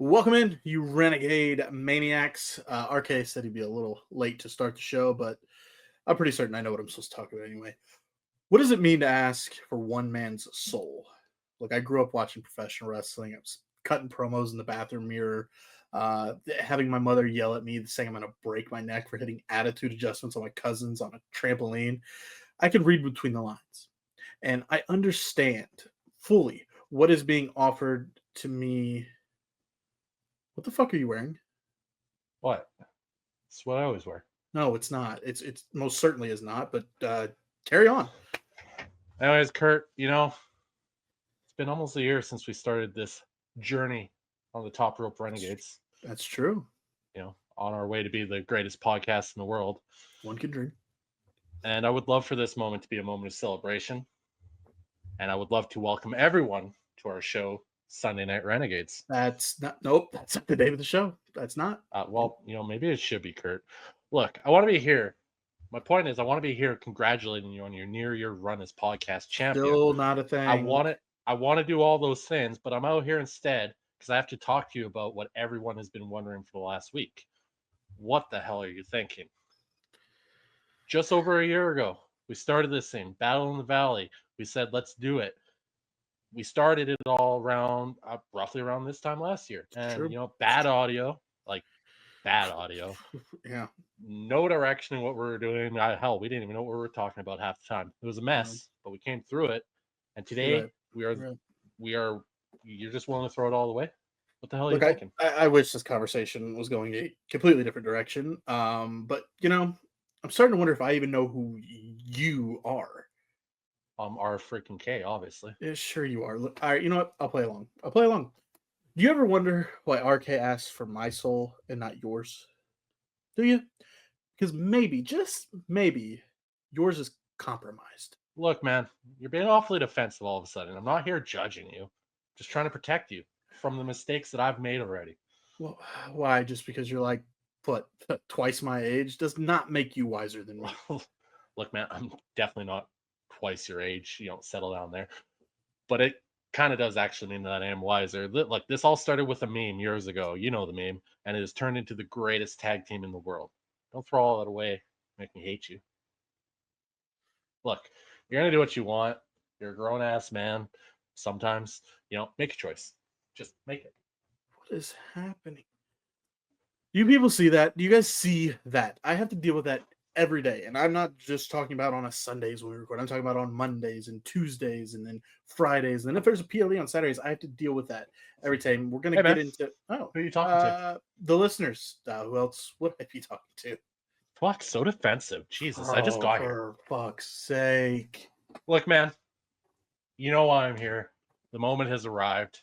Welcome in, you renegade maniacs. RK said he'd be a little late to start the show, but I'm pretty certain I know what I'm supposed to talk about anyway. What does it mean to ask for one man's soul? Look, I grew up watching professional wrestling. I was cutting promos in the bathroom mirror, having my mother yell at me saying I'm going to break my neck for hitting attitude adjustments on my cousins on a trampoline. I can read between the lines, and I understand fully what is being offered to me. What the fuck are you wearing? What? It's what I always wear. No, it's not. It's most certainly is not. But carry on. Anyways, Kurt, it's been almost a year since we started this journey on the Top Rope Renegades. That's true. On our way to be the greatest podcast in the world. One can dream. And I would love for this moment to be a moment of celebration. And I would love to welcome everyone to our show, Sunday Night Renegades. That's not. Nope. That's not the name of the show. That's not. Maybe it should be, Kurt. Look, I want to be here. My point is, I want to be here congratulating you on your near-year run as podcast champion. Still not a thing. I want to do all those things, but I'm out here instead because I have to talk to you about what everyone has been wondering for the last week. What the hell are you thinking? Just over a year ago, we started this thing, Battle in the Valley. We said, let's do it. We started it all around, roughly around this time last year. And, bad audio. Yeah. No direction in what we were doing. Hell, we didn't even know what we were talking about half the time. It was a mess, but we came through it. And today we are. You're just willing to throw it all away? What the hell are you thinking? I wish this conversation was going a completely different direction. But I'm starting to wonder if I even know who you are. R freaking K, obviously. Yeah, sure you are. Look, all right, you know what? I'll play along. Do you ever wonder why RK asks for my soul and not yours? Do you? Because maybe, just maybe, yours is compromised. Look, man, you're being awfully defensive all of a sudden. I'm not here judging you. Just trying to protect you from the mistakes that I've made already. Well, why? Just because you're like, what, twice my age does not make you wiser than me. Look, man, I'm definitely not twice your age. You don't settle down there. But it kind of does actually mean that I am wiser. Like, this all started with a meme years ago. You know the meme. And it has turned into the greatest tag team in the world. Don't throw all that away. Make me hate you. Look, you're going to do what you want. You're a grown-ass man. Sometimes, make a choice. Just make it. What is happening? Do you people see that? Do you guys see that? I have to deal with that every day. And I'm not just talking about on a Sundays when we record. I'm talking about on Mondays and Tuesdays and then Fridays. And then if there's a PLE on Saturdays, I have to deal with that every time. We're going to get into... Oh, who are you talking to? The listeners. Who else would I be talking to? Fuck, so defensive. Jesus, I just got here. For fuck's sake. Look, man. You know why I'm here. The moment has arrived.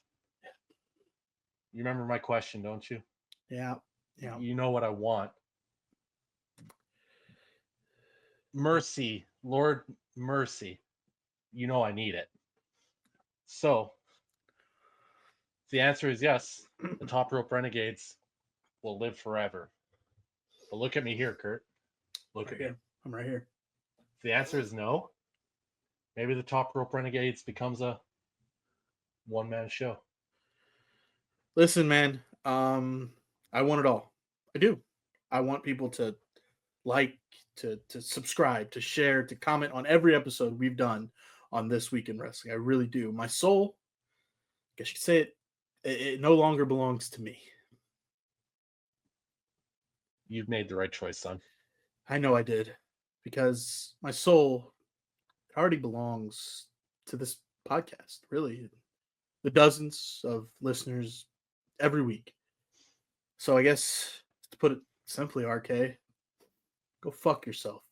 You remember my question, don't you? Yeah. You know what I want. Mercy, Lord, mercy. You know I need it. So, the answer is yes. The Top Rope Renegades will live forever. But look at me here, Kurt. Look at me. I'm right here. If the answer is no, maybe the Top Rope Renegades becomes a one-man show. Listen, man, I want it all. I do. I want people to like, to subscribe, to share, to comment on every episode we've done on This Week in Wrestling. I really do. My soul, I guess you could say it no longer belongs to me. You've made the right choice, son. I know I did, because my soul already belongs to this podcast, really. The dozens of listeners every week. So I guess, to put it simply, RK, go fuck yourself.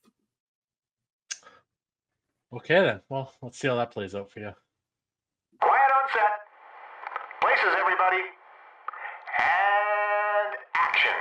Okay, then. Well, let's see how that plays out for you. Quiet on set. Places, everybody. And action.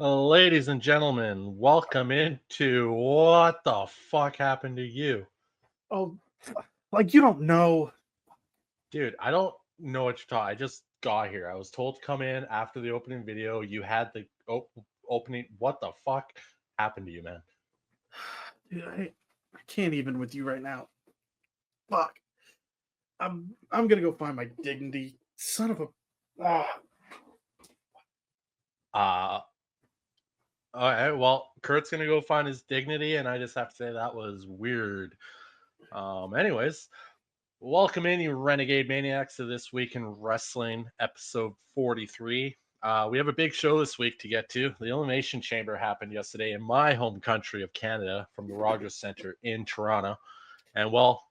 Ladies and gentlemen, welcome into What the Fuck Happened to You? Oh, like you don't know. Dude, I don't know what you're talking. I just got here. I was told to come in after the opening video. You had the opening. What the fuck happened to you, man? Dude, I can't even with you right now. Fuck. I'm gonna go find my dignity. Son of a. Ah. Uh, all right. Well, Kurt's gonna go find his dignity, and I just have to say that was weird. Anyways, welcome in, you renegade maniacs, to This Week in Wrestling, episode 43. We have a big show this week to get to. The Elimination Chamber happened yesterday in my home country of Canada from the Rogers Centre in Toronto. And well,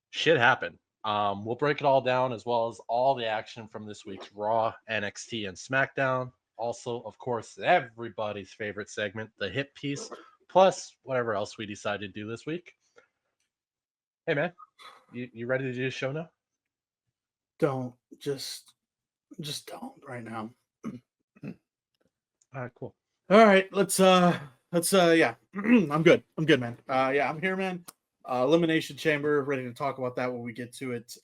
shit happened. We'll break it all down as well as all the action from this week's Raw, NXT, and SmackDown. Also, of course, everybody's favorite segment, the hit piece, plus whatever else we decide to do this week. Hey, man, you ready to do the show now? Don't just don't right now. All right, cool. All right, let's yeah. I'm good, man. Yeah, I'm here, man. Elimination Chamber, ready to talk about that when we get to it.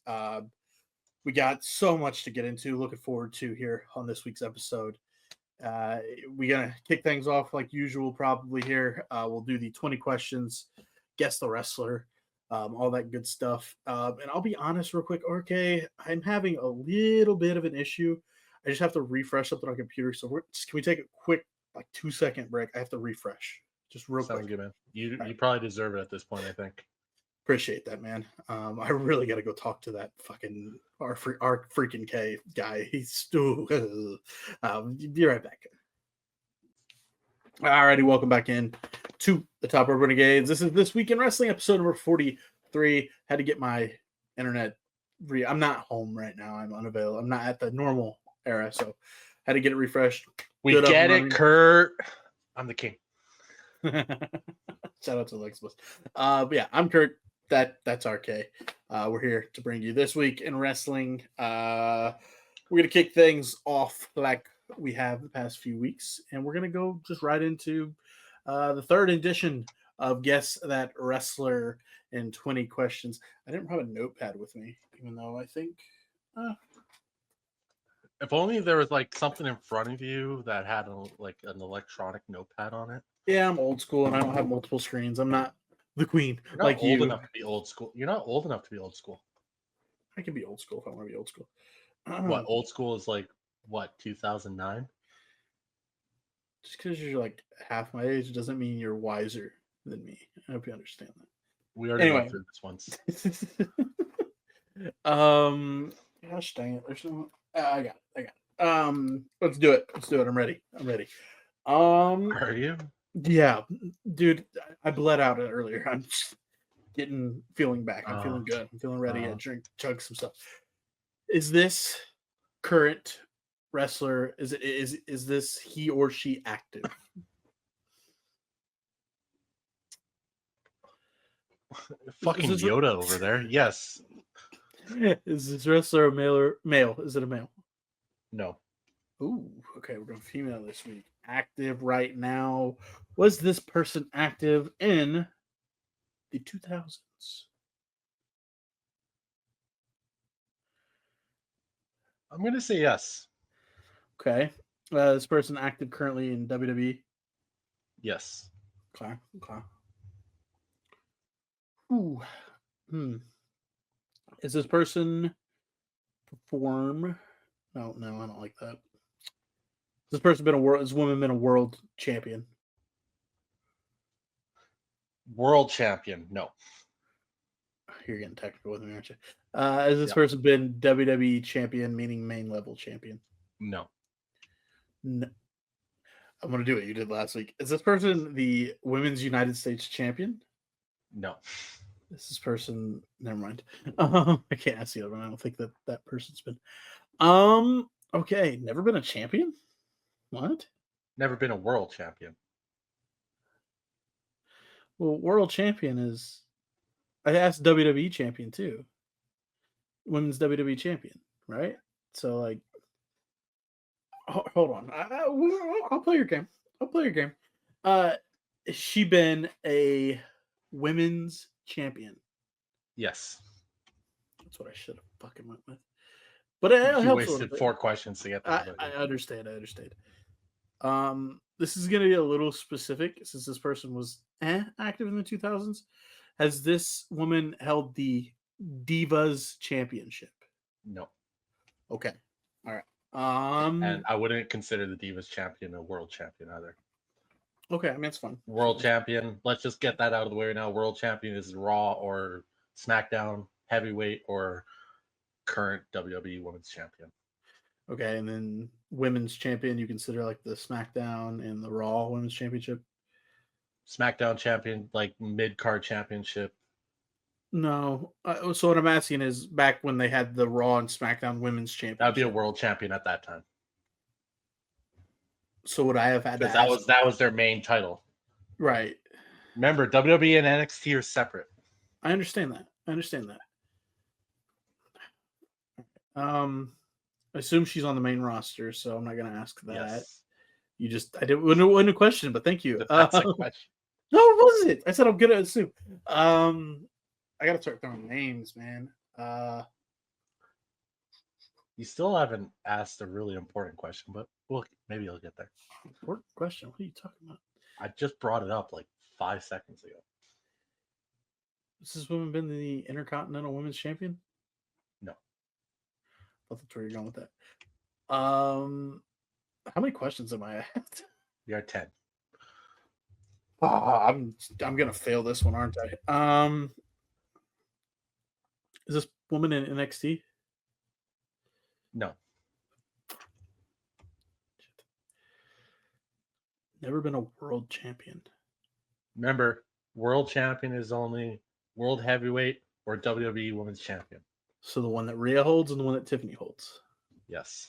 We got so much to get into. Looking forward to here on this week's episode. We're gonna kick things off like usual, probably here. We'll do the 20 questions, guess the wrestler, all that good stuff. And I'll be honest, real quick, RK, I'm having a little bit of an issue. I just have to refresh something on computer. So can we take a quick, like 2-second break? I have to refresh, just real Sounds quick. good, man. You Right. probably deserve it at this point, I think. Appreciate that, man. I really got to go talk to that fucking our freaking K guy. He's still. Be right back. Alrighty, welcome back in to the Top Rope Renegades. This is This Week in Wrestling, episode number 43. Had to get my internet. I'm not home right now. I'm unavailable. I'm not at the normal era, so had to get it refreshed. We Good up get and it, running. Kurt. I'm the king. Shout out to Lexibus. But yeah, I'm Kurt. That's RK. We're here to bring you This Week in Wrestling. We're gonna kick things off like we have the past few weeks, and we're gonna go just right into the third edition of Guess That Wrestler in 20 questions. I didn't have a notepad with me, even though I think If only there was like something in front of you that had like an electronic notepad on it. yeah, I'm old school and I don't have multiple screens. I'm not the queen You're not like old you. enough to be old school. You're not old enough to be old school. I can be old school if I want to be old school. What old school is like? What 2009? Just because you're like half my age doesn't mean you're wiser than me. I hope you understand that. We already went through this once. Gosh dang it. There's no I got it. Let's do it. I'm ready. Are you? Yeah, dude, I bled out earlier. I'm just feeling back. I'm feeling good. I'm feeling ready to chug some stuff. Is this current wrestler, is this he or she active? Fucking Yoda over there. Yes. Is this wrestler a male? Is it a male? No. Ooh, okay, we're going female this week. Active right now. Was this person active in the 2000s? I'm gonna say yes. Okay. This person active currently in WWE? Yes. Okay. Ooh. Is this person perform? No, I don't like that. Has this person been this woman been a world champion? World champion. No. You're getting technical with me, aren't you? Has this person been WWE champion, meaning main level champion? No. I'm gonna do what you did last week. Is this person the Women's United States champion? No. This person, never mind. I can't ask the other one. I don't think that person's been. Okay, never been a champion. What? Never been a world champion. Well, world champion is. I asked WWE champion too. Women's WWE champion, right? So like, hold on. I'll play your game. I'll play your game. Has she been a women's champion? Yes. That's what I should have fucking went with. But it You helps a little wasted bit. 4 questions to get that. I understand. I understand. This is gonna be a little specific since this person was active in the 2000s. Has this woman held the Divas Championship? No. Okay. All right. And I wouldn't consider the Divas champion a world champion either. Okay, I mean it's fun. World champion, let's just get that out of the way now. World champion is Raw or SmackDown, heavyweight or current WWE Women's Champion. Okay, and then women's champion, you consider like the SmackDown and the Raw Women's Championship? SmackDown champion, like mid card championship. No. So what I'm asking is back when they had the Raw and SmackDown Women's Championship. That'd be a world champion at that time. So would I have had Because that was their main title. Right. Remember, WWE and NXT are separate. I understand that. I assume she's on the main roster, so I'm not gonna ask that. Yes. You just I didn't wasn't a question, but thank you. That's a question. No, it wasn't. I said I'm gonna assume. I gotta start throwing names, man. You still haven't asked a really important question, but maybe you'll get there. Important question. What are you talking about? I just brought it up like 5 seconds ago. Has this woman been the Intercontinental Women's Champion? No. I thought that's where you're going with that. How many questions am I at? You are 10. I'm gonna fail this one, aren't I? Is this woman in NXT? No. Never been a world champion. Remember, world champion is only world heavyweight or WWE Women's Champion. So the one that Rhea holds and the one that Tiffany holds. Yes.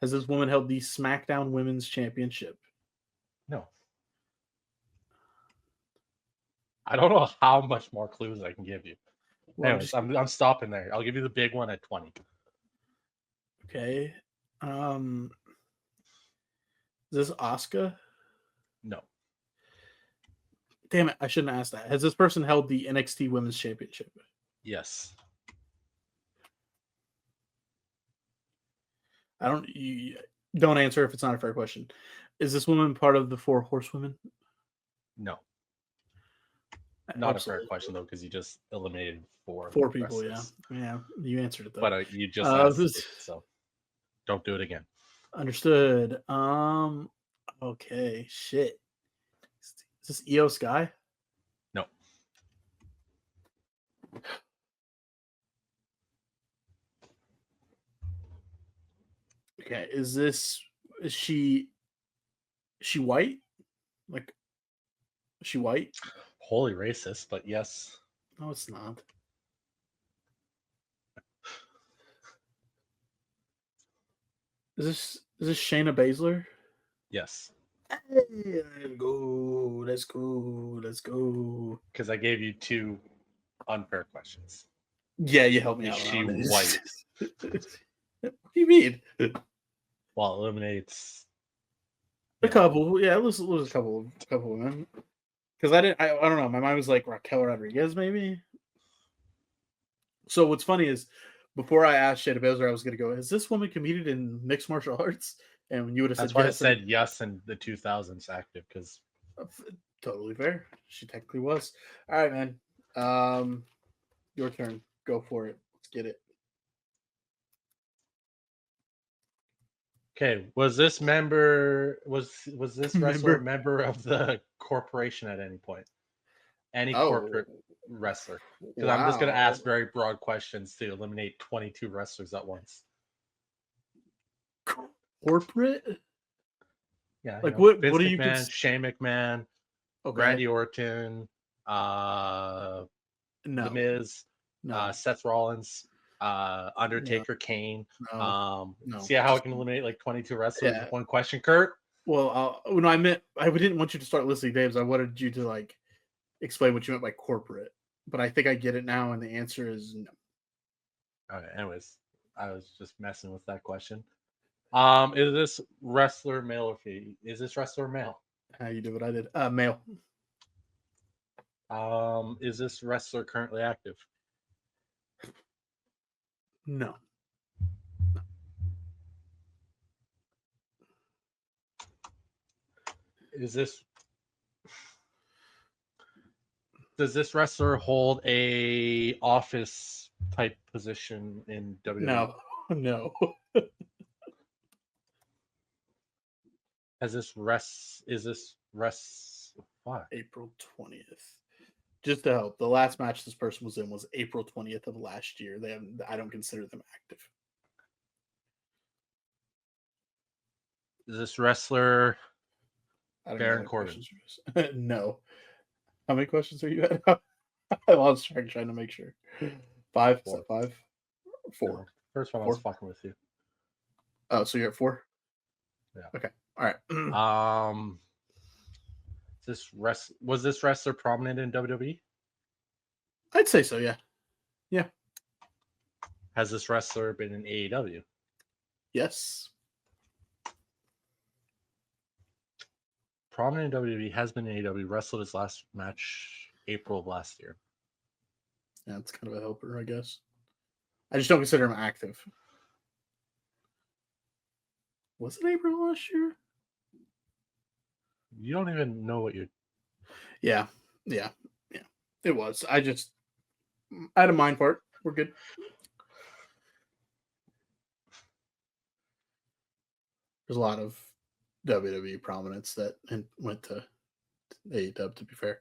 Has this woman held the SmackDown Women's Championship? No. I don't know how much more clues I can give you. Well, Anyways, I'm stopping there. I'll give you the big one at 20. Okay. Is this Asuka? No. Damn it, I shouldn't ask that. Has this person held the NXT Women's Championship? Yes. You don't answer if it's not a fair question. Is this woman part of the 4 Horsewomen? No. Not Absolutely. A fair question though, because you just eliminated 4 people. wrestlers. Yeah, you answered it though. But you just asked it, so don't do it again. Understood. Okay, shit. Is this Io Sky? No. Okay, is she white? Like, is she white? Holy racist, but yes. No, it's not. Is this Shayna Baszler? Yes. Hey, let's go. Because I gave you 2 unfair questions. Yeah, you helped me out. Is she white? What do you mean? Well, eliminates a couple. Yeah, it was a couple of women. Because I don't know. My mind was like Raquel Rodriguez, maybe. So what's funny is, before I asked Shayna Baszler, I was going to go, has this woman competed in mixed martial arts? And when you would have said that's why yes, I said yes in the 2000s active, because totally fair. She technically was. All right, man. Your turn. Go for it. Let's get it. Okay, was this wrestler a member of the corporation at any point? Any corporate wrestler? Because I'm just going to ask very broad questions to eliminate 22 wrestlers at once. Corporate? Yeah. Like what? Vince what do McMahon, you? Shane McMahon, Randy Orton, The Miz, Seth Rollins, Undertaker, Kane. No. See how I can eliminate like 22 wrestlers with one question, Kurt? Well, no, I meant I didn't want you to start listing names. I wanted you to like explain what you meant by corporate. But I think I get it now, and the answer is no. Okay. Anyways, I was just messing with that question. Is this wrestler male or female? Is this wrestler male? You did what I did. Male. Is this wrestler currently active? No. Does this wrestler hold a office type position in WWE? No. No. Is this what? April 20th. Just to help, the last match this person was in was April 20th of last year. I don't consider them active. Is this wrestler I don't Baron know Corbin? No. How many questions are you at? I lost track trying to make sure. 5? Is that 5? 4. No. First one I 4? was fucking with you. Oh, so you're at 4? Yeah. Okay. All right. Was this wrestler prominent in WWE? I'd say so, yeah. Yeah. Has this wrestler been in AEW? Yes. Prominent in WWE, has been in AEW, wrestled his last match April of last year. Yeah, it's kind of a helper, I guess. I just don't consider him active. Was it April last year? You don't even know what you're... Yeah. It was. I had a mind part. We're good. There's a lot of WWE prominence that went to AEW, to be fair.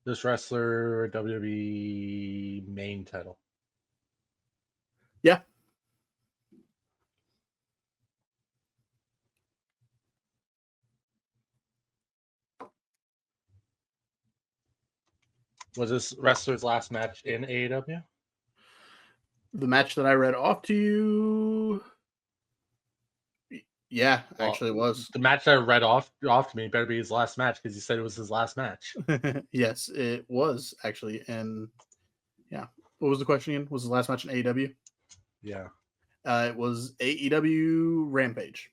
This wrestler, WWE main title. Yeah. Was this wrestler's last match in AEW? The match that I read off to you. Yeah, actually it was. The match I read off to me better be his last match because he said it was his last match. Yes, it was actually. And yeah. What was the question again? Was the last match in AEW? Yeah. It was AEW Rampage.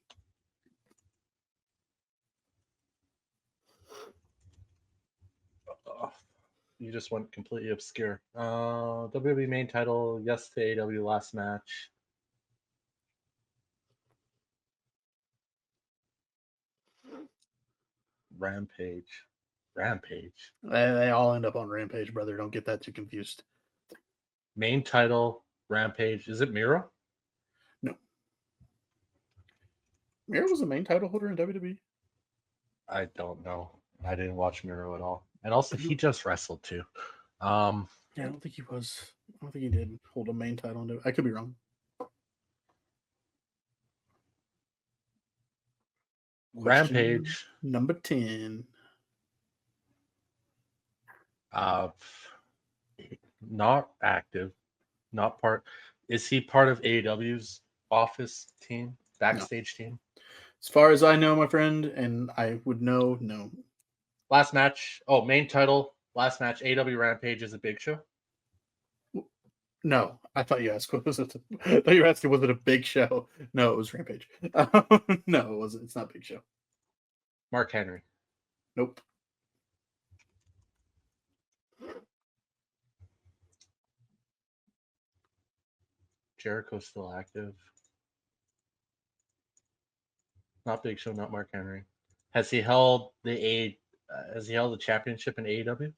You just went completely obscure. WWE main title, yes to AEW last match. Rampage. They all end up on Rampage, brother. Don't get that too confused. Main title, Rampage. Is it Miro? No. Miro was the main title holder in WWE? I don't know. I didn't watch Miro at all. And also, he just wrestled too. Yeah, I don't think he was. I don't think he did hold a main title. I could be wrong. Rampage. Number 10. Not active. Not part. Is he part of AEW's office team, backstage team? As far as I know, my friend, and I would know, no. Last match. Oh, main title. Last match. AEW Rampage is a Big Show. No, I thought you asked. Was it? I thought you were asking, was it a Big Show? No, it was Rampage. No, it wasn't. It's not Big Show. Mark Henry. Nope. Jericho's still active. Not Big Show. Not Mark Henry. Has he held the championship in AEW?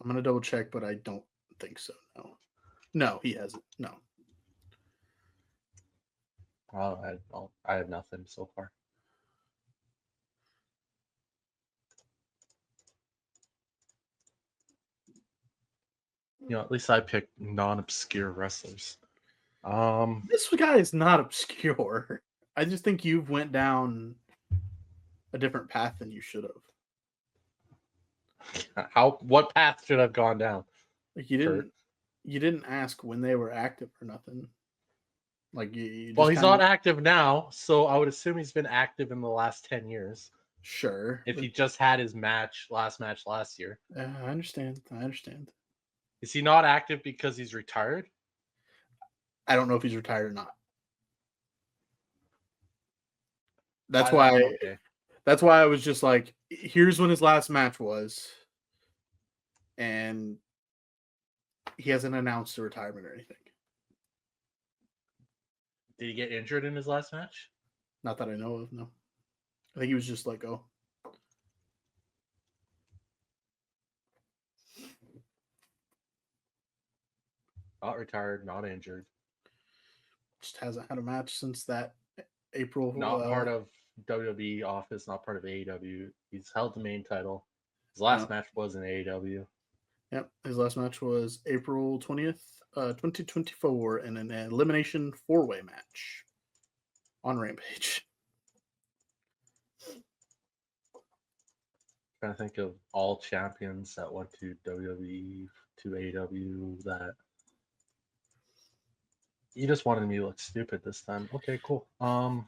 I'm gonna double check, but I don't think so. No, he hasn't. No. I have nothing so far. At least I picked non-obscure wrestlers. This guy is not obscure. I just think you've went down a different path than you should have. What path should I have gone down? Like you didn't ask when they were active or nothing. Like you well, he's not active now, so I would assume he's been active in the last 10 years. Sure. If he just had his last match last year. I understand. Is he not active because he's retired? I don't know if he's retired or not. That's By that, I'm why. okay. That's why I was just like, here's when his last match was, and he hasn't announced a retirement or anything. Did he get injured in his last match? Not that I know of. No, I think he was just let go. Not retired, not injured. Just hasn't had a match since that April. Not part of WWE office, not part of AEW. He's held the main title. His last match was in AEW. Yep, his last match was April 20th, 2024, in an elimination 4-way match on Rampage. Trying to think of all champions that went to WWE to AEW that you just wanted me to look stupid this time. Okay, cool. Not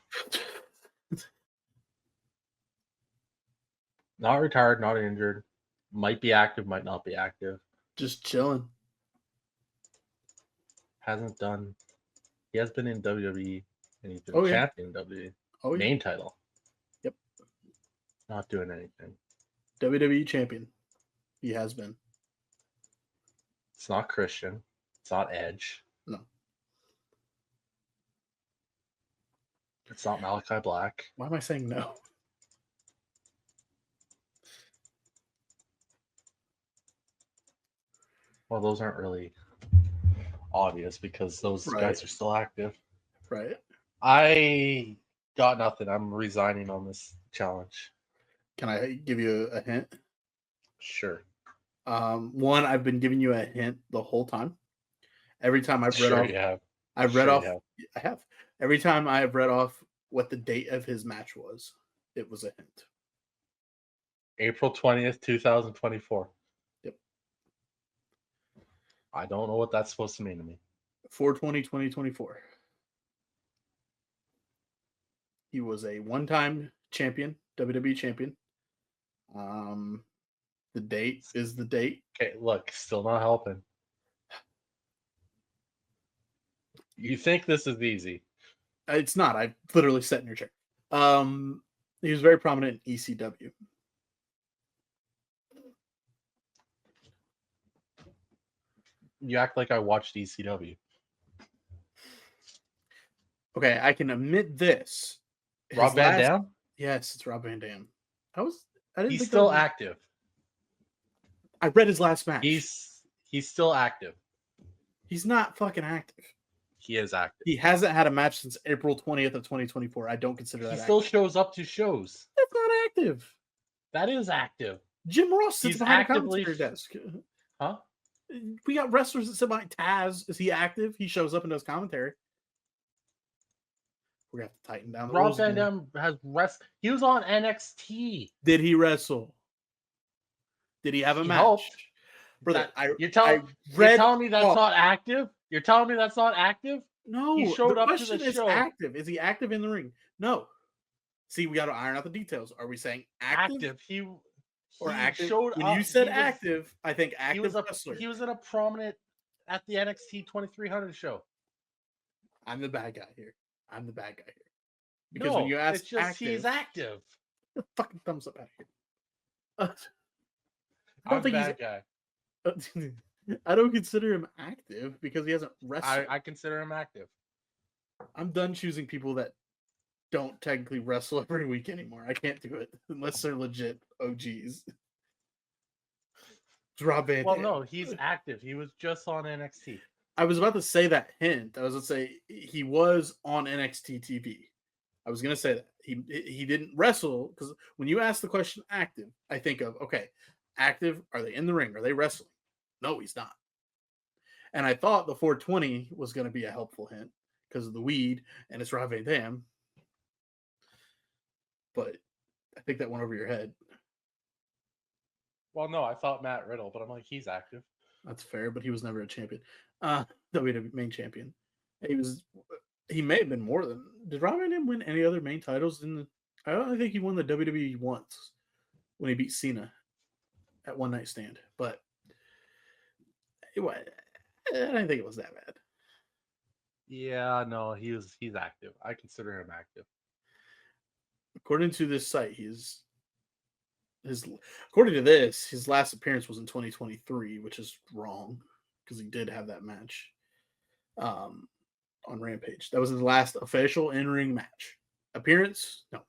retired, not injured. Might be active, might not be active. Just chilling. Hasn't done. He has been in WWE and he's been Oh, yeah. champion in WWE. Oh, yeah. Main title. Yep. Not doing anything. WWE champion. He has been. It's not Christian. It's not Edge. No. It's not Malachi Black. Why am I saying no? Well, those aren't really obvious because those Right. guys are still active. Right. I got nothing. I'm resigning on this challenge. Can I give you a hint? Sure. One, I've been giving you a hint the whole time. Every time I've read Sure off, you have. I've read Sure you off. have. I have. Every time I have read off what the date of his match was, it was a hint. April 20th, 2024. Yep. I don't know what that's supposed to mean to me. 4/20/2024. He was a one-time champion, WWE champion. The date is the date. Okay, look, still not helping. You think this is easy? It's not. I literally sat in your chair. He was very prominent in ECW. You act like I watched ECW. Okay, I can admit this. Rob Van Dam? Yes, it's Rob Van Dam. I didn't He's think still that was- active. I read his last match. He's still active. He's not fucking active. He is active. He hasn't had a match since April 20th of 2024. I don't consider He that still active. shows up to shows. That's not active. That is active. Jim Ross sits He's behind actively- a commentary desk. Huh? We got wrestlers that sit behind Taz. Is he active? He shows up and does commentary. We're gonna have to tighten down the Rob rules Van again. Dam has He was on NXT. Did he wrestle? Did he have a He match? helped. Brother, You're telling me that's not active? You're telling me that's not active? No, He showed the up to question the is show. active. Is he active in the ring? No. See, we got to iron out the details. Are we saying active? He Or active? showed When up. you said He was- active, I think active He was wrestler. he was in a prominent at the NXT 2300 show. I'm the bad guy here. Because No, when you ask it's just active, he's active. fucking thumbs up out of here. I'm the bad guy. I don't consider him active because he hasn't wrestled. I consider him active. I'm done choosing people that don't technically wrestle every week anymore. I can't do it unless they're legit OGs. It's Rob Van Well, Dam. no, he's active. He was just on NXT. I was about to say that hint. I was going to say he was on NXT TV. I was going to say that. He didn't wrestle because when you ask the question active, I think of, okay, active, are they in the ring? Are they wrestling? No, he's not. And I thought the 420 was going to be a helpful hint because of the weed and it's Rob Van Dam. But I think that went over your head. Well, no, I thought Matt Riddle, but I'm like, he's active. That's fair, but he was never a champion. WWE main champion. He may have been more than. Did Rob Van Dam win any other main titles I don't think he won the WWE once when he beat Cena at One Night Stand. But I didn't think it was that bad. Yeah, no, he's active. I consider him active. according to this site, according to this, his last appearance was in 2023, which is wrong because he did have that match on Rampage. That was his last official in-ring match. Appearance? No.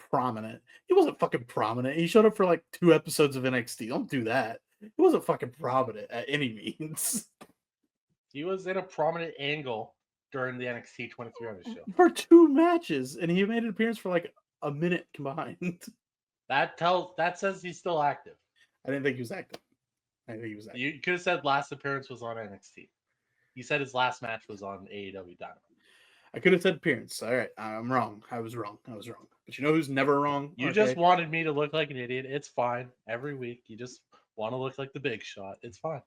Prominent. He wasn't fucking prominent. He showed up for like 2 episodes of NXT. Don't do that. He wasn't fucking prominent at any means. He was in a prominent angle during the NXT 23 on the show. For 2 matches, and he made an appearance for like a minute combined. That says he's still active. I didn't think he was active. I think he was active. You could have said last appearance was on NXT. He said his last match was on AEW Dynamite. I could have said appearance. All right, I'm wrong. I was wrong. But you know who's never wrong? You just wanted me to look like an idiot. It's fine. Every week, you just want to look like the big shot. It's fine.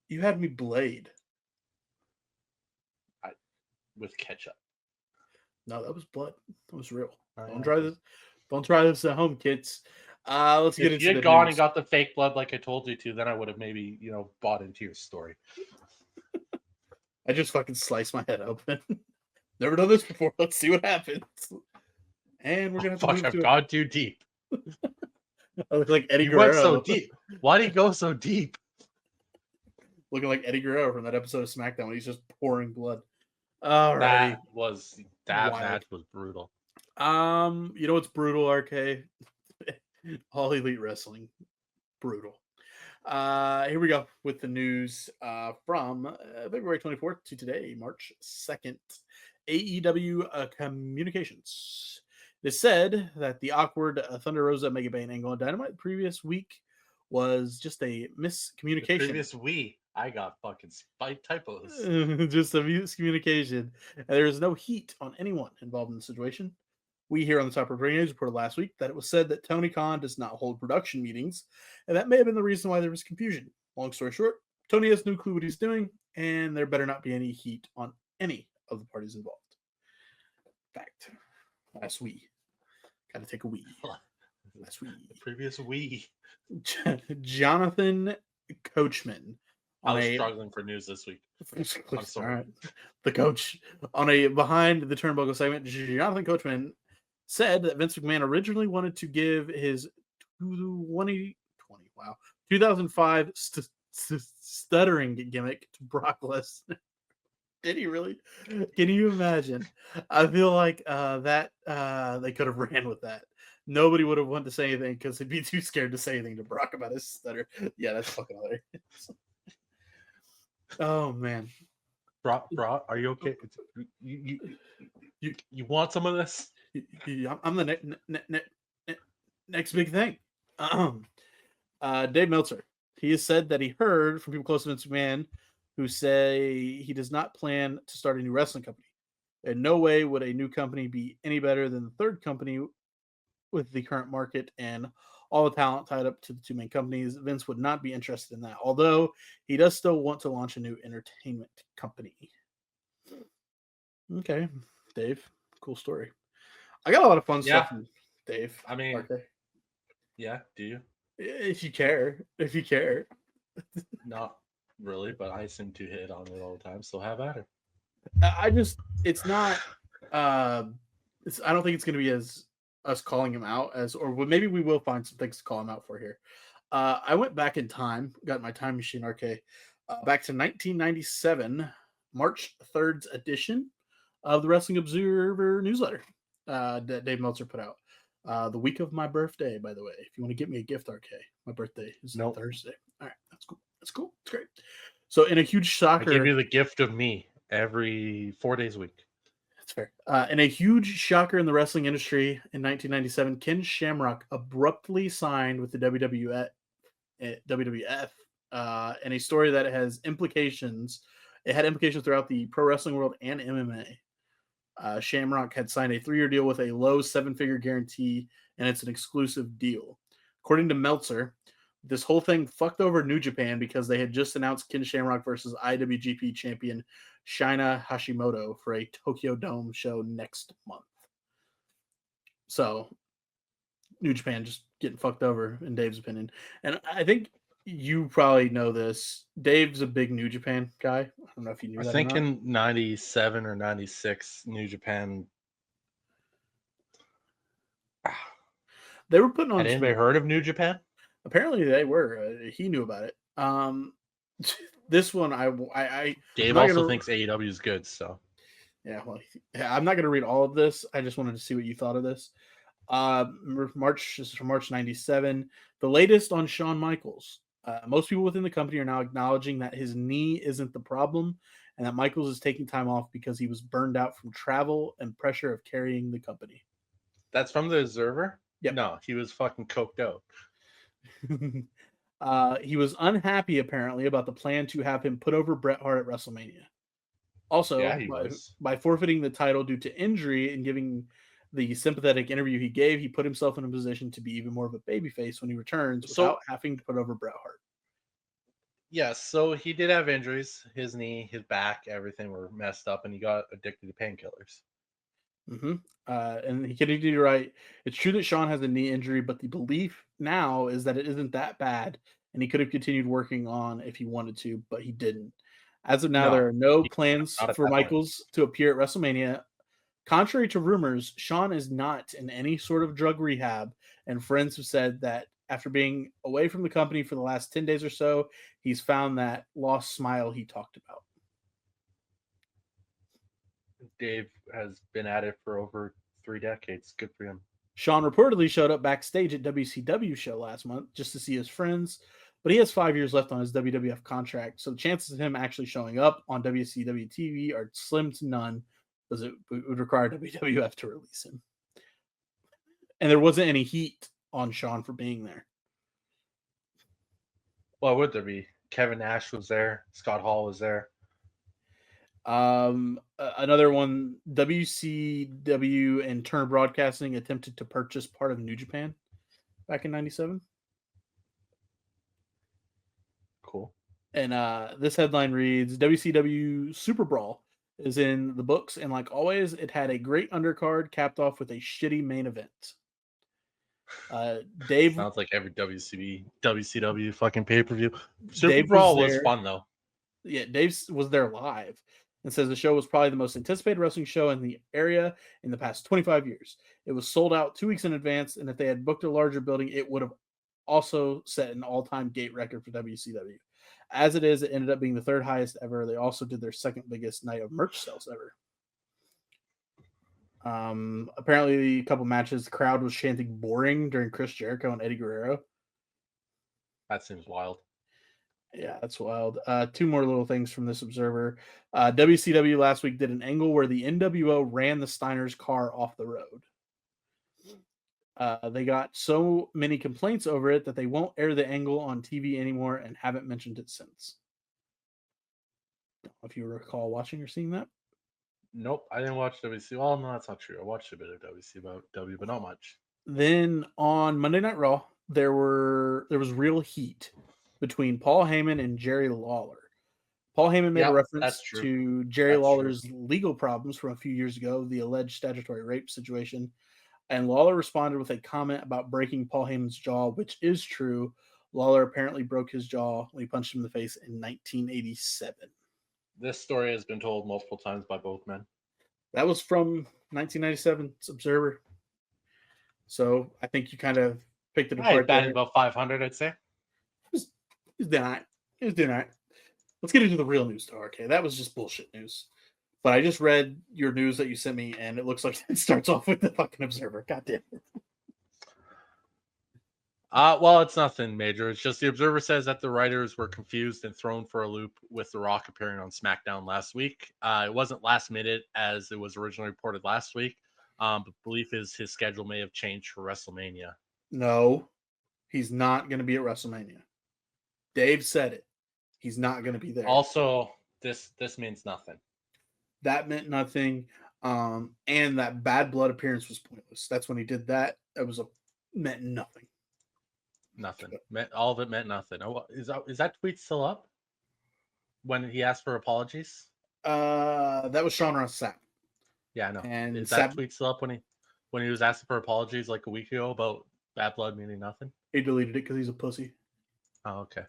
You had me Blade. With ketchup. No, that was blood. That was real. Don't try this at home, kids. Let's get into If you had gone and got the fake blood like I told you to, then I would have maybe, bought into your story. I just fucking sliced my head open. Never done this before. Let's see what happens. And we're gonna have to I've gone too deep. I look like Eddie You Guerrero. went so deep. Why did he go so deep? Looking like Eddie Guerrero from that episode of SmackDown when he's just pouring blood. Alrighty. That match was brutal. You know what's brutal, RK? All Elite Wrestling. Brutal. Here we go with the news from February 24th to today, March 2nd. AEW Communications. It said that the awkward Thunder Rosa Mega Bane angle on Dynamite previous week was just a miscommunication. The previous week, I got fucking spike typos. Just a miscommunication. And there is no heat on anyone involved in the situation. We here on the Top Rope Radio reported last week that it was said that Tony Khan does not hold production meetings, and that may have been the reason why there was confusion. Long story short, Tony has no clue what he's doing, and there better not be any heat on any of the parties involved. Fact. Last week. Gotta take a wee. Last week. The previous week. Jonathan Coachman. I was struggling for news this week. I'm sorry. All right. The coach on a behind the turnbuckle segment, Jonathan Coachman said that Vince McMahon originally wanted to give his 2005 stuttering gimmick to Brock Lesnar. Did he really? Can you imagine? I feel like that they could have ran with that. Nobody would have wanted to say anything because he'd be too scared to say anything to Brock about his stutter. Yeah, that's fucking hilarious. Oh man, Brock, are you okay? You want some of this? I'm the next big thing. Dave Meltzer. He has said that he heard from people close to Vince McMahon who say he does not plan to start a new wrestling company. In no way would a new company be any better than the third company with the current market and all the talent tied up to the 2 main companies. Vince would not be interested in that, although he does still want to launch a new entertainment company. Okay, Dave, cool story. I got a lot of fun stuff from Dave. I mean, okay. Yeah, do you? If you care. Not really, but I seem to hit on it all the time, so have at it. It's not, I don't think it's going to be as us calling him out or maybe we will find some things to call him out for here. I went back in time, got my time machine, RK, back to 1997, March 3rd edition of the Wrestling Observer newsletter that Dave Meltzer put out. The week of my birthday, by the way. If you want to get me a gift, RK, my birthday is Thursday. All right, that's cool. It's great. So in a huge shocker, I give you the gift of me every 4 days a week. That's fair. In a huge shocker in the wrestling industry in 1997, Ken Shamrock abruptly signed with the WWF in a story that has implications. It had implications throughout the pro wrestling world and MMA. Shamrock had signed a 3-year deal with a low 7-figure guarantee, and it's an exclusive deal. According to Meltzer, this whole thing fucked over New Japan because they had just announced Ken Shamrock versus IWGP champion Shina Hashimoto for a Tokyo Dome show next month. So, New Japan just getting fucked over, in Dave's opinion. And I think you probably know this. Dave's a big New Japan guy. don't know if you knew I that think or not. in 97 or 96, New Japan. They were putting Had on anybody some. heard of New Japan? Apparently, they were. He knew about it. This one, I'm Dave not also gonna. thinks AEW is good, so Yeah, well, I'm not gonna read all of this. I just wanted to see what you thought of this. March. This is from March '97. The latest on Shawn Michaels. Most people within the company are now acknowledging that his knee isn't the problem, and that Michaels is taking time off because he was burned out from travel and pressure of carrying the company. that's from the Observer. Yep. No, he was fucking coked out. He was unhappy apparently about the plan to have him put over Bret Hart at WrestleMania. Also, Yeah, he was. by forfeiting the title due to injury and giving the sympathetic interview he gave, he put himself in a position to be even more of a babyface when he returns without So having to put over Bret Hart. yes, so he did have injuries. His knee, his back, everything were messed up, and he got addicted to painkillers. Mm-hmm. And he continued to write, "It's true that Sean has a knee injury, but the belief now is that it isn't that bad, and he could have continued working on if he wanted to, but he didn't. As of now, there No, are no he- plans not at for that point. Michaels to appear at WrestleMania. Contrary to rumors, Sean is not in any sort of drug rehab, and friends have said that after being away from the company for the last 10 days or so, he's found that lost smile he talked about." Dave has been at it for over 3 decades. Good for him. Sean reportedly showed up backstage at WCW show last month just to see his friends, but he has 5 years left on his WWF contract, so the chances of him actually showing up on WCW TV are slim to none, because it would require WWF to release him. And there wasn't any heat on Sean for being there. Well, would there be? Kevin Nash was there. Scott Hall was there. Another one, WCW and Turner Broadcasting attempted to purchase part of New Japan back in '97. Cool. And this headline reads, WCW Super Brawl is in the books, and like always, it had a great undercard capped off with a shitty main event. Dave Sounds like every WCW fucking pay-per-view. Super Dave was Brawl was there. fun though. Yeah, Dave was there live and says the show was probably the most anticipated wrestling show in the area in the past 25 years. It was sold out 2 weeks in advance, and if they had booked a larger building, it would have also set an all-time gate record for WCW. As it is, it ended up being the third highest ever. They also did their second biggest night of merch sales ever. Apparently, a couple matches, the crowd was chanting "boring" during Chris Jericho and Eddie Guerrero. That seems wild. Yeah, that's wild. Two more little things from this Observer. WCW last week did an angle where the NWO ran the Steiners' car off the road. They got so many complaints over it that they won't air the angle on TV anymore and haven't mentioned it since. Don't know if you recall watching or seeing that. Nope, I didn't watch WC. Well, no, that's not true. I watched a bit of WCW, but not much. Then on Monday Night Raw, there was real heat between Paul Heyman and Jerry Lawler. Paul Heyman made a Yeah, reference that's true. to Jerry That's true. Lawler's legal problems from a few years ago, the alleged statutory rape situation, and Lawler responded with a comment about breaking Paul Heyman's jaw, which is true. Lawler apparently broke his jaw when he punched him in the face in 1987. This story has been told multiple times by both men. That was from 1997's Observer. So I think you kind of picked it I apart batted there. about 500, I'd say. He's doing all right. He's doing all right. Let's get into the real news, though. Okay, that was just bullshit news. But I just read your news that you sent me, and it looks like it starts off with the fucking Observer. God damn it. Well, it's nothing major. It's just the Observer says that the writers were confused and thrown for a loop with The Rock appearing on SmackDown last week. It wasn't last minute as it was originally reported last week, but belief is his schedule may have changed for WrestleMania. No, he's not going to be at WrestleMania. Dave said it. He's not going to be there. Also, this means nothing. That meant nothing. And that Bad Blood appearance was pointless. That's when he did that. That meant nothing. Nothing. All of it meant nothing. Is that tweet still up? When he asked for apologies? That was Sean Ross Sapp. Yeah, I know. And is that tweet still up when he was asking for apologies like a week ago about Bad Blood meaning nothing? He deleted it because he's a pussy. Oh, okay.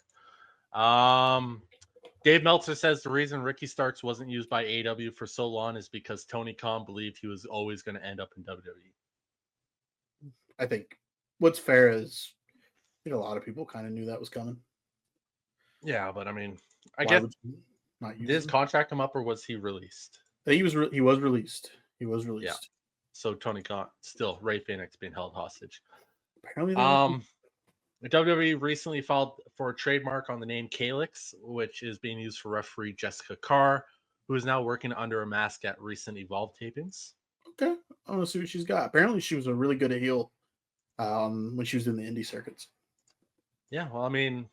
Dave Meltzer says the reason Ricky Starks wasn't used by AEW for so long is because Tony Khan believed he was always going to end up in WWE. I think what's fair is I think a lot of people kind of knew that was coming. Yeah, but I mean, I Why guess would you not did use his him? contract come up or was he released? He was released. He was Yeah. released. So Tony Khan still Ray Phoenix being held hostage. Apparently, The WWE recently filed for a trademark on the name Calix, which is being used for referee Jessica Carr, who is now working under a mask at recent Evolve tapings. okay. I want to see what she's got. Apparently, she was a really good at heel when she was in the indie circuits. Yeah, well, I mean,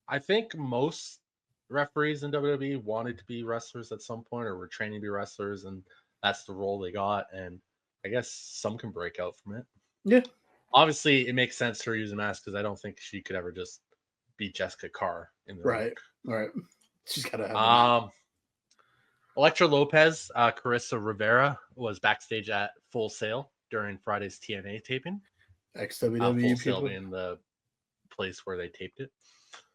I think most referees in WWE wanted to be wrestlers at some point or were training to be wrestlers, and that's the role they got. And I guess some can break out from it. Yeah. Obviously, it makes sense for her to use a mask because I don't think she could ever just be Jessica Carr in the ring. Right. She's got to have Electra Lopez, Carissa Rivera was backstage at Full Sail during Friday's TNA taping. XWW Full Sail people. being the place where they taped it.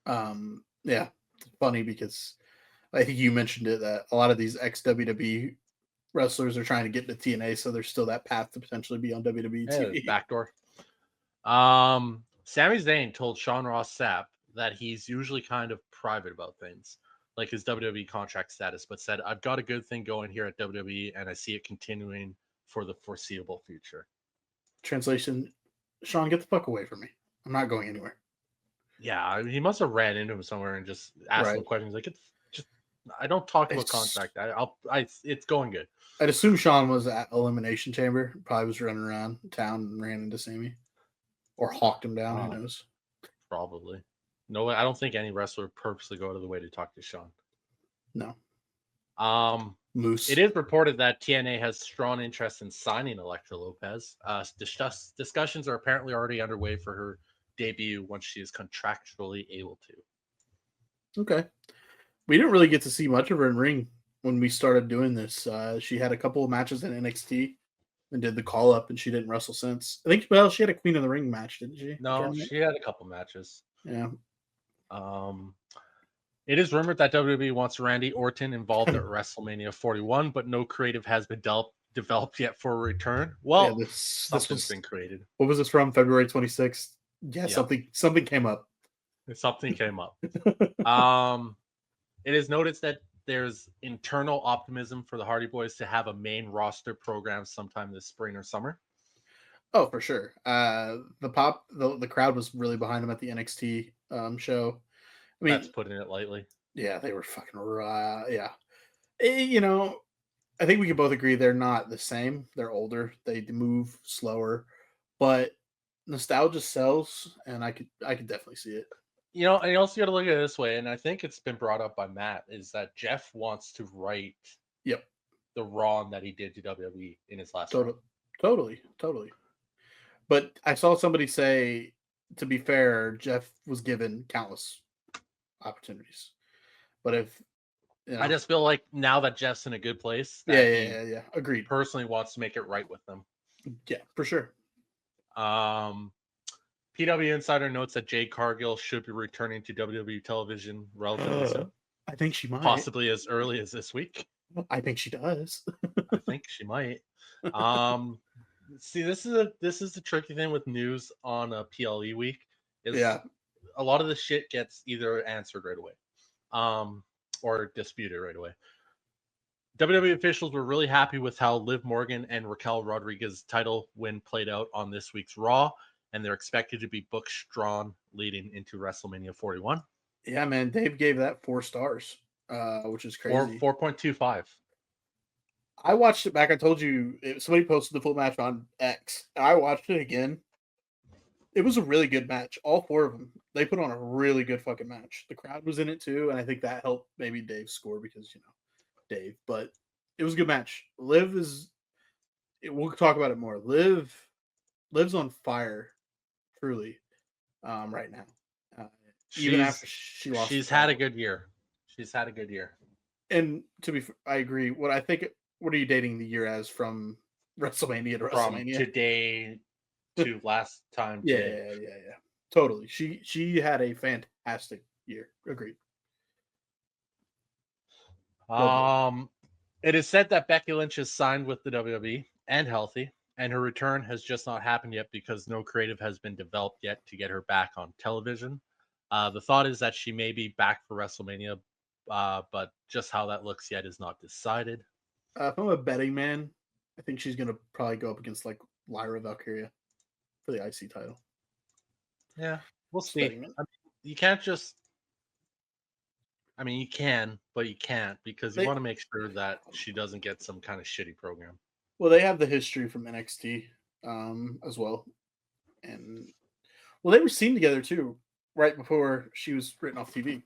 Yeah, it's funny because I think you mentioned it that a lot of these ex-WWE wrestlers are trying to get into TNA, so there's still that path to potentially be on WWE TV. Backdoor. Sami Zayn told Sean Ross Sapp that he's usually kind of private about things, like his WWE contract status, but said, I've got a good thing going here at WWE, and I see it continuing for the foreseeable future. Translation, Sean, get the fuck away from me. I'm not going anywhere. Yeah, he must have ran into him somewhere and just asked him questions like, I don't talk about contract. It's going good. I'd assume Sean was at Elimination Chamber. Probably was running around town and ran into Sami. Or hawked him down, who knows? Probably. No, I don't think any wrestler would purposely go out of the way to talk to Sean. No. Moose. It is reported that TNA has strong interest in signing Electra Lopez. Discussions are apparently already underway for her debut once she is contractually able to. Okay. We didn't really get to see much of her in ring when we started doing this. She had a couple of matches in NXT and did the call up, and she didn't wrestle since. I think she had a Queen of the Ring match, didn't she? No, she had a couple matches. Yeah. It is rumored that WWE wants Randy Orton involved at WrestleMania 41, but no creative has been developed yet for a return. Well, yeah, something's been created. What was this from? February 26th? Yeah, something came up. Something came up. It is noted that there's internal optimism for the Hardy Boys to have a main roster program sometime this spring or summer. Oh, for sure. The crowd was really behind them at the NXT show. I mean, that's putting it lightly. Yeah, they were fucking yeah. You know, I think we can both agree they're not the same. They're older. They move slower, but nostalgia sells, and I could definitely see it. You know, and you also got to look at it this way, and I think it's been brought up by Matt, is that Jeff wants to write the wrong that he did to WWE in his last run. Totally. But I saw somebody say, to be fair, Jeff was given countless opportunities. But if I just feel like now that Jeff's in a good place, yeah, agreed. Personally wants to make it right with them. Yeah, for sure. PW Insider notes that Jade Cargill should be returning to WWE television relatively soon. I think she might. Possibly as early as this week. I think she does. I think she might. See, this is the tricky thing with news on a PLE week. A lot of the shit gets either answered right away, or disputed right away. WWE officials were really happy with how Liv Morgan and Raquel Rodriguez's title win played out on this week's Raw, and they're expected to be booked strong leading into WrestleMania 41. Yeah, man, Dave gave that 4 stars, which is crazy. 4.25. I watched it back. I told you somebody posted the full match on X. I watched it again. It was a really good match. All 4 of them. They put on a really good fucking match. The crowd was in it too, and I think that helped maybe Dave score because, Dave. But it was a good match. Liv is... We'll talk about it more. Liv's on fire, truly, right now. Even after she lost. She's had a good year. And I agree. What are you dating the year as from WrestleMania to WrestleMania? From today to last time. Yeah. Totally. She had a fantastic year. Agreed. It is said that Becky Lynch is signed with the WWE and healthy, and her return has just not happened yet because no creative has been developed yet to get her back on television. The thought is that she may be back for WrestleMania, but just how that looks yet is not decided. If I'm a betting man, I think she's gonna probably go up against like Lyra Valkyria for the IC title. Yeah, we'll Just see. betting man. I mean, you can't just. I mean, you can, but you can't because you They- want to make sure that she doesn't get some kind of shitty program. Well, they have the history from NXT as well, and well, they were seen together too, right before she was written off TV.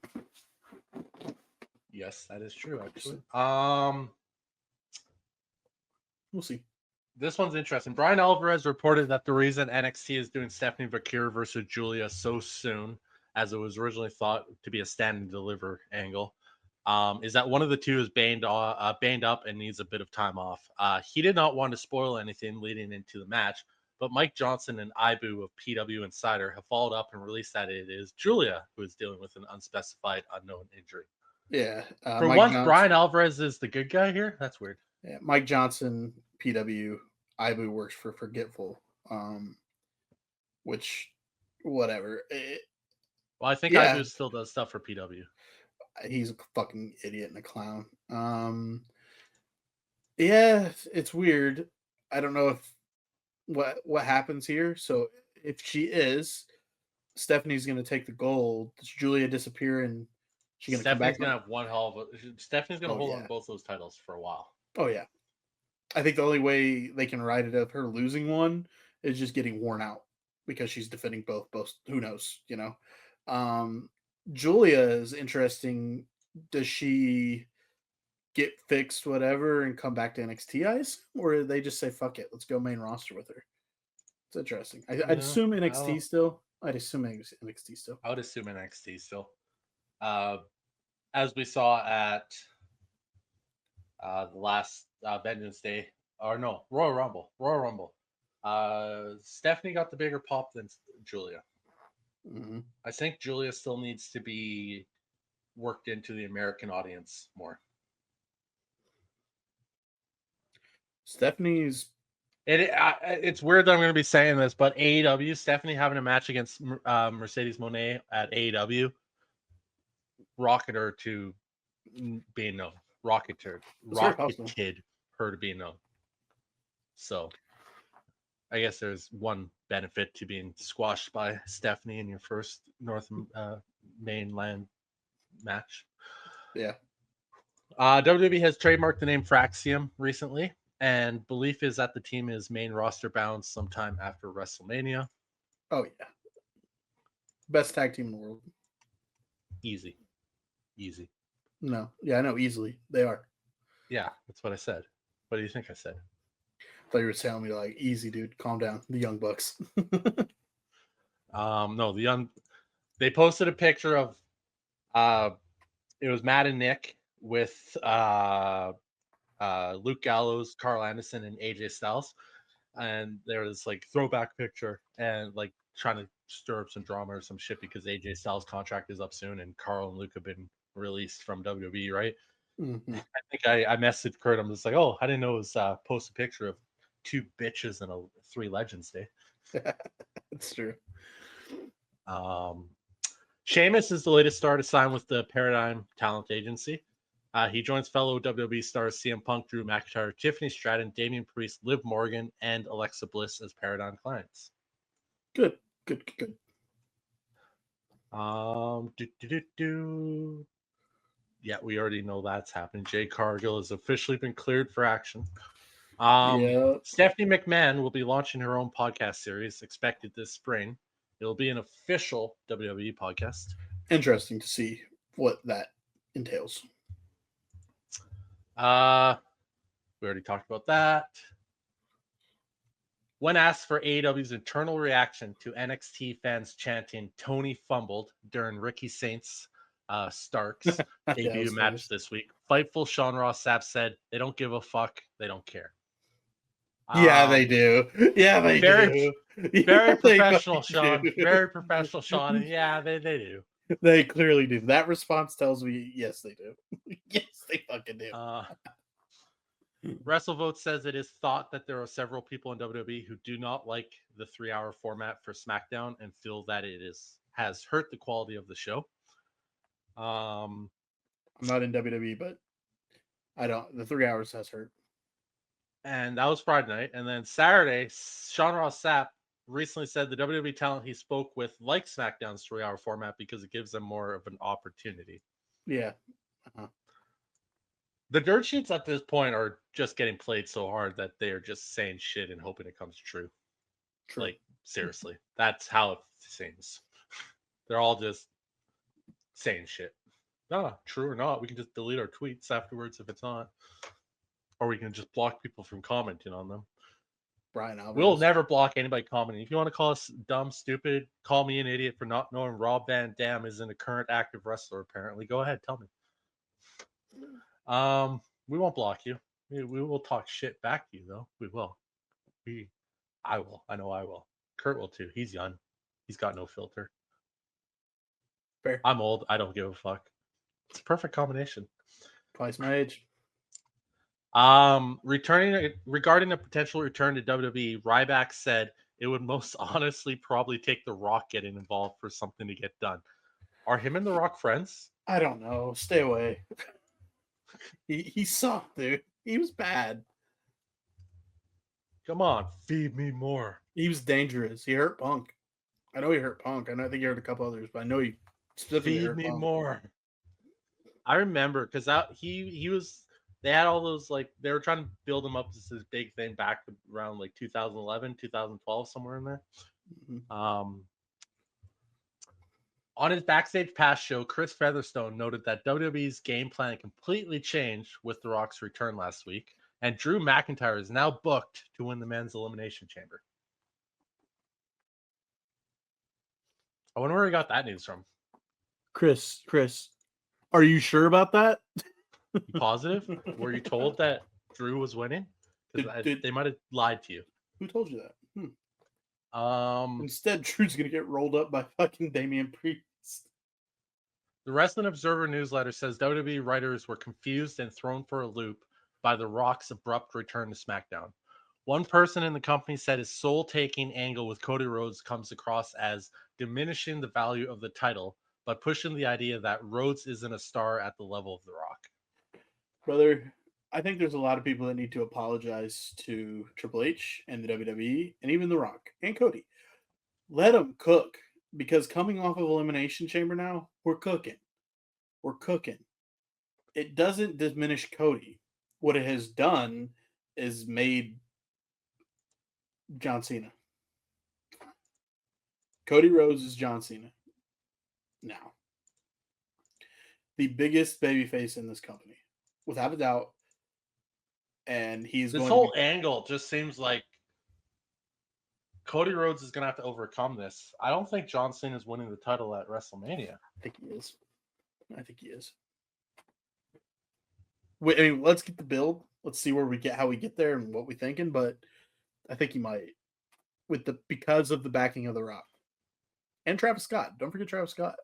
Yes, that is true. Actually, We'll see. this one's interesting. Brian Alvarez reported that the reason NXT is doing Stephanie Vaquer versus Julia so soon, as it was originally thought to be a stand and deliver angle, is that one of the two is banged up and needs a bit of time off. He did not want to spoil anything leading into the match, but Mike Johnson and Ibu of PW Insider have followed up and released that it is Julia who is dealing with an unspecified unknown injury. Yeah. For Mike once, Johnson, Brian Alvarez is the good guy here. That's weird. yeah, Mike Johnson, PW, Ibu works for Forgetful, which, whatever. Well, I think Yeah. Ibu still does stuff for PW. He's a fucking idiot and a clown. Yeah, it's weird. I don't know if what happens here. So if she is, Stephanie's gonna take the gold. Does Julia disappear and she gonna come back? Stephanie's gonna have one hell of a. Stephanie's gonna hold on to both those titles for a while. Oh yeah. I think the only way they can ride it of her losing one is just getting worn out because she's defending both. Both, who knows? You know, Julia is interesting. Does she get fixed, whatever, and come back to NXT? I assume, or they just say fuck it, let's go main roster with her. It's interesting. I'd assume NXT still. I'd assume NXT still. I would assume NXT still. As we saw at the last Vengeance Day, or no, Royal Rumble. Stephanie got the bigger pop than Julia. Mm-hmm. I think Julia still needs to be worked into the American audience more. Stephanie It's weird that I'm going to be saying this, but AEW, Stephanie having a match against Mercedes Moné at AEW, rocket her to being known. Rocketed her to being known. So I guess there's one benefit to being squashed by Stephanie in your first North mainland match. Yeah. WWE has trademarked the name Fraxium recently, and belief is that the team is main roster bound sometime after WrestleMania. Oh yeah. Best tag team in the world. Easy. No. Yeah, I know. Easily. They are. Yeah, that's what I said. What do you think I said? I thought you were telling me like, easy, dude. Calm down. The Young Bucks. No, they posted a picture of it was Matt and Nick with Luke Gallows, Carl Anderson, and AJ Styles. And there was like throwback picture and like trying to stir up some drama or some shit because AJ Styles' contract is up soon and Carl and Luke have been released from WWE, right? Mm-hmm. I think I messaged Kurt. I'm just like, oh, I didn't know it was post a picture of 2 bitches and a 3 Legends Day. It's true. Sheamus is the latest star to sign with the Paradigm Talent Agency. He joins fellow WWE stars CM Punk, Drew McIntyre, Tiffany Stratton, Damian Priest, Liv Morgan, and Alexa Bliss as Paradigm clients. Good. Yeah, we already know that's happening. Jay Cargill has officially been cleared for action. Stephanie McMahon will be launching her own podcast series expected this spring. It'll be an official WWE podcast. Interesting to see what that entails. We already talked about that. When asked for AEW's internal reaction to NXT fans chanting "Tony fumbled" during Ricky Saints Stark's debut match this week, Fightful Sean Ross Sapp said they don't give a fuck, they don't care. Yeah, they do. Yeah, they do. Very professional, Sean. Very professional, Sean. And yeah, they do. They clearly do. That response tells me yes, they do. Yes, they fucking do. WrestleVote says it is thought that there are several people in WWE who do not like the 3-hour format for SmackDown and feel that it has hurt the quality of the show. I'm not in WWE, but I don't. The 3 hours has hurt. And that was Friday night. And then Saturday, Sean Ross Sapp recently said the WWE talent he spoke with likes SmackDown's 3-hour format because it gives them more of an opportunity. Yeah. Uh-huh. The dirt sheets at this point are just getting played so hard that they are just saying shit and hoping it comes true. True. Like, seriously. That's how it seems. They're all just saying shit. True or not, we can just delete our tweets afterwards if it's not. Or we can just block people from commenting on them. Brian Alvarez. We'll never block anybody commenting. If you want to call us dumb, stupid, call me an idiot for not knowing Rob Van Dam isn't a current active wrestler, apparently. Go ahead, tell me. We won't block you. We will talk shit back to you, though. We will. I will. I know I will. Kurt will too. He's young. He's got no filter. Fair. I'm old. I don't give a fuck. It's a perfect combination. Twice my age. Regarding a potential return to WWE, Ryback said it would most honestly probably take The Rock getting involved for something to get done. Are him and The Rock friends? I don't know. Stay away. He sucked, dude. He was bad. Come on, feed me more. He was dangerous. He hurt Punk. I know he hurt Punk. I think he hurt a couple others, but I know he specifically feed hurt me Punk. more. I remember because he was. They had all those, like, they were trying to build him up as this big thing back around like 2011, 2012, somewhere in there. Mm-hmm. On his Backstage Pass show, Chris Featherstone noted that WWE's game plan completely changed with The Rock's return last week, and Drew McIntyre is now booked to win the men's Elimination Chamber. I wonder where he got that news from. Chris, are you sure about that? You positive? Were you told that Drew was winning? Because they might have lied to you. Who told you that? Instead, Drew's gonna get rolled up by fucking Damian Priest. The Wrestling Observer newsletter says WWE writers were confused and thrown for a loop by The Rock's abrupt return to SmackDown. One person in the company said his soul-taking angle with Cody Rhodes comes across as diminishing the value of the title, but pushing the idea that Rhodes isn't a star at the level of The Rock. Brother, I think there's a lot of people that need to apologize to Triple H and the WWE and even The Rock and Cody. Let them cook, because coming off of Elimination Chamber now, we're cooking. We're cooking. It doesn't diminish Cody. What it has done is made John Cena. Cody Rhodes is John Cena now. The biggest babyface in this company, without a doubt. And he's this going whole angle just seems like Cody Rhodes is going to have to overcome this. I don't think John Cena is winning the title at WrestleMania. I think he is. Wait, I mean, let's get the build. Let's see how we get there and what we're thinking. But I think he might, because of the backing of The Rock and Travis Scott. Don't forget Travis Scott.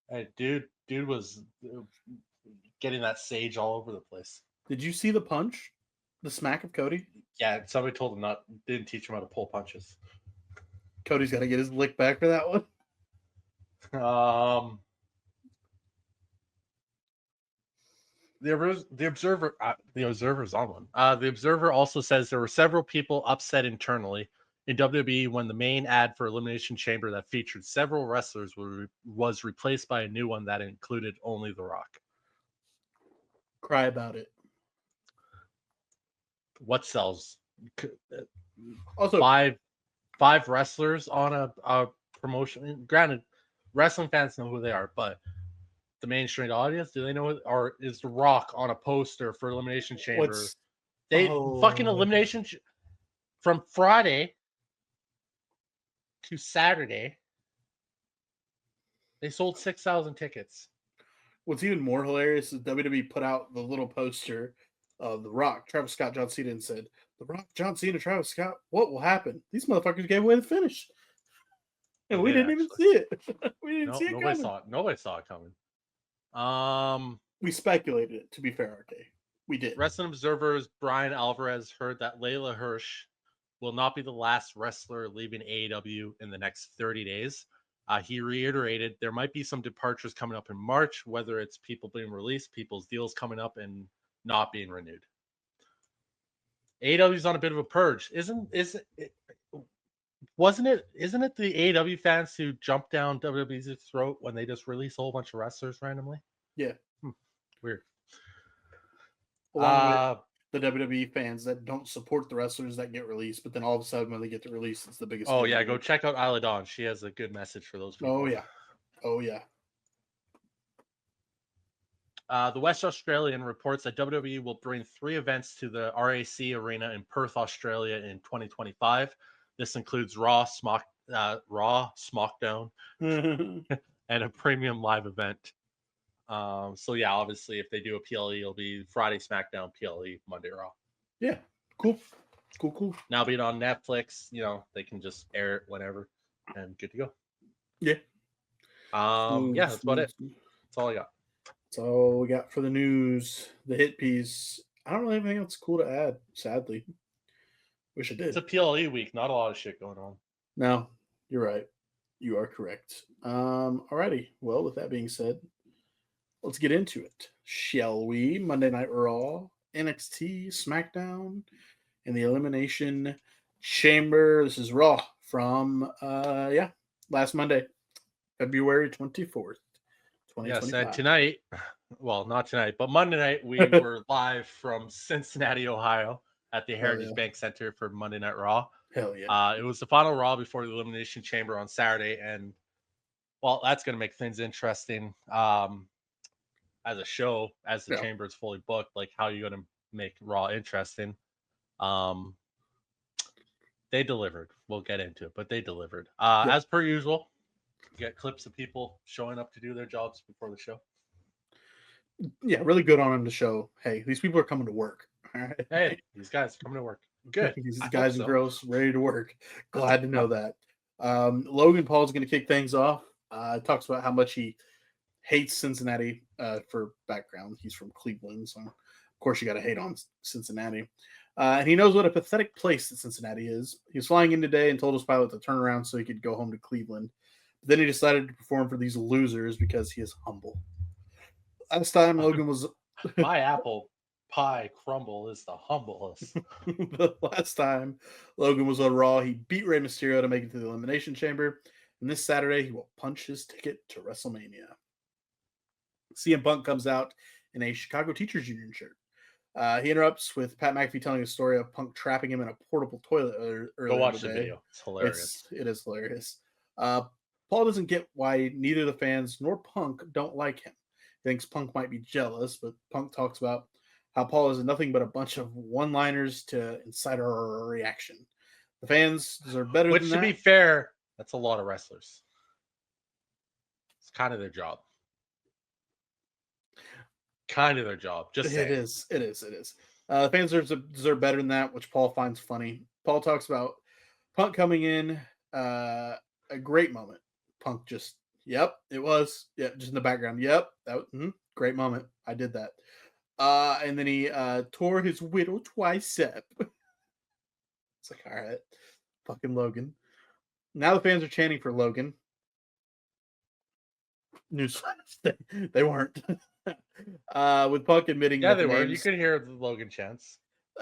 Hey, dude was getting that sage all over the place. Did you see the punch? The smack of Cody? Yeah, somebody told him didn't teach him how to pull punches. Cody's got to get his lick back for that one. The Observer's on one. The Observer also says there were several people upset internally in WWE when the main ad for Elimination Chamber that featured several wrestlers was replaced by a new one that included only The Rock. Cry about it. What sells? Also, five wrestlers on a promotion. Granted, wrestling fans know who they are, but the mainstream audience, do they know? Or is The Rock on a poster for Elimination Chamber? Fucking Elimination from Friday to Saturday. They sold 6,000 tickets. What's even more hilarious is WWE put out the little poster of The Rock, Travis Scott, John Cena, and said, The Rock, John Cena, Travis Scott, what will happen? These motherfuckers gave away the finish. And we didn't even see it. We didn't see it coming. Nobody saw it coming. We speculated it, to be fair, RK. We did. Wrestling Observer's Brian Alvarez heard that Layla Hirsch will not be the last wrestler leaving AEW in the next 30 days. He reiterated there might be some departures coming up in March, whether it's people being released, people's deals coming up and not being renewed. AEW's on a bit of a purge. Isn't it? Isn't it the AEW fans who jumped down WWE's throat when they just release a whole bunch of wrestlers randomly? Yeah. Weird. Along with the WWE fans that don't support the wrestlers that get released, but then all of a sudden when they get to release, it's the biggest. Oh yeah, go check out Isla Dawn. She has a good message for those people. Oh yeah. Oh yeah. The West Australian reports that WWE will bring 3 events to the RAC Arena in Perth, Australia in 2025. This includes Raw, SmackDown, and a premium live event. So yeah, obviously, if they do a PLE, it'll be Friday SmackDown, PLE, Monday Raw. Yeah, cool. Now being on Netflix, they can just air it whenever, and good to go. Yeah. Yeah, that's about it. That's all I got. That's all we got for the news. The hit piece. I don't really have anything else cool to add. Sadly, wish I did. It's a PLE week. Not a lot of shit going on. No, you're right. You are correct. Alrighty. Well, with that being said, let's get into it, shall we? Monday Night Raw, NXT, SmackDown, and the Elimination Chamber. This is Raw from last Monday, February 24th, 2025. Yes, and tonight, well, not tonight, but Monday night, we were live from Cincinnati, Ohio, at the Heritage Bank Center for Monday Night Raw. Hell yeah! It was the final Raw before the Elimination Chamber on Saturday, and well, that's going to make things interesting. As a show, as the chamber is fully booked, like how are you going to make Raw interesting? They delivered. We'll get into it, but they delivered. As per usual, you get clips of people showing up to do their jobs before the show. Yeah, really good on them to show, hey, these people are coming to work. All right. Hey, these guys are coming to work. Good. These guys and girls ready to work. Glad to know that. Logan Paul's going to kick things off. Talks about how much he hates Cincinnati. For background, he's from Cleveland, so of course you got to hate on Cincinnati. And he knows what a pathetic place that Cincinnati is. He was flying in today and told his pilot to turn around so he could go home to Cleveland. But then he decided to perform for these losers because he is humble. Last time Logan was my apple pie crumble is the humblest. The last time Logan was on Raw, he beat Rey Mysterio to make it to the Elimination Chamber. And this Saturday, he will punch his ticket to WrestleMania. CM Punk comes out in a Chicago Teachers Union shirt. He interrupts with Pat McAfee telling a story of Punk trapping him in a portable toilet earlier. Go watch the video. It's hilarious. It is hilarious. Paul doesn't get why neither the fans nor Punk don't like him. He thinks Punk might be jealous, but Punk talks about how Paul is nothing but a bunch of one-liners to incite our reaction. The fans deserve better than that. Which, to be fair, that's a lot of wrestlers. It's kind of their job. Just saying. It is. The fans deserve better than that, which Paul finds funny. Paul talks about Punk coming in, a great moment. Punk just, yep, it was. Yep, just in the background. Yep, that was great moment. I did that. And then he tore his widow tricep. It's like, all right, fucking Logan. Now the fans are chanting for Logan. Newsflash, they weren't. With Punk admitting, yeah, they were. You could hear the Logan chants.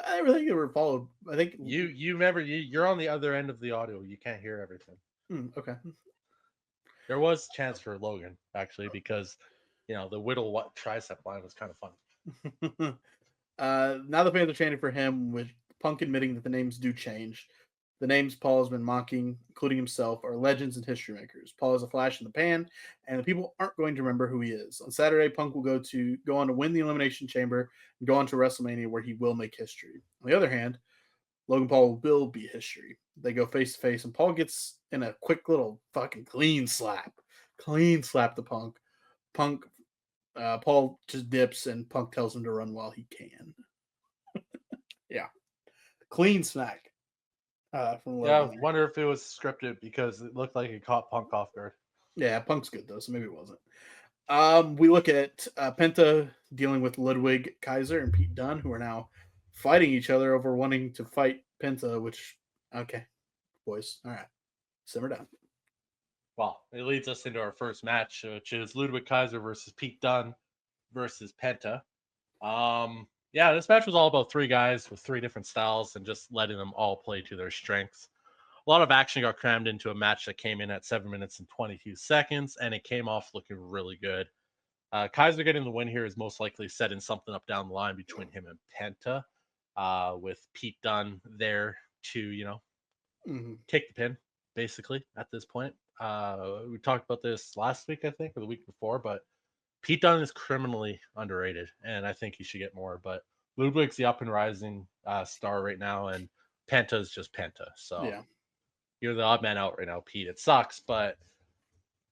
I really think they were followed. I think you remember you're on the other end of the audio. You can't hear everything. Okay. There was chance for Logan actually because the whittle tricep line was kind of fun. Now the fans are chanting for him, with Punk admitting that the names do change. The names Paul has been mocking, including himself, are legends and history makers. Paul is a flash in the pan, and the people aren't going to remember who he is. On Saturday, Punk will go on to win the Elimination Chamber and go on to WrestleMania, where he will make history. On the other hand, Logan Paul will be history. They go face to face, and Paul gets in a quick little fucking clean slap to Punk. Paul just dips, and Punk tells him to run while he can. Yeah, clean smack. From Logan. I wonder if it was scripted because it looked like it caught Punk off guard. Yeah, Punk's good though, so maybe it wasn't. We look at Penta dealing with Ludwig Kaiser and Pete Dunne, who are now fighting each other over wanting to fight Penta. Which, okay, boys, all right, simmer down. Well, it leads us into our first match, which is Ludwig Kaiser versus Pete Dunne versus Penta. Yeah, this match was all about three guys with three different styles and just letting them all play to their strengths. A lot of action got crammed into a match that came in at 7 minutes and 22 seconds, and it came off looking really good. Kaiser getting the win here is most likely setting something up down the line between him and Penta, with Pete Dunne there to, take the pin, basically, at this point. We talked about this last week, I think, or the week before, but Pete Dunne is criminally underrated, and I think he should get more. But Ludwig's the up and rising star right now, and Penta's just Penta. So Yeah, you're the odd man out right now, Pete. It sucks, but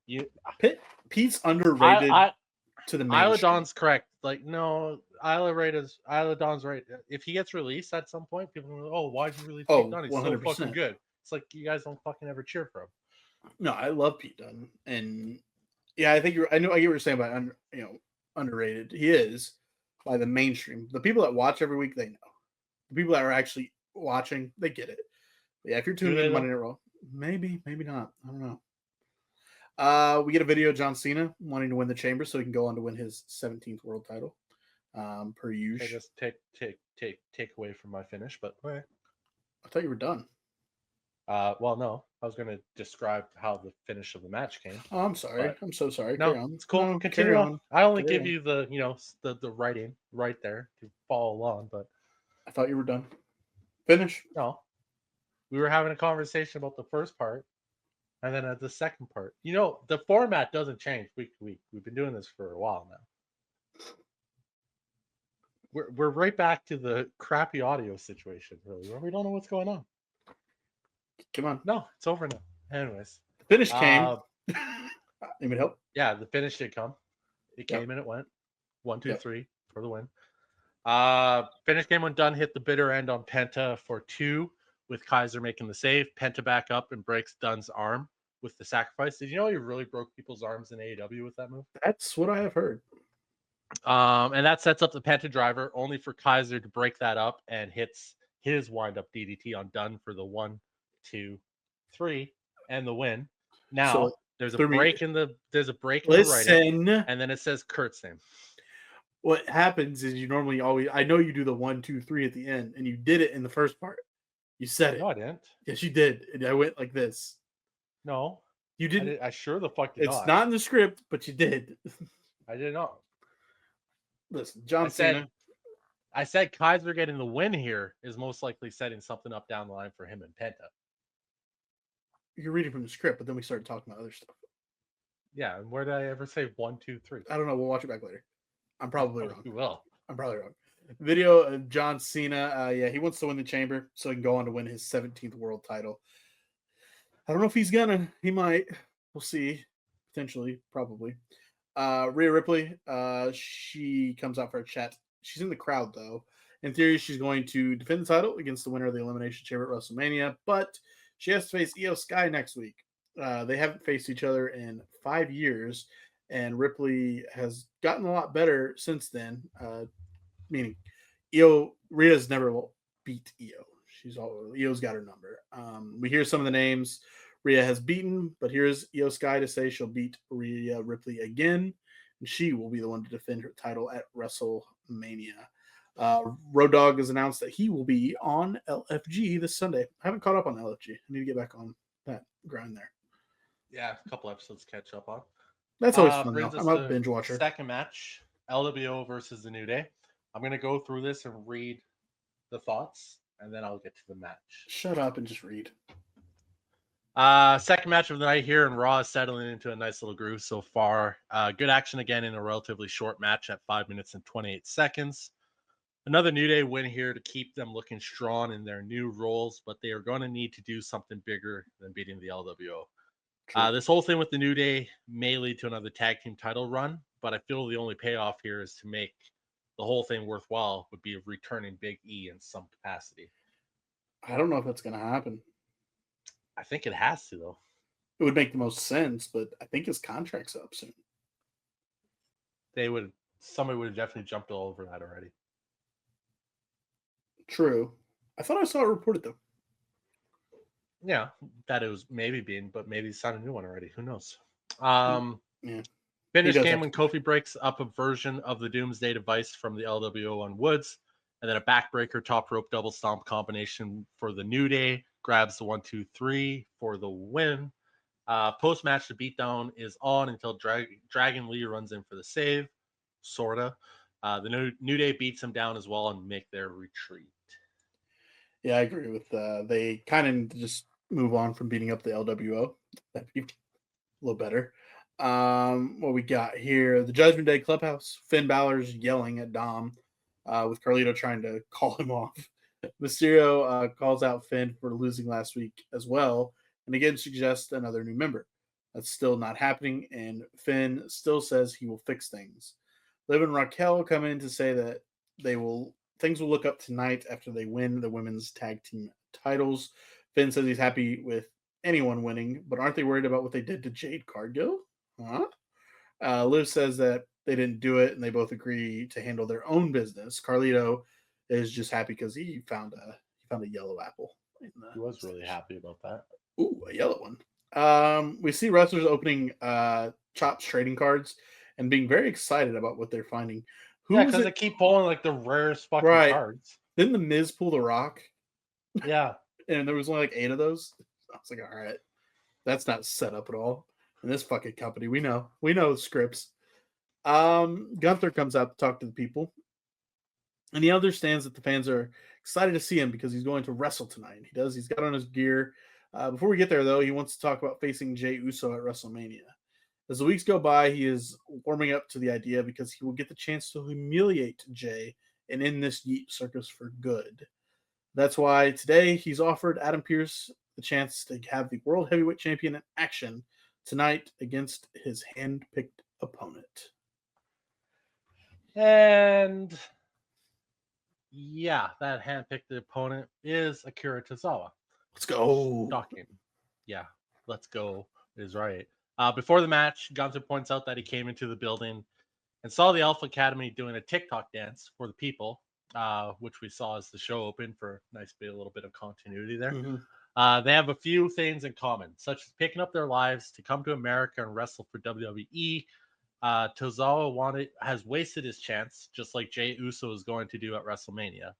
you, Pete's underrated I to the Isla mainstream. Dawn's correct. Like, no, Isla Dawn's right. If he gets released at some point, people will, oh, why'd you release Pete Oh, Dunne? He's so fucking 100%. good. It's like you guys don't fucking ever cheer for him. No, I love Pete Dunne, and yeah, I think you're. I get what you're saying about underrated. He is by the mainstream. The people that watch every week, they know. The people that are actually watching, they get it. But yeah, if you're Do tuning they in though? Monday Night Raw, maybe, maybe not. I don't know. We get a video of John Cena wanting to win the chamber so he can go on to win his 17th world title. Per I usual. just take away from my finish, but okay. I thought you were done. Well, no, I was going to describe how the finish of the match came. Oh, I'm sorry. But I'm so sorry. Carry no, on. it's cool. No, Continue carry on. on. I only Carry give on. you the the writing right there to follow along, but I thought you were done. Finish. no, we were having a conversation about the first part, and then at the second part, the format doesn't change week to week. We've been doing this for a while now. We're right back to the crappy audio situation, really, where we don't know what's going on. Come on. No, it's over now. Anyways, The finish came. Need help? yeah, the finish did come. It Yep. came and it went. 1, 2, Yep. 3 for the win. Finish game when Dunn hit the bitter end on Penta for 2, with Kaiser making the save. Penta back up and breaks Dunn's arm with the sacrifice. Did you know he really broke people's arms in AEW with that move? That's what I have heard. And that sets up the Penta driver, only for Kaiser to break that up and hits his wind up DDT on Dunn for the 1, 2, 3 and the win. Now So there's a threw me- break in the writing, Listen. and then it says Kurt's name. What happens is you normally always. I know you do the 1, 2, 3 at the end, and you did it in the first part. You said it. No, I didn't. Yes, you did. And I went like this. No, You I, didn't. I sure the fuck did It's not. not in the script, but you did. I did not. Listen, John Cena. I said Kaiser getting the win here is most likely setting something up down the line for him and Penta. You're reading from the script, but then we started talking about other stuff. Yeah, and where did I ever say 1, 2, 3? I don't know. We'll watch it back later. I'm probably wrong. You will. I'm probably wrong. Video of John Cena. Yeah, he wants to win the chamber so he can go on to win his 17th world title. I don't know if he's gonna. He might. We'll see. Potentially, probably. Rhea Ripley. She comes out for a chat. She's in the crowd though. In theory, she's going to defend the title against the winner of the Elimination Chamber at WrestleMania, but she has to face Io Sky next week. They haven't faced each other in 5 years, and Ripley has gotten a lot better since then. Meaning, Rhea's never beat Io. Io's got her number. We hear some of the names Rhea has beaten, but here's Io Sky to say she'll beat Rhea Ripley again, and she will be the one to defend her title at WrestleMania. Road Dogg has announced that he will be on LFG this Sunday. I haven't caught up on LFG. I need to get back on that grind there. Yeah, a couple episodes to catch up on. That's always fun, brings though. us I'm a to binge watcher. Second match, LWO versus the New Day. I'm going to go through this and read the thoughts, and then I'll get to the match. Shut up and just read. Second match of the night here, and Raw is settling into a nice little groove so far. Good action again in a relatively short match at 5 minutes and 28 seconds. Another New Day win here to keep them looking strong in their new roles, but they are going to need to do something bigger than beating the LWO. This whole thing with the New Day may lead to another tag team title run, but I feel the only payoff here is to make the whole thing worthwhile would be returning Big E in some capacity. I don't know if that's going to happen. I think it has to, though. It would make the most sense, but I think his contract's up soon. somebody would have definitely jumped all over that already. True. I thought I saw it reported though. Yeah, that it was maybe being, but maybe it's not a new one already. Who knows? Yeah, he Finish does came have when to. Kofi breaks up a version of the Doomsday device from the LWO on Woods, and then a backbreaker top rope double stomp combination for the New Day grabs the 1-2-3 for the win. Post match, the beatdown is on until Dragon Lee runs in for the save, sorta. The New Day beats him down as well and make their retreat. Yeah, I agree with they kind of need to just move on from beating up the LWO. That'd be a little better. What we got here? The Judgment Day Clubhouse. Finn Balor's yelling at Dom, with Carlito trying to call him off. Mysterio calls out Finn for losing last week as well, and again suggests another new member. That's still not happening, and Finn still says he will fix things. Liv and Raquel come in to say that things will look up tonight after they win the women's tag team titles. Finn says he's happy with anyone winning, but aren't they worried about what they did to Jade Cargill? Huh? Liv says that they didn't do it, and they both agree to handle their own business. Carlito is just happy because he found a yellow apple. He was really happy about that. Ooh, a yellow one. We see wrestlers opening Chops trading cards and being very excited about what they're finding. Yeah, because they keep pulling like the rarest fucking Right. cards. Didn't the Miz pull the Rock? Yeah. And there was only like 8 of those. I was like, all right, that's not set up at all. In this fucking company, we know scripts. Gunther comes out to talk to the people, and he understands that the fans are excited to see him because he's going to wrestle tonight. He does. He's got on his gear. Before we get there, though, he wants to talk about facing Jey Uso at WrestleMania. As the weeks go by, he is warming up to the idea because he will get the chance to humiliate Jey and end this Yeet circus for good. That's why today he's offered Adam Pearce the chance to have the World Heavyweight Champion in action tonight against his hand-picked opponent. And yeah, that hand-picked opponent is Akira Tozawa. Let's go. Shocking. Yeah, let's go is right. Before the match, Gunther points out that he came into the building and saw the Alpha Academy doing a TikTok dance for the people, which we saw as the show opened for a little bit of continuity there. Mm-hmm. They have a few things in common, such as picking up their lives to come to America and wrestle for WWE. Tozawa has wasted his chance, just like Jey Uso is going to do at WrestleMania.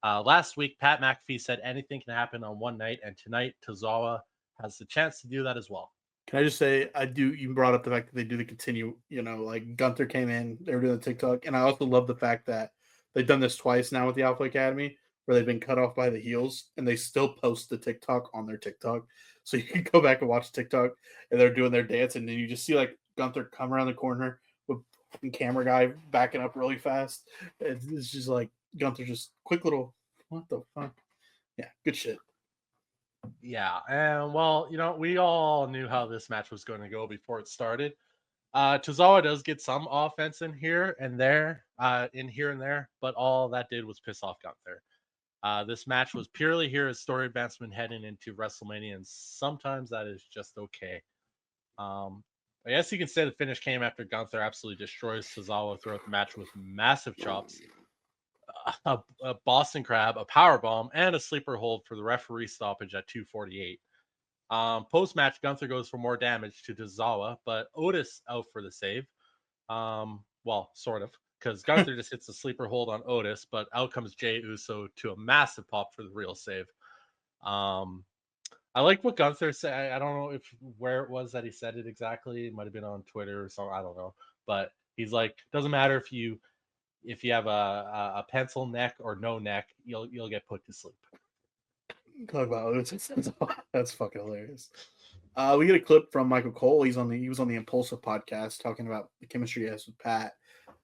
Last week, Pat McAfee said anything can happen on one night, and tonight Tozawa has the chance to do that as well. Can I just say, you brought up the fact that they do the continue, like Gunther came in, they were doing the TikTok, and I also love the fact that they've done this twice now with the Alpha Academy, where they've been cut off by the heels, and they still post the TikTok on their TikTok. So you can go back and watch TikTok, and they're doing their dance, and then you just see like Gunther come around the corner with the camera guy backing up really fast. It's just like Gunther just quick little, what the fuck? Yeah, good shit. Yeah, and well, we all knew how this match was going to go before it started. Tozawa does get some offense in here and there, but all that did was piss off Gunther. This match was purely here as story advancement heading into WrestleMania, and sometimes that is just okay. I guess you can say the finish came after Gunther absolutely destroys Tozawa throughout the match with massive chops, a Boston Crab, a power bomb, and a sleeper hold for the referee stoppage at 2:48. Post match, Gunther goes for more damage to Tozawa, but Otis out for the save. Well, sort of, because Gunther just hits a sleeper hold on Otis, but out comes Jey Uso to a massive pop for the real save. I like what Gunther said. I don't know where it was that he said it exactly. It might have been on Twitter or something. I don't know, but he's like, doesn't matter if you have a pencil neck or no neck, you'll get put to sleep. Talk about Otis. That's fucking hilarious. We get a clip from Michael Cole. He was on the Impulsive podcast talking about the chemistry he has with Pat.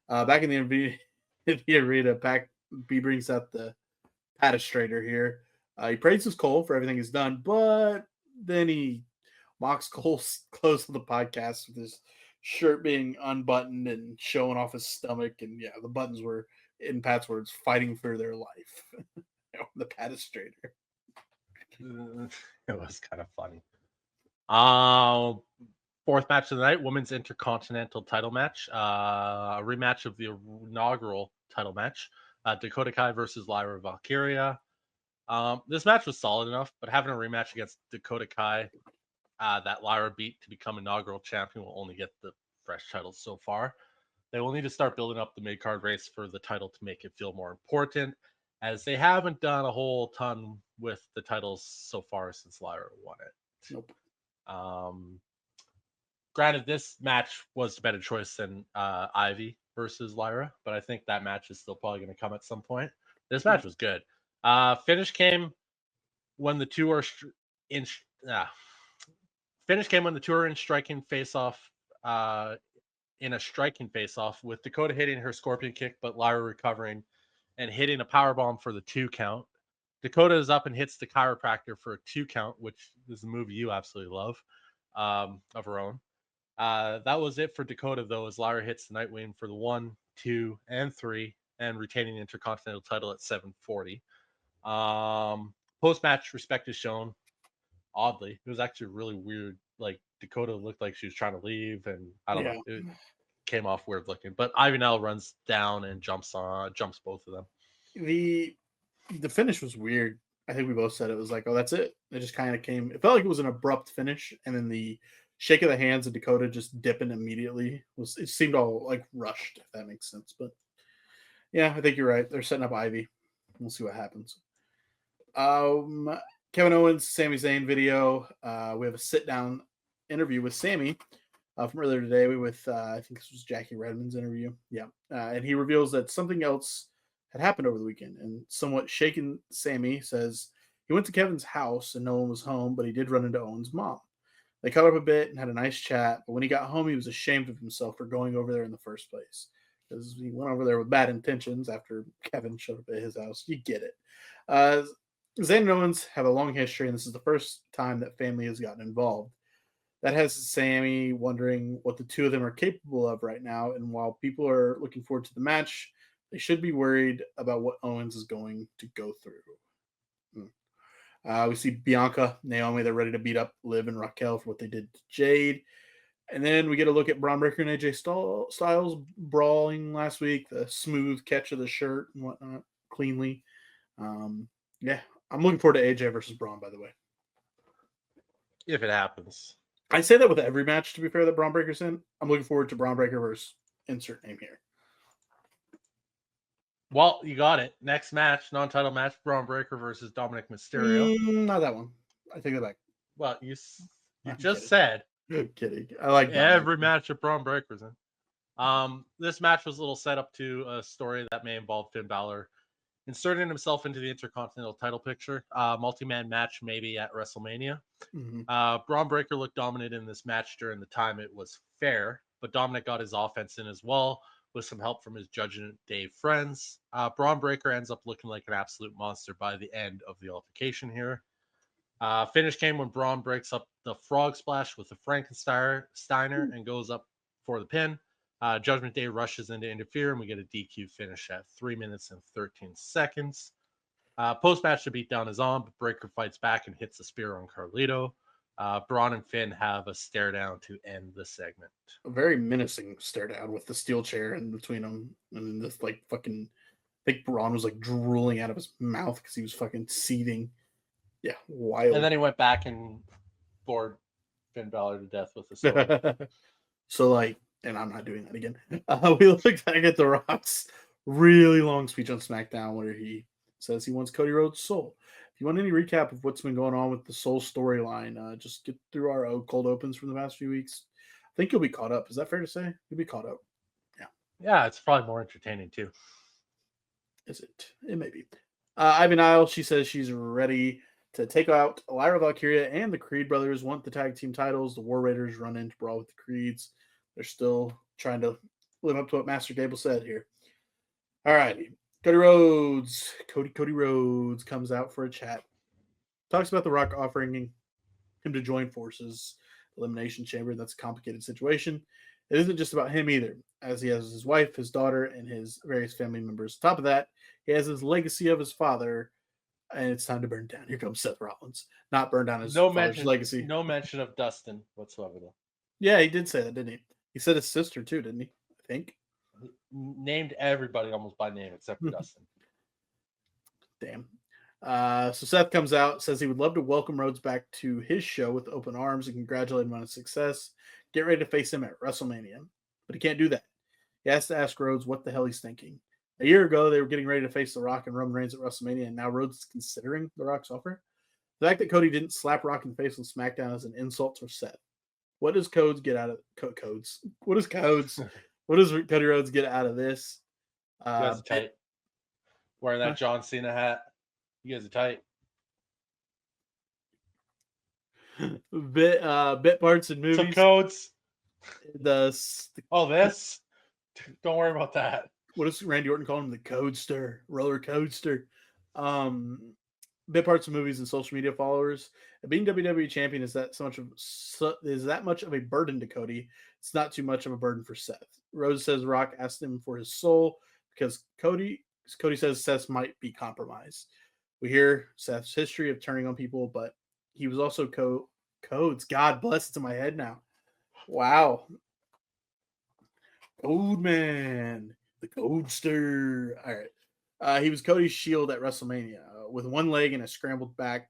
Back in the arena, Pat B brings up the Patastrator here. He praises Cole for everything he's done, but then he mocks Cole's close to the podcast with his shirt being unbuttoned and showing off his stomach. And yeah, the buttons were, in Pat's words, fighting for their life. The Patastrator. It was kind of funny. Fourth match of the night, women's intercontinental title match, a rematch of the inaugural title match, Dakota Kai versus Lyra Valkyria. This match was solid enough, but having a rematch against Dakota Kai that Lyra beat to become inaugural champion will only get the fresh titles so far. They will need to start building up the mid card race for the title to make it feel more important, as they haven't done a whole ton with the titles so far since Lyra won it. Nope. Granted, this match was the better choice than Ivy versus Lyra, but I think that match is still probably going to come at some point. This match was good. Finish came when the two are in striking face off. In a striking face off with Dakota hitting her scorpion kick, but Lyra recovering and hitting a power bomb for the 2 count. Dakota is up and hits the chiropractor for a 2 count, which is a move you absolutely love, of her own. That was it for Dakota, though, as Lyra hits the Nightwing for the 1, 2, and 3, and retaining the Intercontinental title at 740. Post-match respect is shown. Oddly, it was actually really weird. Like, Dakota looked like she was trying to leave, and I don't know. It came off weird looking. But Ivy Nell runs down and jumps both of them. The finish was weird. I think we both said it was like, oh, that's it. It just kind of came. It felt like it was an abrupt finish, and then the shake of the hands of Dakota just dipping immediately it seemed all like rushed, if that makes sense. But yeah, I think you're right. They're setting up Ivy. We'll see what happens. Kevin Owens, Sami Zayn video. We have a sit down interview with Sami from earlier today with I think this was Jackie Redmond's interview. Yeah, and he reveals that something else had happened over the weekend, and somewhat shaken Sami says he went to Kevin's house and no one was home, but he did run into Owens' mom. They caught up a bit and had a nice chat, but when he got home, he was ashamed of himself for going over there in the first place, because he went over there with bad intentions after Kevin showed up at his house. You get it. Zayn and Owens have a long history, and this is the first time that family has gotten involved. That has Sami wondering what the two of them are capable of right now, and while people are looking forward to the match, they should be worried about what Owens is going to go through. We see Bianca, Naomi, they're ready to beat up Liv and Raquel for what they did to Jade. And then we get a look at Braun Breaker and AJ Styles brawling last week, the smooth catch of the shirt and whatnot, cleanly. Yeah, I'm looking forward to AJ versus Braun, by the way. If it happens. I say that with every match, to be fair, that Braun Breaker's in. I'm looking forward to Braun Breaker versus insert name here. Well, you got it. Next match, non-title match, Braun Breaker versus Dominic Mysterio. Not that one. I take that back. Well, you just said. I'm kidding. I like every match that Braun Breaker's in. This match was a little setup to a story that may involve Finn Balor inserting himself into the Intercontinental title picture. Multi-man match maybe at WrestleMania. Mm-hmm. Braun Breaker looked dominant in this match during the time it was fair, but Dominic got his offense in as well, with some help from his Judgment Day friends. Braun Breaker ends up looking like an absolute monster by the end of the altercation here. Finish came when Braun breaks up the frog splash with the Frankensteiner and goes up for the pin. Judgment Day rushes in to interfere, and we get a DQ finish at 3 minutes and 13 seconds. Post-match, the beatdown is on, but Breaker fights back and hits a spear on Carlito. Braun and Finn have a stare down to end the segment. A very menacing stare down with the steel chair in between them, and this like fucking. I think Braun was like drooling out of his mouth because he was fucking seething. Yeah, wild. And then he went back and bored Finn Balor to death with the sword. So like, and I'm not doing that again. We look back at The Rock's really long speech on SmackDown where he says he wants Cody Rhodes' soul. If you want any recap of what's been going on with the Soul storyline, just get through our cold opens from the past few weeks. I think you'll be caught up. Is that fair to say? You'll be caught up. Yeah. Yeah, it's probably more entertaining too. Is it? It may be. Ivy Nile, she says she's ready to take out Lyra Valkyria and the Creed brothers want the tag team titles. The War Raiders run in to brawl with the Creeds. They're still trying to live up to what Master Gable said here. All righty. Cody Rhodes comes out for a chat. Talks about The Rock offering him to join forces. Elimination Chamber, that's a complicated situation. It isn't just about him either, as he has his wife, his daughter, and his various family members. On top of that, he has his legacy of his father, and it's time to burn down. Here comes Seth Rollins. Not burn down his father's legacy. No mention of Dustin whatsoever, though. Yeah, he did say that, didn't he? He said his sister too, didn't he? I think. Named everybody almost by name except for Dustin. Damn. So Seth comes out, says he would love to welcome Rhodes back to his show with open arms and congratulate him on his success. Get ready to face him at WrestleMania. But he can't do that. He has to ask Rhodes what the hell he's thinking. A year ago, they were getting ready to face The Rock and Roman Reigns at WrestleMania, and now Rhodes is considering The Rock's offer. The fact that Cody didn't slap Rock in the face on SmackDown is an insult to Seth. What does Codes get out of Codes? What does Codes? What does Cody Rhodes get out of this? You guys are tight. Wearing that John Cena hat. You guys are tight. Bit parts and movies. Some codes. The this. Don't worry about that. What does Randy Orton call him? The Codester, roller coaster. Bit parts of movies and social media followers. Being WWE champion is that much of a burden to Cody. It's not too much of a burden for Seth. Rose says Rock asked him for his soul because Cody says Seth might be compromised. We hear Seth's history of turning on people, but he was also Codes. God bless, it's in my head now. Wow. Code Man, the Codester. All right. He was Cody's shield at WrestleMania. With one leg and a scrambled back,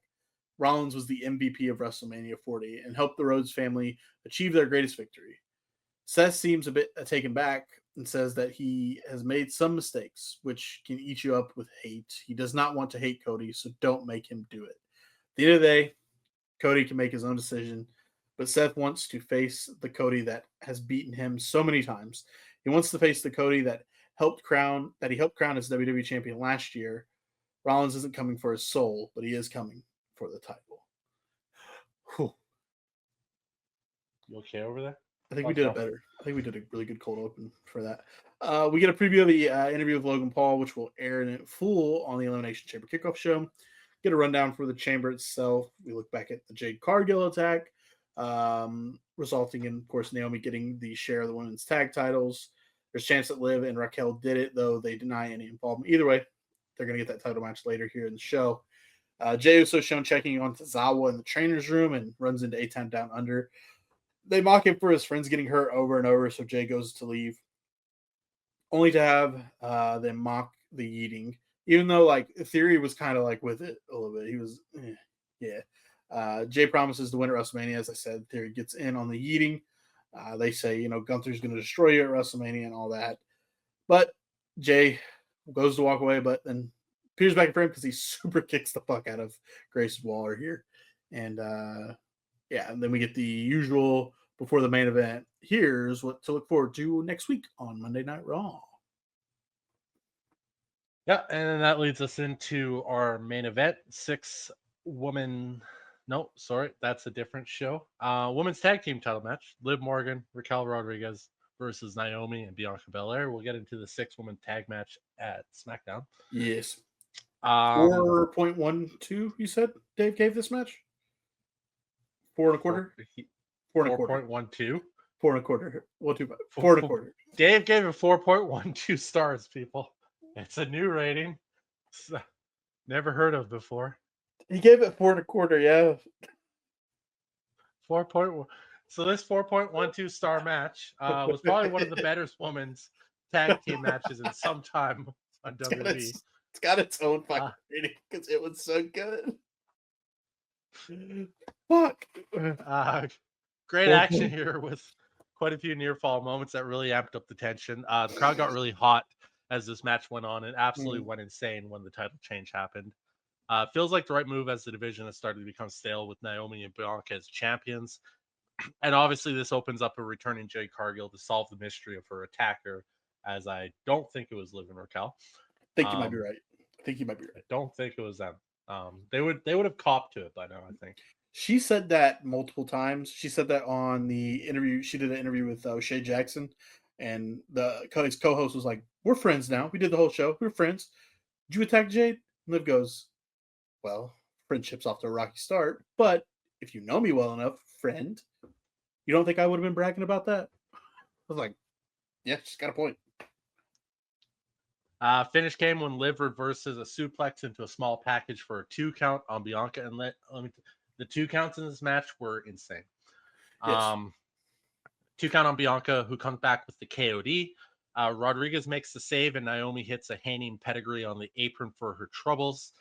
Rollins was the MVP of WrestleMania 40 and helped the Rhodes family achieve their greatest victory. Seth seems a bit taken back and says that he has made some mistakes, which can eat you up with hate. He does not want to hate Cody, so don't make him do it. At the end of the day, Cody can make his own decision, but Seth wants to face the Cody that has beaten him so many times. He wants to face the Cody that he helped crown as WWE champion last year. Rollins isn't coming for his soul, but he is coming for the title. Whew. You okay over there? I think we did it better. I think we did a really good cold open for that. We get a preview of the interview with Logan Paul, which will air in full on the Elimination Chamber kickoff show. Get a rundown for the chamber itself. We look back at the Jade Cargill attack, resulting in, of course, Naomi getting the share of the women's tag titles. There's a chance that Liv and Raquel did it, though they deny any involvement. Either way, they're going to get that title match later here in the show. Jey Uso shown checking on Tozawa in the trainer's room and runs into A-Town Down Under. They mock him for his friends getting hurt over and over, so Jay goes to leave, only to have them mock the yeeting. Even though, like, Theory was kind of like with it a little bit. He was, yeah. Jay promises to win at WrestleMania. As I said, Theory gets in on the yeeting. They say, Gunther's going to destroy you at WrestleMania and all that. But Jay goes to walk away, but then appears back in frame because he super kicks the fuck out of Grayson Waller here. And, and then we get the usual before the main event. Here's what to look forward to next week on Monday Night Raw. Yeah, and that leads us into our main event. 6-woman. No, sorry, that's a different show. Women's tag team title match. Liv Morgan, Raquel Rodriguez versus Naomi and Bianca Belair. We'll get into the 6-woman tag match at SmackDown. Yes. 4.12, you said Dave gave this match? 4.25? 4.12. 4.25. 4.25. Dave gave it 4.12 stars, people. It's a new rating. Never heard of before. He gave it 4.25, yeah. 4.1. So this 4.12 star match was probably one of the better women's tag team matches in some time on WWE. It's got its own fucking rating because it was so good. Fuck. Great action here with quite a few near fall moments that really amped up the tension. The crowd got really hot as this match went on and absolutely went insane when the title change happened. Feels like the right move as the division has started to become stale with Naomi and Bianca as champions. And obviously this opens up a returning Jade Cargill to solve the mystery of her attacker, as I don't think it was Liv and Raquel. I think you might be right. I don't think it was them. They would have copped to it by now, I think. She said that multiple times. She said that on the interview. She did an interview with O'Shea Jackson, and his co-host was like, "We're friends now. We did the whole show. We're friends. Did you attack Jade?" And Liv goes, "Well, friendship's off to a rocky start, but if you know me well enough, friend, you don't think I would have been bragging about that?" I was like, "Yeah, she's got a point." Finish came when Liv reverses a suplex into a small package for a 2 count on Bianca, and the 2 counts in this match were insane. Yes. 2 count on Bianca, who comes back with the KOD. Rodriguez makes the save, and Naomi hits a hanging pedigree on the apron for her troubles.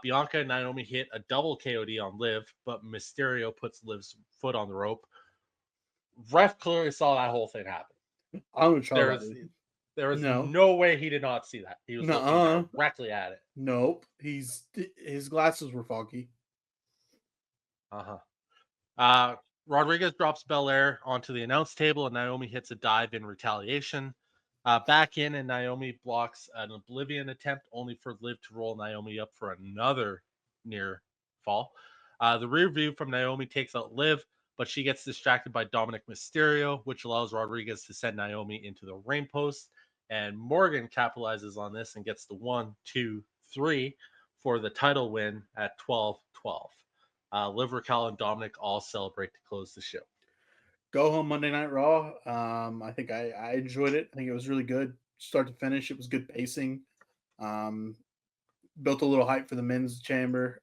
Bianca and Naomi hit a double KOD on Liv, but Mysterio puts Liv's foot on the rope. Ref clearly saw that whole thing happen. I'm gonna try There's that. there was No. no way he did not see that. He was Nuh-uh. looking directly at it. Nope. His glasses were foggy. Rodriguez drops Belair onto the announce table, and Naomi hits a dive in retaliation. Back in, and Naomi blocks an Oblivion attempt, only for Liv to roll Naomi up for another near fall. The rear view from Naomi takes out Liv, but she gets distracted by Dominic Mysterio, which allows Rodriguez to send Naomi into the ring post. And Morgan capitalizes on this and gets the 1, 2, 3 for the title win at 12-12. Liv, Raquel, and Dominic all celebrate to close the show. Go home Monday Night Raw. I think I enjoyed it. I think it was really good, start to finish. It was good pacing. Built a little hype for the men's chamber.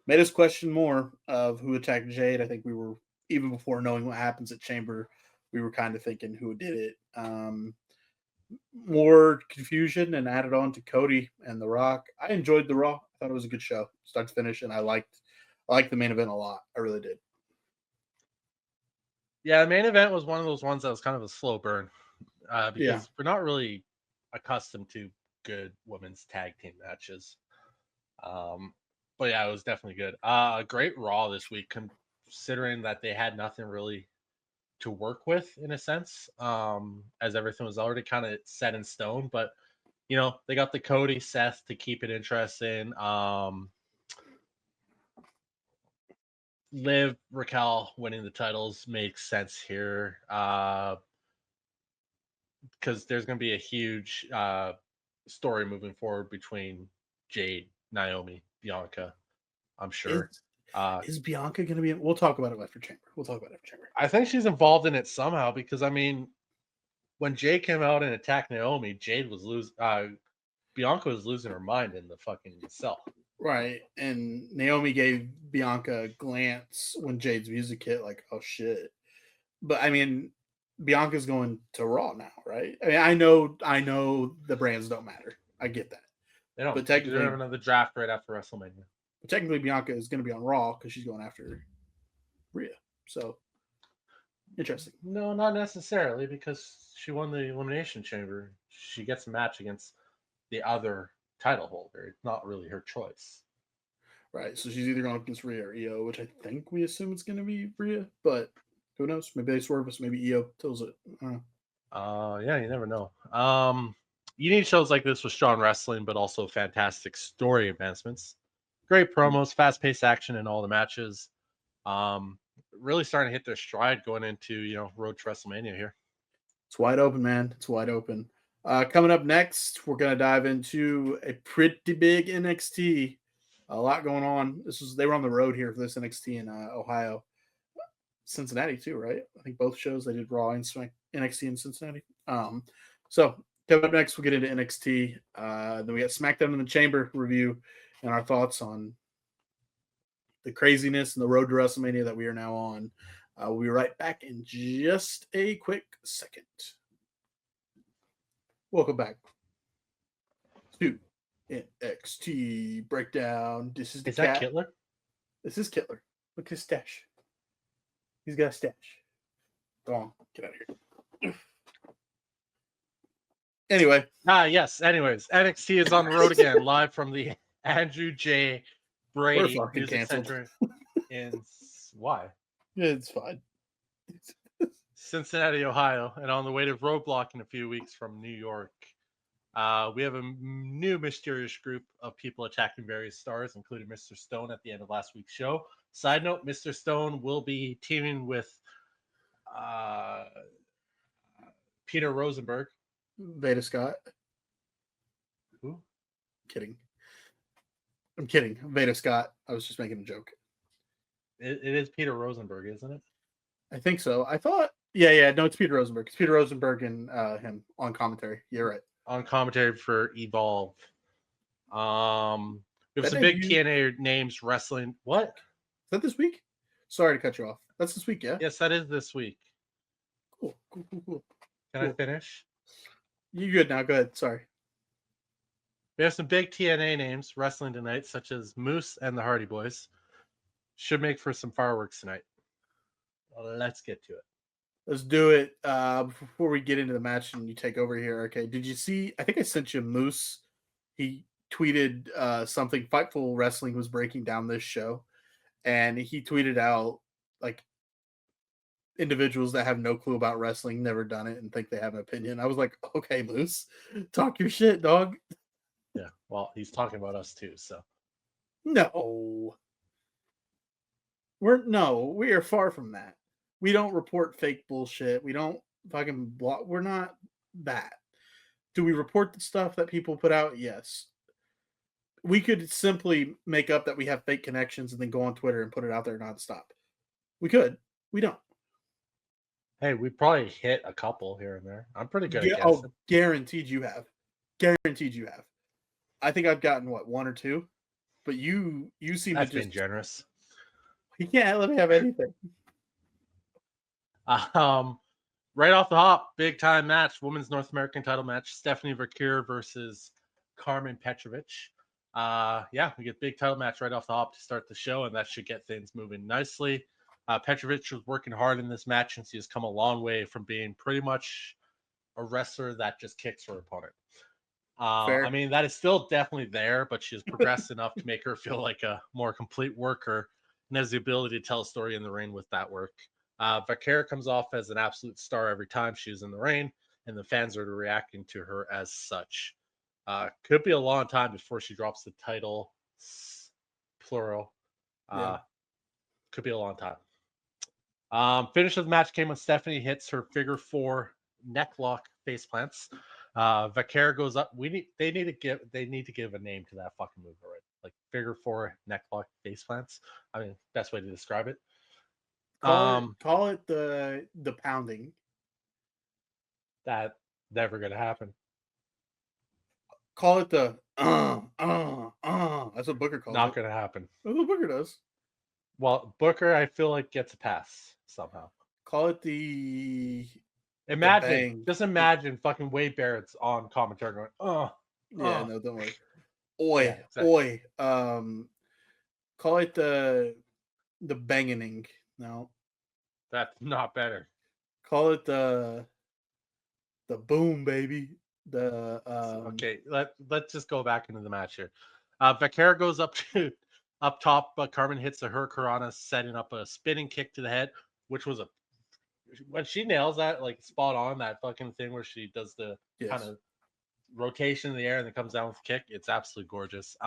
Made us question more of who attacked Jade. I think we were, even before knowing what happens at Chamber, we were kind of thinking who did it. More confusion and added on to Cody and The Rock. I enjoyed the Raw. I thought it was a good show, start to finish, and I liked the main event a lot. I really did. Yeah, the main event was one of those ones that was kind of a slow burn because we're not really accustomed to good women's tag team matches. But yeah, it was definitely good. A great Raw this week, considering that they had nothing really to work with in a sense, as everything was already kind of set in stone. But they got the Cody Seth to keep it interesting. Liv, Raquel winning the titles makes sense here because there's going to be a huge story moving forward between Jade, Naomi, Bianca, I'm sure. Is Bianca going to be in? We'll talk about it after Chamber. I think she's involved in it somehow because, I mean, when Jade came out and attacked Naomi, Bianca was losing her mind in the fucking cell. Right, and Naomi gave Bianca a glance when Jade's music hit, like, oh shit. But I mean, Bianca's going to Raw now, right? I mean, I know the brands don't matter. I get that. They don't. But They're technically, having another draft right after WrestleMania. But technically, Bianca is going to be on Raw because she's going after Rhea. So interesting. No, not necessarily, because she won the Elimination Chamber. She gets a match against the other title holder. It's not really her choice. Right. So she's either going against Rhea or Io, which I think we assume it's going to be Rhea, but who knows? Maybe they swerve us. Maybe Io tells it. Yeah, you never know. You need shows like this with strong wrestling, but also fantastic story advancements. Great promos, fast-paced action in all the matches. Really starting to hit their stride going into road to WrestleMania here. It's wide open, man. It's wide open. Coming up next, we're going to dive into a pretty big NXT. A lot going on. They were on the road here for this NXT in Ohio. Cincinnati too, right? I think both shows they did Raw and NXT in Cincinnati. So coming up next, we'll get into NXT. Then we got SmackDown in the Chamber review and our thoughts on the craziness and the road to WrestleMania that we are now on. We'll be right back in just a quick second. Welcome back to NXT Breakdown. This is the that Kittler? This is Kittler. Look at his stash. He's got a stash. Go on. Get out of here. Anyway. Yes. Anyways, NXT is on the road again, live from the Andrew J. Brady Music Center in why? Yeah, it's fine. Cincinnati, Ohio, and on the way to Roadblock in a few weeks from New York. We have a new mysterious group of people attacking various stars, including Mr. Stone at the end of last week's show. Side note, Mr. Stone will be teaming with Peter Rosenberg. Veda Scott. Who? Kidding. I'm kidding. Veda Scott. I was just making a joke. It is Peter Rosenberg, isn't it? I think so. I thought. Yeah. No, it's Peter Rosenberg. It's Peter Rosenberg and him on commentary. You're right. On commentary for Evolve. We have some big TNA names wrestling. What? Is that this week? Sorry to cut you off. That's this week, yeah? Yes, that is this week. Cool. Can I Cool. finish? You good now? Go ahead. Sorry. We have some big TNA names wrestling tonight, such as Moose and the Hardy Boys. Should make for some fireworks tonight. Let's get to it. Let's do it. Before we get into the match and you take over here, okay? Did you see? I think I sent you Moose. He tweeted something. Fightful Wrestling was breaking down this show, and he tweeted out like individuals that have no clue about wrestling, never done it, and think they have an opinion. I was like, okay, Moose, talk your shit, dog. Yeah, well, he's talking about us too, so. No, we are far from that. We don't report fake bullshit. We don't fucking block. We're not that. Do we report the stuff that people put out? Yes. We could simply make up that we have fake connections and then go on Twitter and put it out there nonstop. We could. We don't. Hey, we probably hit a couple here and there. I'm pretty good at guessing. Oh, guaranteed you have. Guaranteed you have. I think I've gotten what, one or two, but you seem That's to just been generous. You can't let me have anything. Right off the hop, big time match, women's North American title match, Stephanie Verkeer versus Carmen Petrovich. Yeah, we get big title match right off the hop to start the show, and that should get things moving nicely. Petrovich was working hard in this match, and she has come a long way from being pretty much a wrestler that just kicks her opponent. I mean, that is still definitely there, but she has progressed enough to make her feel like a more complete worker and has the ability to tell a story in the ring with that work. Vaquera comes off as an absolute star every time she's in the ring, and the fans are reacting to her as such. Could be a long time before she drops the title, plural. Could be a long time. Finish of the match came when Stephanie hits her figure 4 neck lock face plants. Vaquera goes up. They need to give a name to that fucking move already. Like figure 4 neck lock face plants. I mean, best way to describe it. Call it the pounding. That never gonna happen. Call it the That's what Booker calls Not it. gonna happen. That's what Booker does. Well, Booker, I feel like gets a pass somehow. Call it the Just imagine fucking Wade Barrett's on commentary going, oh. Yeah, no, don't worry. Oi, Yeah, exactly. oi. Call it the banging. No. That's not better. Call it the boom, baby. Okay, let's just go back into the match here. Vaquera goes up top, but Carmen hits the Hurricanrana, setting up a spinning kick to the head, which was when she nails that, like spot on, that fucking thing where she does the kind of rotation in the air and then comes down with a kick. It's absolutely gorgeous.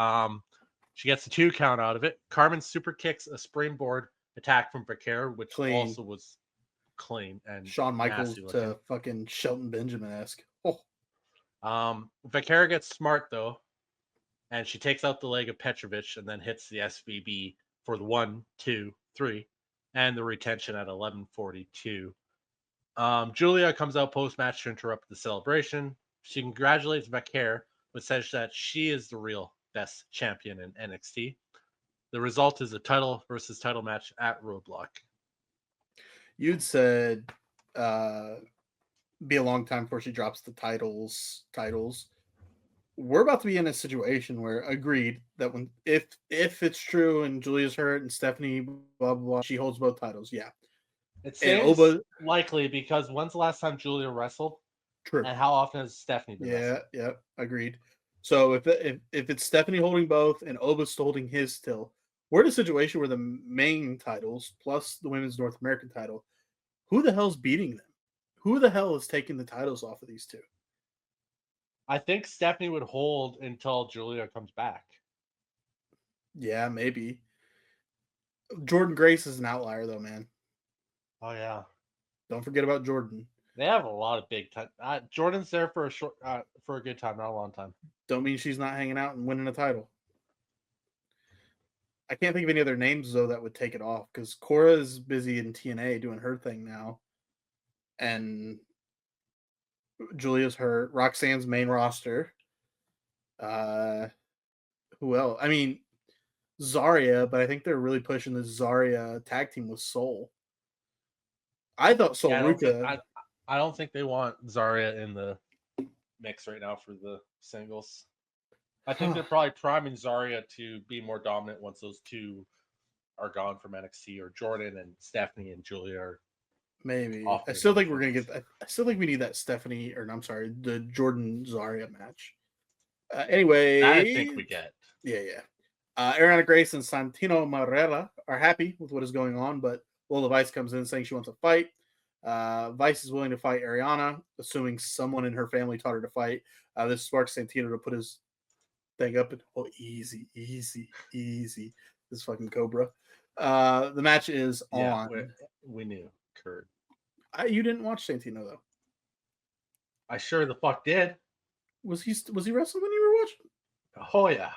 She gets a 2 count out of it. Carmen super kicks a springboard attack from Vaquera, which also was clean and Shawn Michaels to fucking Shelton Benjamin-esque. Vaquera gets smart though, and she takes out the leg of Petrovich and then hits the SVB for the 1, 2, 3, and the retention at 11:42. Julia comes out post-match to interrupt the celebration. She congratulates Vaquera, but says that she is the real best champion in NXT. The result is a title versus title match at Roadblock. You'd said be a long time before she drops the titles. We're about to be in a situation where agreed that when if it's true and Julia's hurt and Stephanie blah blah blah, she holds both titles. Yeah, it seems likely because when's the last time Julia wrestled? True. And how often has Stephanie been wrestling? Yeah, agreed. So if it's Stephanie holding both and Oba's holding his still, we're in a situation where the main titles plus the women's North American title, who the hell's beating them? Who the hell is taking the titles off of these two? I think Stephanie would hold until Julia comes back. Yeah, maybe. Jordan Grace is an outlier, though, man. Oh yeah. Don't forget about Jordan. They have a lot of big time. Jordan's there for a good time, not a long time. Don't mean she's not hanging out and winning a title. I can't think of any other names though that would take it off because Cora is busy in TNA doing her thing now, and Julia's hurt. Roxanne's main roster. Who else? I mean, Zarya, but I think they're really pushing the Zarya tag team with Soul. I thought Soul Ruka. I don't think they want Zarya in the mix right now for the singles. I think they're probably priming Zarya to be more dominant once those two are gone from NXT, or Jordan and Stephanie and Julia are Maybe. off. I still think we're gonna get. I still think we need that Stephanie, or no, I'm sorry, the Jordan Zarya match. Anyway, I think we get. Yeah. Ariana Grace and Santino Marella are happy with what is going on, but Lola Vice comes in saying she wants to fight. Vice is willing to fight Ariana, assuming someone in her family taught her to fight. This sparks Santino to put his thing up and easy. This fucking Cobra. The match is on. We knew Kurt. You didn't watch Santino though. I sure the fuck did. Was he wrestling when you were watching? Oh yeah.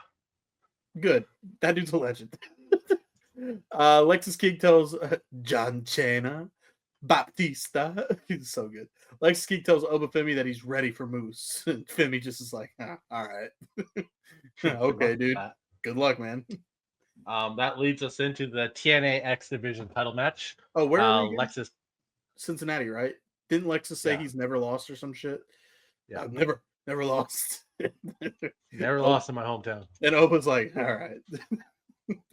Good. That dude's a legend. Lexus King tells John Cena Baptista. He's so good. Lexus King tells Oba Femi that he's ready for Moose. And Femi just is like, all right. Okay, dude. Good luck, man. That leads us into the TNA X Division title match. Oh, where are we? Lexus? Cincinnati, right? Didn't Lexus say he's never lost or some shit? Yeah. Never lost. Never lost in my hometown. And Oba's like, all right.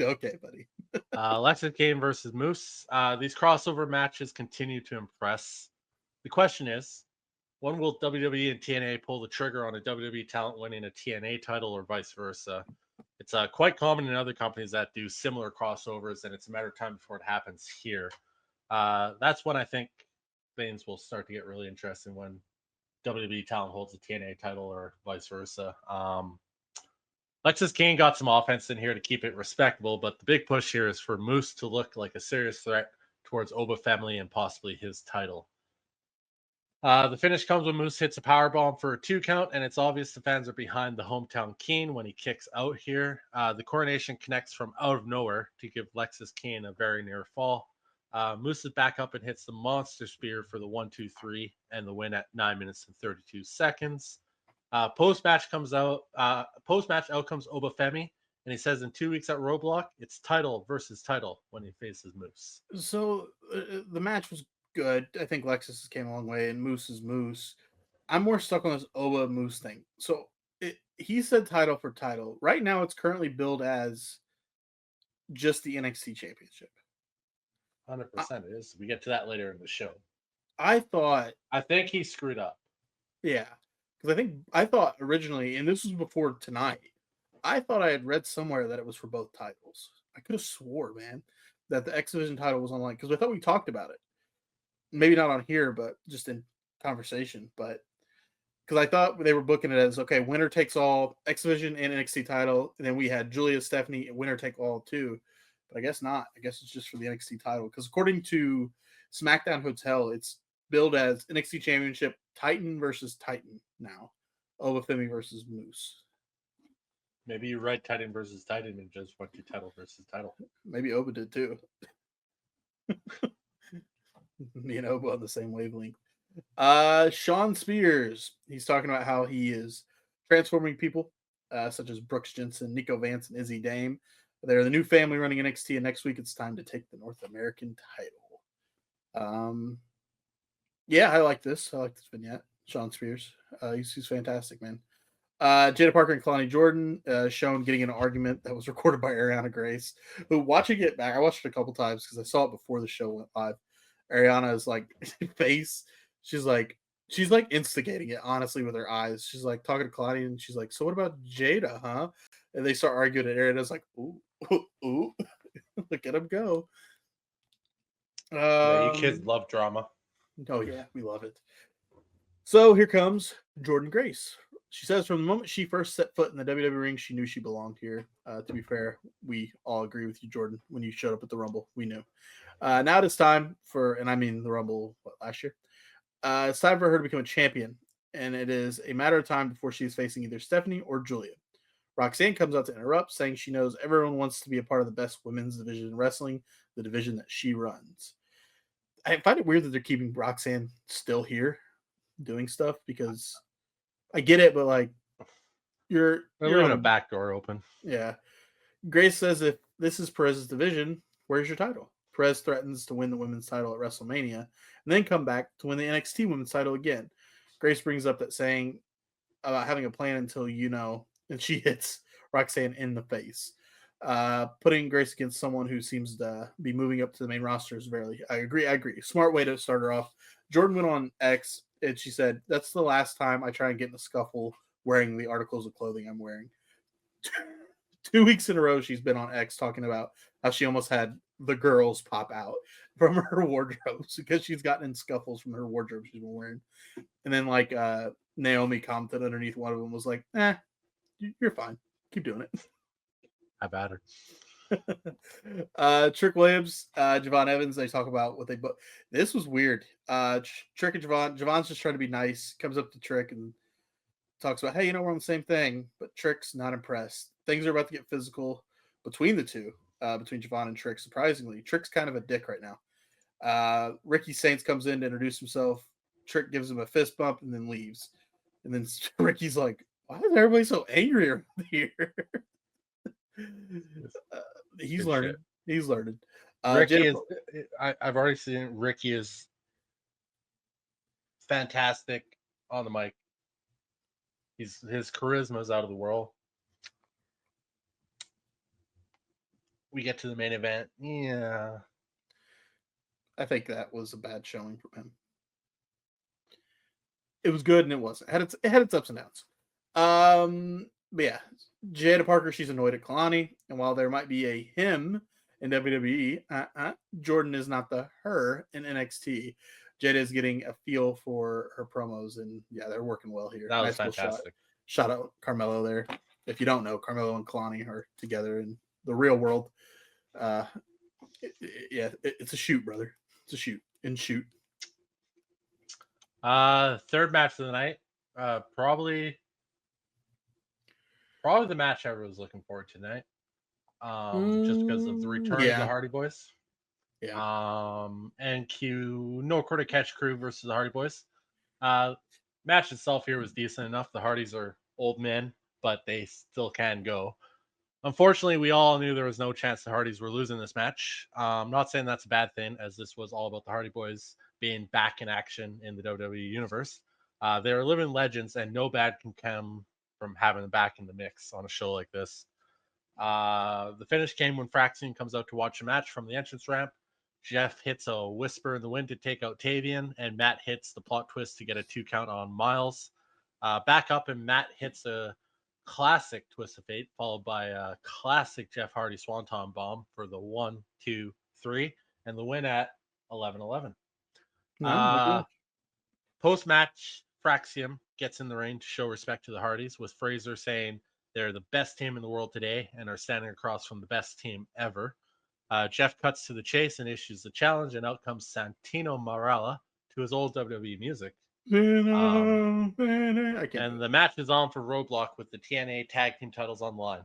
Okay, buddy. Lexus Kane versus Moose. These crossover matches continue to impress. The question is, when will WWE and TNA pull the trigger on a WWE talent winning a TNA title, or vice versa? It's quite common in other companies that do similar crossovers, and it's a matter of time before it happens here. That's when I think things will start to get really interesting, when WWE talent holds the TNA title or vice versa. Lexus King got some offense in here to keep it respectable, but the big push here is for Moose to look like a serious threat towards Oba family and possibly his title. The finish comes when Moose hits a powerbomb for a 2 count, and it's obvious the fans are behind the hometown King when he kicks out here. The coronation connects from out of nowhere to give Lexus King a very near fall. Moose is back up and hits the monster spear for the 1-2-3 and the win at 9 minutes and 32 seconds. Post match out comes Oba Femi, and he says in 2 weeks at Roadblock, it's title versus title when he faces Moose. So the match was good. I think Lexus came a long way, and Moose is Moose. I'm more stuck on this Oba Moose thing. So he said title for title. Right now, it's currently billed as just the NXT Championship. 100% it is. We get to that later in the show. I think he screwed up. Yeah, because I thought originally, and this was before tonight, I thought I had read somewhere that it was for both titles. I could have swore, man, that the X Division title was online, because I thought we talked about it. Maybe not on here, but just in conversation. But because I thought they were booking it as, okay, winner takes all, X Division and NXT title, and then we had Julia, Stephanie, and winner take all too. But I guess not. I guess it's just for the NXT title, because according to SmackDown Hotel, it's billed as NXT Championship Titan versus Titan now. Oba Femi versus Moose. Maybe you read Titan versus Titan and just went to title versus title. Maybe Oba did too. Me and Oba on the same wavelength. Sean Spears. He's talking about how he is transforming people, such as Brooks Jensen, Nico Vance, and Izzy Dame. They're the new family running NXT, and next week it's time to take the North American title. Yeah, I like this. I like this vignette. Sean Spears. He's fantastic, man. Jada Parker and Kalani Jordan shown getting in an argument that was recorded by Ariana Grace. Who, watching it back, I watched it a couple times because I saw it before the show went live. Ariana's like face. She's like instigating it, honestly, with her eyes. She's like talking to Kalani, and she's like, "So what about Jada, huh?" And they start arguing, and Ariana's like, "Ooh, ooh, look at him go." Yeah, you kids love drama. Oh yeah, we love it. So here comes Jordan Grace. She says from the moment she first set foot in the WWE ring, she knew she belonged here. To be fair, we all agree with you, Jordan. When you showed up at the Rumble, we knew. Now it is time for, and I mean the Rumble last year. It's time for her to become a champion, and it is a matter of time before she is facing either Stephanie or Julia. Roxanne comes out to interrupt, saying she knows everyone wants to be a part of the best women's division in wrestling, the division that she runs. I find it weird that they're keeping Roxanne still here doing stuff, because I get it, but like you're leaving a back door open. Yeah. Grace says if this is Perez's division, where's your title? Perez threatens to win the women's title at WrestleMania and then come back to win the NXT women's title again. Grace brings up that saying about having a plan until you know, and she hits Roxanne in the face. Putting Grace against someone who seems to be moving up to the main roster is I agree. Smart way to start her off. Jordan went on X and she said, "That's the last time I try and get in a scuffle wearing the articles of clothing I'm wearing." 2 weeks in a row, she's been on X talking about how she almost had the girls pop out from her wardrobes because she's gotten in scuffles from her wardrobe she's been wearing. And then like Naomi commented underneath one of them was like, "You're fine. Keep doing it." I've had her. Trick Williams, Javon Evans, they talk about what they book. This was weird. Trick and Javon's just trying to be nice, comes up to Trick and talks about, "Hey, we're on the same thing," but Trick's not impressed. Things are about to get physical between the two, between Javon and Trick, surprisingly. Trick's kind of a dick right now. Ricky Saints comes in to introduce himself. Trick gives him a fist bump and then leaves. And then Ricky's like, "Why is everybody so angry around here?" He's learning. Shit. He's learning. Ricky is. I've already seen Ricky is fantastic on the mic. His charisma is out of the world. We get to the main event. Yeah, I think that was a bad showing from him. It was good and it wasn't. It had its ups and downs. But yeah, Jada Parker, she's annoyed at Kalani, and while there might be a him in WWE, Jordan is not the her in NXT. Jada is getting a feel for her promos, and yeah, they're working well here. that was fantastic. Shout out Carmelo there. If you don't know, Carmelo and Kalani are together in the real world. It's a shoot, brother. It's a shoot and shoot. Third match of the night. Probably the match everyone was looking forward to tonight. Just because of the return of the Hardy Boys. Yeah. And No Quarter Catch Crew versus the Hardy Boys. Match itself here was decent enough. The Hardys are old men, but they still can go. Unfortunately, we all knew there was no chance the Hardys were losing this match. I'm not saying that's a bad thing, as this was all about the Hardy Boys being back in action in the WWE universe. They're living legends, and no bad can come from having them back in the mix on a show like this. The finish came when Fraxian comes out to watch a match from the entrance ramp. Jeff hits a whisper in the wind to take out Tavian, and Matt hits the plot twist to get a 2 count on Miles. Back up, and Matt hits a classic twist of fate, followed by a classic Jeff Hardy Swanton bomb for the 1, 2, 3, and the win at 11-11. Post match, Fraxium gets in the ring to show respect to the Hardys, with Fraser saying they're the best team in the world today and are standing across from the best team ever. Jeff cuts to the chase and issues the challenge, and out comes Santino Marella to his old WWE music. And the match is on for Roadblock with the TNA Tag Team titles on the line.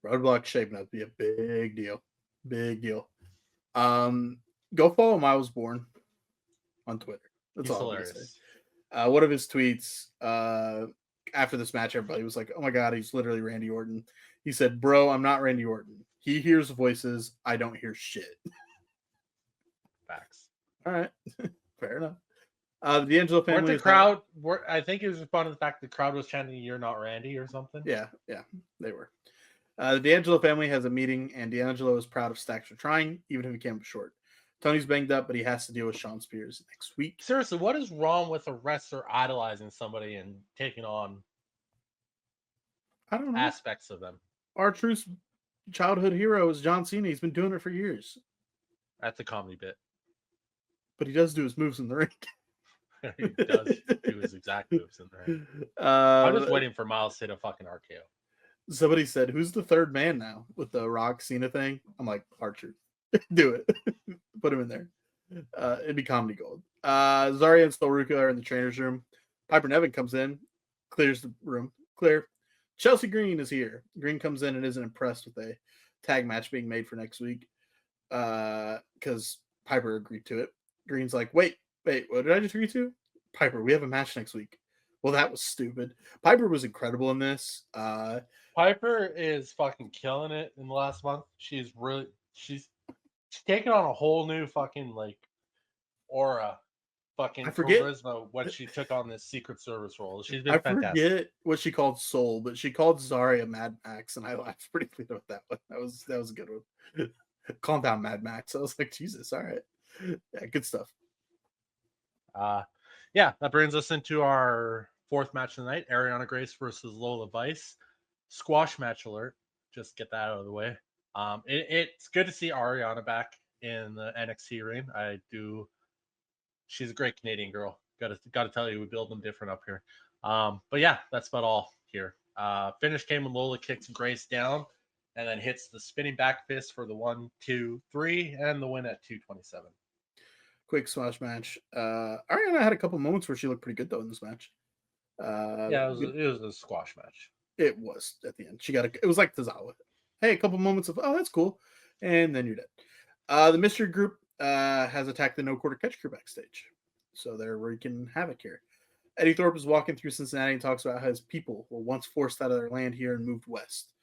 Roadblock shaping up to be a big deal. Big deal. Go follow Miles Bourne on Twitter. That's all I'm gonna say. One of his tweets after this match, everybody was like, "Oh my god, he's literally Randy Orton." He said, "Bro, I'm not Randy Orton. He hears voices. I don't hear shit." Facts. All right. Fair enough. The D'Angelo family. The crowd, I think it was fun of the fact the crowd was chanting, "You're not Randy" or something. Yeah, they were. The D'Angelo family has a meeting, and D'Angelo is proud of Stacks for trying, even if he came up short. Tony's banged up, but he has to deal with Shawn Spears next week. Seriously, what is wrong with a wrestler idolizing somebody and taking on aspects of them? R-Truth's childhood hero is John Cena. He's been doing it for years. That's a comedy bit. But he does do his moves in the ring. He does do his exact moves in the ring. I'm just waiting for Miles to hit a fucking RKO. Somebody said, "Who's the third man now with the Rock Cena thing?" I'm like, R-Truth. Do it. Put him in there. It'd be comedy gold. Zarya and Stolruka are in the trainer's room. Piper Nevin comes in, clears the room. Clear. Chelsea Green is here. Green comes in and isn't impressed with a tag match being made for next week because Piper agreed to it. Green's like, wait, what did I just agree to? Piper, we have a match next week. Well, that was stupid. Piper was incredible in this. Piper is fucking killing it in the last month. She's She's taking on a whole new fucking like aura, I fucking forget. charisma when she took on this Secret Service role. She's I been fantastic. forget what she called Soul, but she called Zarya Mad Max, and I laughed pretty clear about that one. That was a good one. Calm down, Mad Max. I was like, Jesus, all right, yeah, good stuff. Yeah, that brings us into our fourth match of the night: Ariana Grace versus Lola Vice. Squash match alert. Just get that out of the way. It's good to see Ariana back in the NXT ring. I do. She's a great Canadian girl. Got to tell you, we build them different up here. But yeah, that's about all here. Finish came when Lola kicks Grace down, and then hits the spinning back fist for the 1, 2, 3, and the win at 2:27. Quick smash match. Ariana had a couple moments where she looked pretty good though in this match. Yeah, it was a squash match. It was at the end. It was like Tozawa. Hey, a couple moments of, oh, that's cool. And then you're dead. The mystery group has attacked the no quarter catch crew backstage. So they're wreaking havoc here. Eddie Thorpe is walking through Cincinnati and talks about how his people were once forced out of their land here and moved west.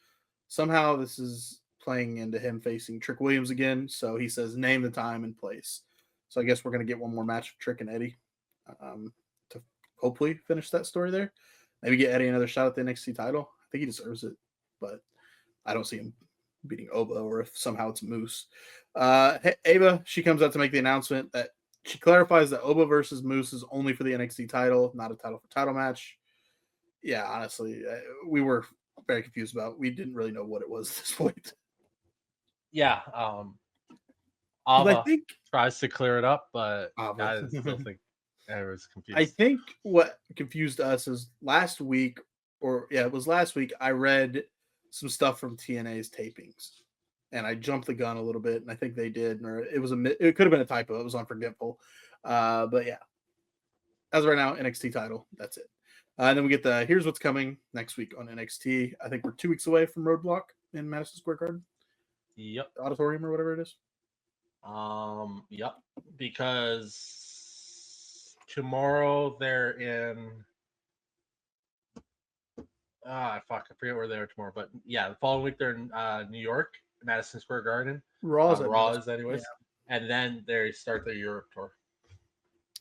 Somehow this is playing into him facing Trick Williams again. So he says, name the time and place. So I guess we're going to get one more match of Trick and Eddie to hopefully finish that story there. Maybe get Eddie another shot at the NXT title. I think he deserves it, but I don't see him beating Oba, or if somehow it's Moose. Ava, she comes out to make the announcement that she clarifies that Oba versus Moose is only for the NXT title, not a title for title match. Yeah, honestly, we were very confused about. We didn't really know what it was at this point. Yeah, I Ava think tries to clear it up, but Ava. I still think everyone's I confused. think what confused us is last week, it was last week. I read some stuff from TNA's tapings, and I jumped the gun a little bit, and I think they did, or it could have been a typo. It was unforgivable, but yeah. As of right now, NXT title. That's it. And then we get here's what's coming next week on NXT. I think we're 2 weeks away from Roadblock in Madison Square Garden Yep. Auditorium or whatever it is. Yep. Because tomorrow they're in. Fuck, I forget where they are tomorrow, but yeah, the following week they're in New York, Madison Square Garden. Raw's Raws, anyways, yeah. and then they start their Europe tour.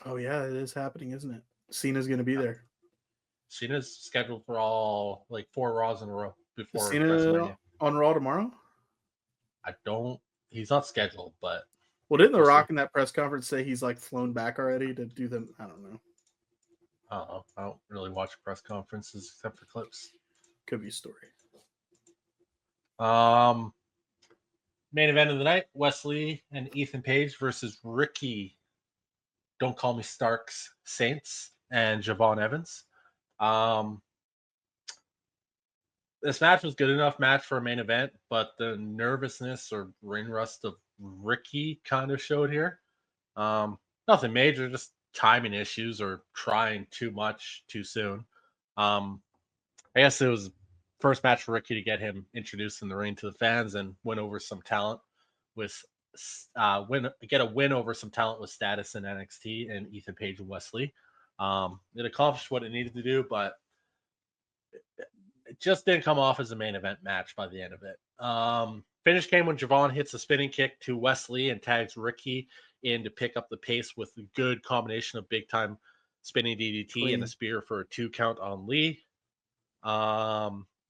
Oh yeah, it is happening, isn't it? Cena's going to be there. Cena's scheduled for all like 4 Raws in a row Is before Cena WrestleMania. on Raw tomorrow? I don't. He's not scheduled, but Well, didn't The Rock in that press conference say he's like flown back already to do them? I don't know. I don't really watch press conferences except for clips. Could be a story. Main event of the night: Wesley and Ethan Page versus Ricky. Don't call me Starks Saints and Javon Evans. This match was good enough match for a main event, but the nervousness or ring rust of Ricky kind of showed here. Nothing major, just timing issues or trying too much too soon. I guess it was first match for Ricky to get him introduced in the ring to the fans and win over some talent with get a win over some talent with status in NXT and Ethan Page and Wesley. It accomplished what it needed to do, but it just didn't come off as a main event match by the end of it. Finish came when Javon hits a spinning kick to Wesley and tags Ricky in to pick up the pace with a good combination of big time spinning DDT and a spear for a 2 count on Lee.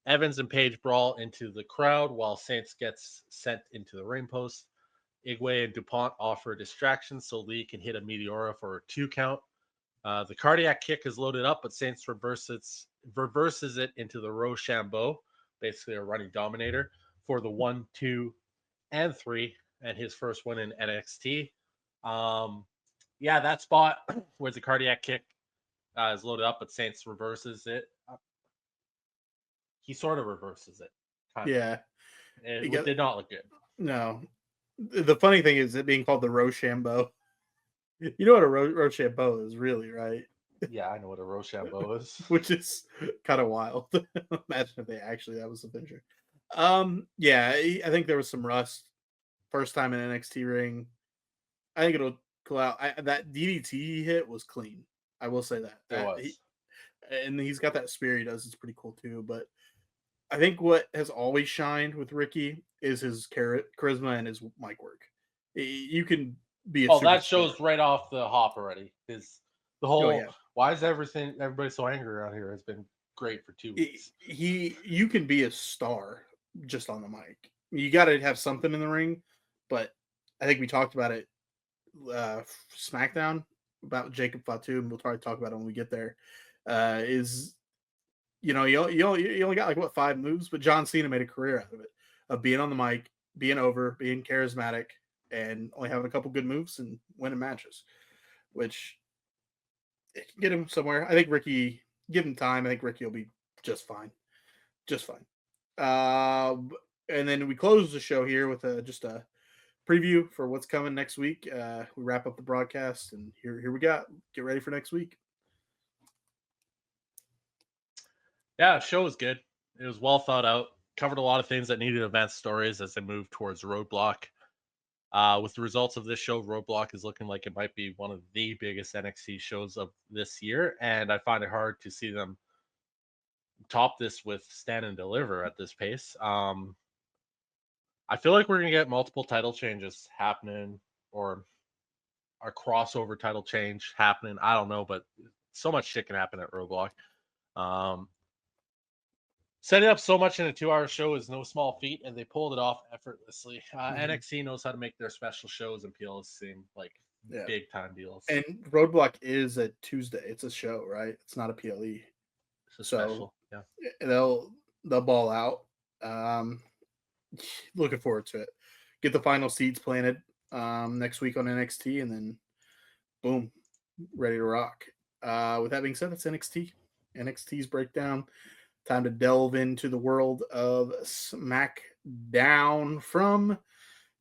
Evans and Page brawl into the crowd while Saints gets sent into the ring post. Igwe and DuPont offer distractions so Lee can hit a Meteora for a 2 count. The cardiac kick is loaded up, but Saints reverses it into the Rochambeau, basically a running dominator, for the 1, 2, and 3, and his first win in NXT. That spot where the cardiac kick is loaded up, but Saints reverses it. He sort of reverses it. Yeah. It did not look good. No. The funny thing is it being called the Rochambeau. You know what a Rochambeau is, really, right? Yeah, I know what a Rochambeau is. Which is kind of wild. Imagine if that was the finisher. I think there was some rust. First time in NXT ring. I think it'll cool out. That DDT he hit was clean. I will say that. It was. And he's got that spear he does. It's pretty cool too. But I think what has always shined with Ricky is his charisma and his mic work. You can be a Oh, that shows superstar. right off the hop already. Is the Oh whole yeah, why is everybody so angry around here has been great for 2 weeks. you can be a star just on the mic. You got to have something in the ring, but I think we talked about it SmackDown about Jacob Fatu, and we'll probably talk about it when we get there. Is you only got like what 5 moves, but John Cena made a career out of it, of being on the mic, being over, being charismatic, and only having a couple good moves and winning matches, which it can get him somewhere. I think Ricky, give him time. I think Ricky will be just fine, just fine. Uh, and then we close the show here with just a preview for what's coming next week. We wrap up the broadcast, and here we got. Get ready for next week. Yeah, show was good. It was well thought out. Covered a lot of things that needed advanced stories as they moved towards Roadblock. With the results of this show, Roadblock is looking like it might be one of the biggest NXT shows of this year, and I find it hard to see them top this with Stand and Deliver at this pace. I feel like we're gonna get multiple title changes happening, or a crossover title change happening. I don't know, but so much shit can happen at Roadblock. Um, Setting up so much in a 2 hour show is no small feat, and they pulled it off effortlessly. NXT knows how to make their special shows and PLs seem like Yeah, big time deals. and Roadblock is a Tuesday. It's a show, right? It's not a PLE, It's a so special, yeah. they'll ball out. Um, Looking forward to it. Get the final seeds planted next week on NXT, and then boom, ready to rock. With that being said, that's NXT. NXT's breakdown. Time to delve into the world of SmackDown from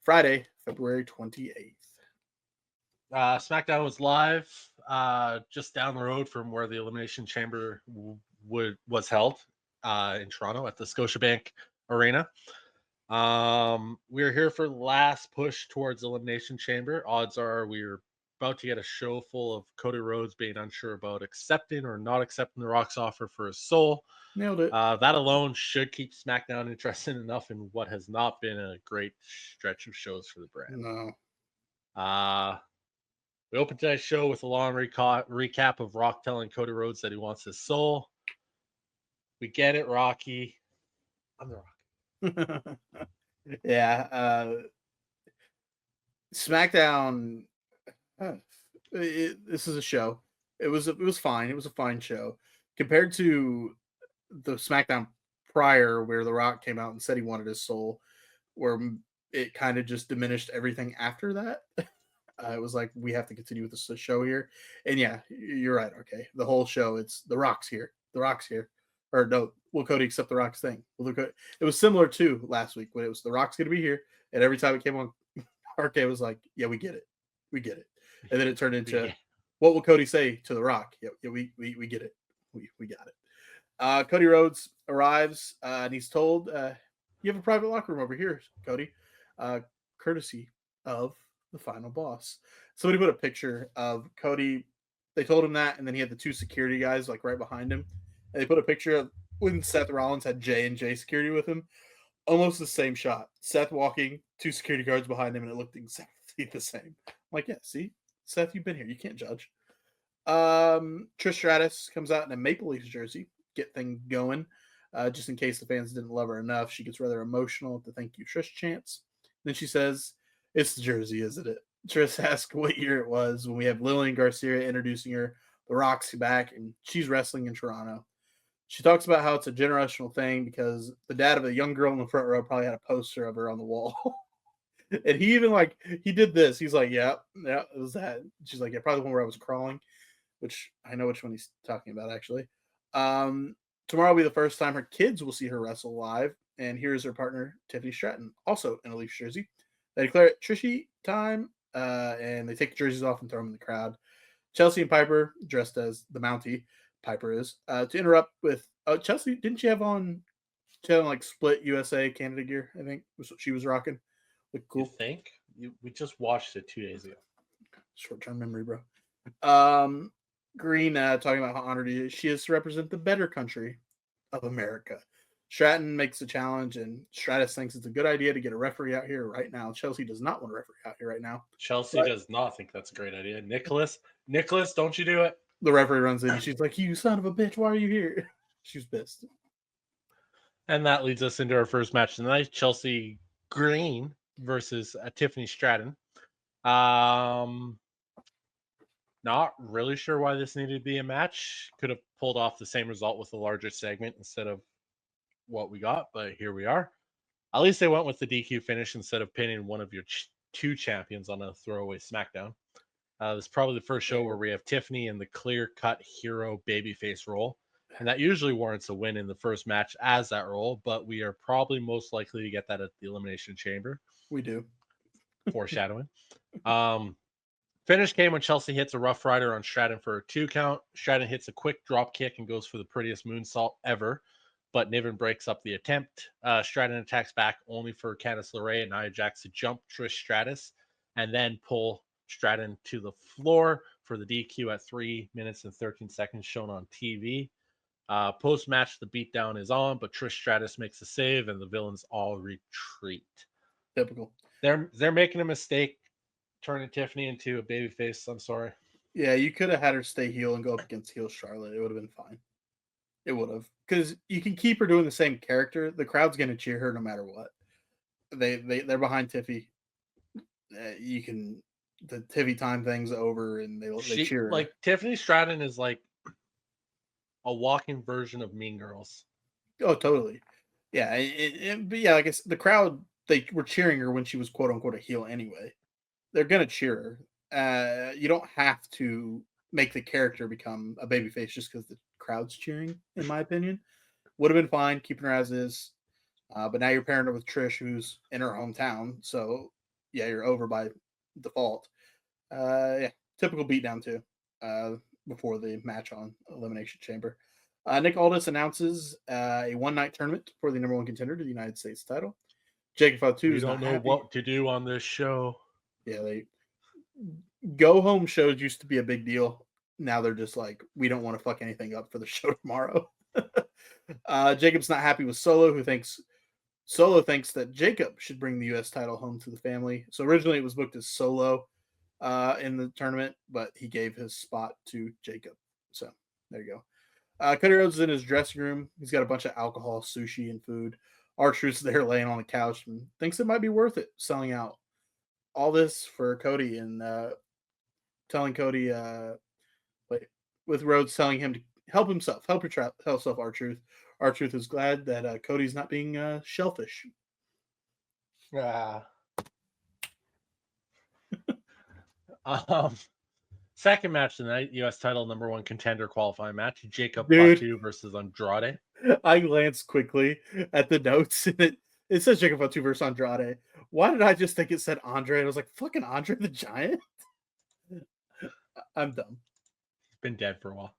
Friday, February 28th. SmackDown was live just down the road from where the Elimination Chamber was held in Toronto at the Scotiabank Arena. We're here for the last push towards Elimination Chamber. Odds are we're about to get a show full of Cody Rhodes being unsure about accepting or not accepting the Rock's offer for his soul. Nailed it. That alone should keep SmackDown interested enough in what has not been a great stretch of shows for the brand. No. We opened today's show with a long recap of Rock telling Cody Rhodes that he wants his soul. We get it, Rocky. I'm the Rock. Yeah. SmackDown. This is a show. It was fine. It was a fine show compared to the SmackDown prior, where The Rock came out and said he wanted his soul, where it kind of just diminished everything after that. It was like, we have to continue with the show here, and yeah, you're right. Okay, the whole show, it's The Rock's here. The Rock's here, or no? Will Cody accept The Rock's thing? It was similar to last week when it was The Rock's going to be here, and every time it came on, RK was like, "Yeah, we get it, we get it," and then it turned into, "What will Cody say to The Rock?" Yeah, we get it, we got it. Cody Rhodes arrives, and he's told, "You have a private locker room over here, Cody, courtesy of the final boss." Somebody put a picture of Cody. They told him that, and then he had the 2 security guys like right behind him. And they put a picture of when Seth Rollins had J&J security with him. Almost the same shot. Seth walking, 2 security guards behind him, and it looked exactly the same. I'm like, yeah, see, Seth, you've been here. You can't judge. Trish Stratus comes out in a Maple Leafs jersey, get things going. Just in case the fans didn't love her enough, she gets rather emotional at the "Thank You Trish" chants. Then she says, "It's the jersey, isn't it?" Trish asks what year it was when we have Lillian Garcia introducing her. The Rock's back, and she's wrestling in Toronto. She talks about how it's a generational thing because the dad of a young girl in the front row probably had a poster of her on the wall. And he even he did this. He's like, yeah, it was that. She's like, yeah, probably the one where I was crawling, which I know which one he's talking about, actually. Tomorrow will be the first time her kids will see her wrestle live. And here's her partner, Tiffany Stratton, also in a Leafs jersey. They declare it Trishy time, and they take the jerseys off and throw them in the crowd. Chelsea and Piper, dressed as the Mountie, Piper is, to interrupt with, Chelsea, didn't she have on, split USA Canada gear, I think, was what she was rocking. Look cool. You think? We just watched it 2 days ago. Short-term memory, bro. Green talking about how honored she is to represent the better country of America. Stratton makes a challenge, and Stratus thinks it's a good idea to get a referee out here right now. Chelsea does not want a referee out here right now. Chelsea But does not think that's a great idea. Nicholas, don't you do it? the referee runs in, and she's like, "You son of a bitch, why are you here?" She's pissed. And that leads us into our first match tonight: Chelsea Green versus Tiffany Stratton. Not really sure why this needed to be a match. Could have pulled off the same result with a larger segment instead of what we got, but here we are. At least they went with the DQ finish instead of pinning one of your two champions on a throwaway SmackDown. This is probably the first show where we have Tiffany in the clear-cut hero babyface role, and that usually warrants a win in the first match as that role, but we are probably most likely to get that at the Elimination Chamber. We do. Foreshadowing. Finish came when Chelsea hits a Rough Rider on Stratton for a 2 count. Stratton hits a quick drop kick and goes for the prettiest moonsault ever, but Niven breaks up the attempt. Stratton attacks back only for Candice LeRae and Nia Jax to jump Trish Stratus and then pull Stratton to the floor for the DQ at 3 minutes and 13 seconds shown on TV. Post match, the beatdown is on, but Trish Stratus makes a save and the villains all retreat. Typical. They're making a mistake turning Tiffany into a babyface. I'm sorry. Yeah, you could have had her stay heel and go up against heel Charlotte. It would have been fine. It would have, because you can keep her doing the same character. The crowd's going to cheer her no matter what. They're behind Tiffy. You can the Tiffy time thing's over, and they cheer her. Like Tiffany Stratton is like a walking version of Mean Girls. Oh, totally. Yeah, but yeah, I guess the crowd, they were cheering her when she was quote unquote a heel anyway. They're gonna cheer her. You don't have to make the character become a babyface just because the crowd's cheering. In my opinion, would have been fine keeping her as is. But now you're pairing her with Trish, who's in her hometown. So yeah, you're over by default. Yeah, typical beatdown too. Before the match on Elimination Chamber. Nick Aldis announces a one-night tournament for the number one contender to the United States title. Jacob Fatu is not happy. What to do on this show. Yeah, they go home shows used to be a big deal. Now they're just like, we don't want to fuck anything up for the show tomorrow. Jacob's not happy with Solo thinks that Jacob should bring the U.S. title home to the family. So originally it was booked as Solo in the tournament, but he gave his spot to Jacob. So there you go. Cody Rhodes is in his dressing room. He's got a bunch of alcohol, sushi, and food. R-Truth's there laying on the couch and thinks it might be worth it selling out. All this for Cody and telling Cody, with Rhodes telling him to help himself, help yourself, R-Truth. R-Truth is glad that Cody's not being shellfish. Second match tonight, U.S. title number one contender qualifying match: Jacob Fatu versus Andrade. I glanced quickly at the notes and it says Jacob Fatu versus Andrade. Why did I just think it said Andre? And I was like, fucking Andre the Giant? I'm dumb. Been dead for a while.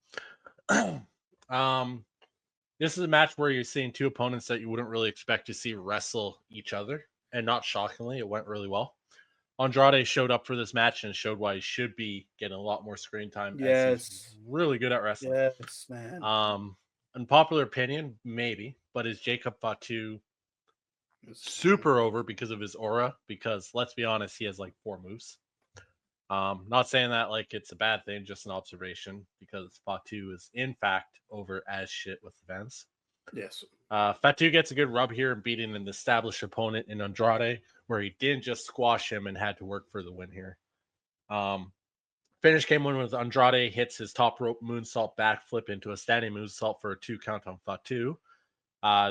This is a match where you're seeing two opponents that you wouldn't really expect to see wrestle each other, and not shockingly, it went really well. Andrade showed up for this match and showed why he should be getting a lot more screen time. Yes, he's really good at wrestling. Yes, man. Unpopular opinion, maybe, but is Jacob Fatu super over because of his aura? Because let's be honest, he has like 4 moves. Not saying that like it's a bad thing, just an observation, because Fatu is in fact over as shit with the fans. Yes. Fatu gets a good rub here and beating an established opponent in Andrade, where he didn't just squash him and had to work for the win here. Finish came when with Andrade hits his top rope moonsault backflip into a standing moonsault for a 2 count on Fatu.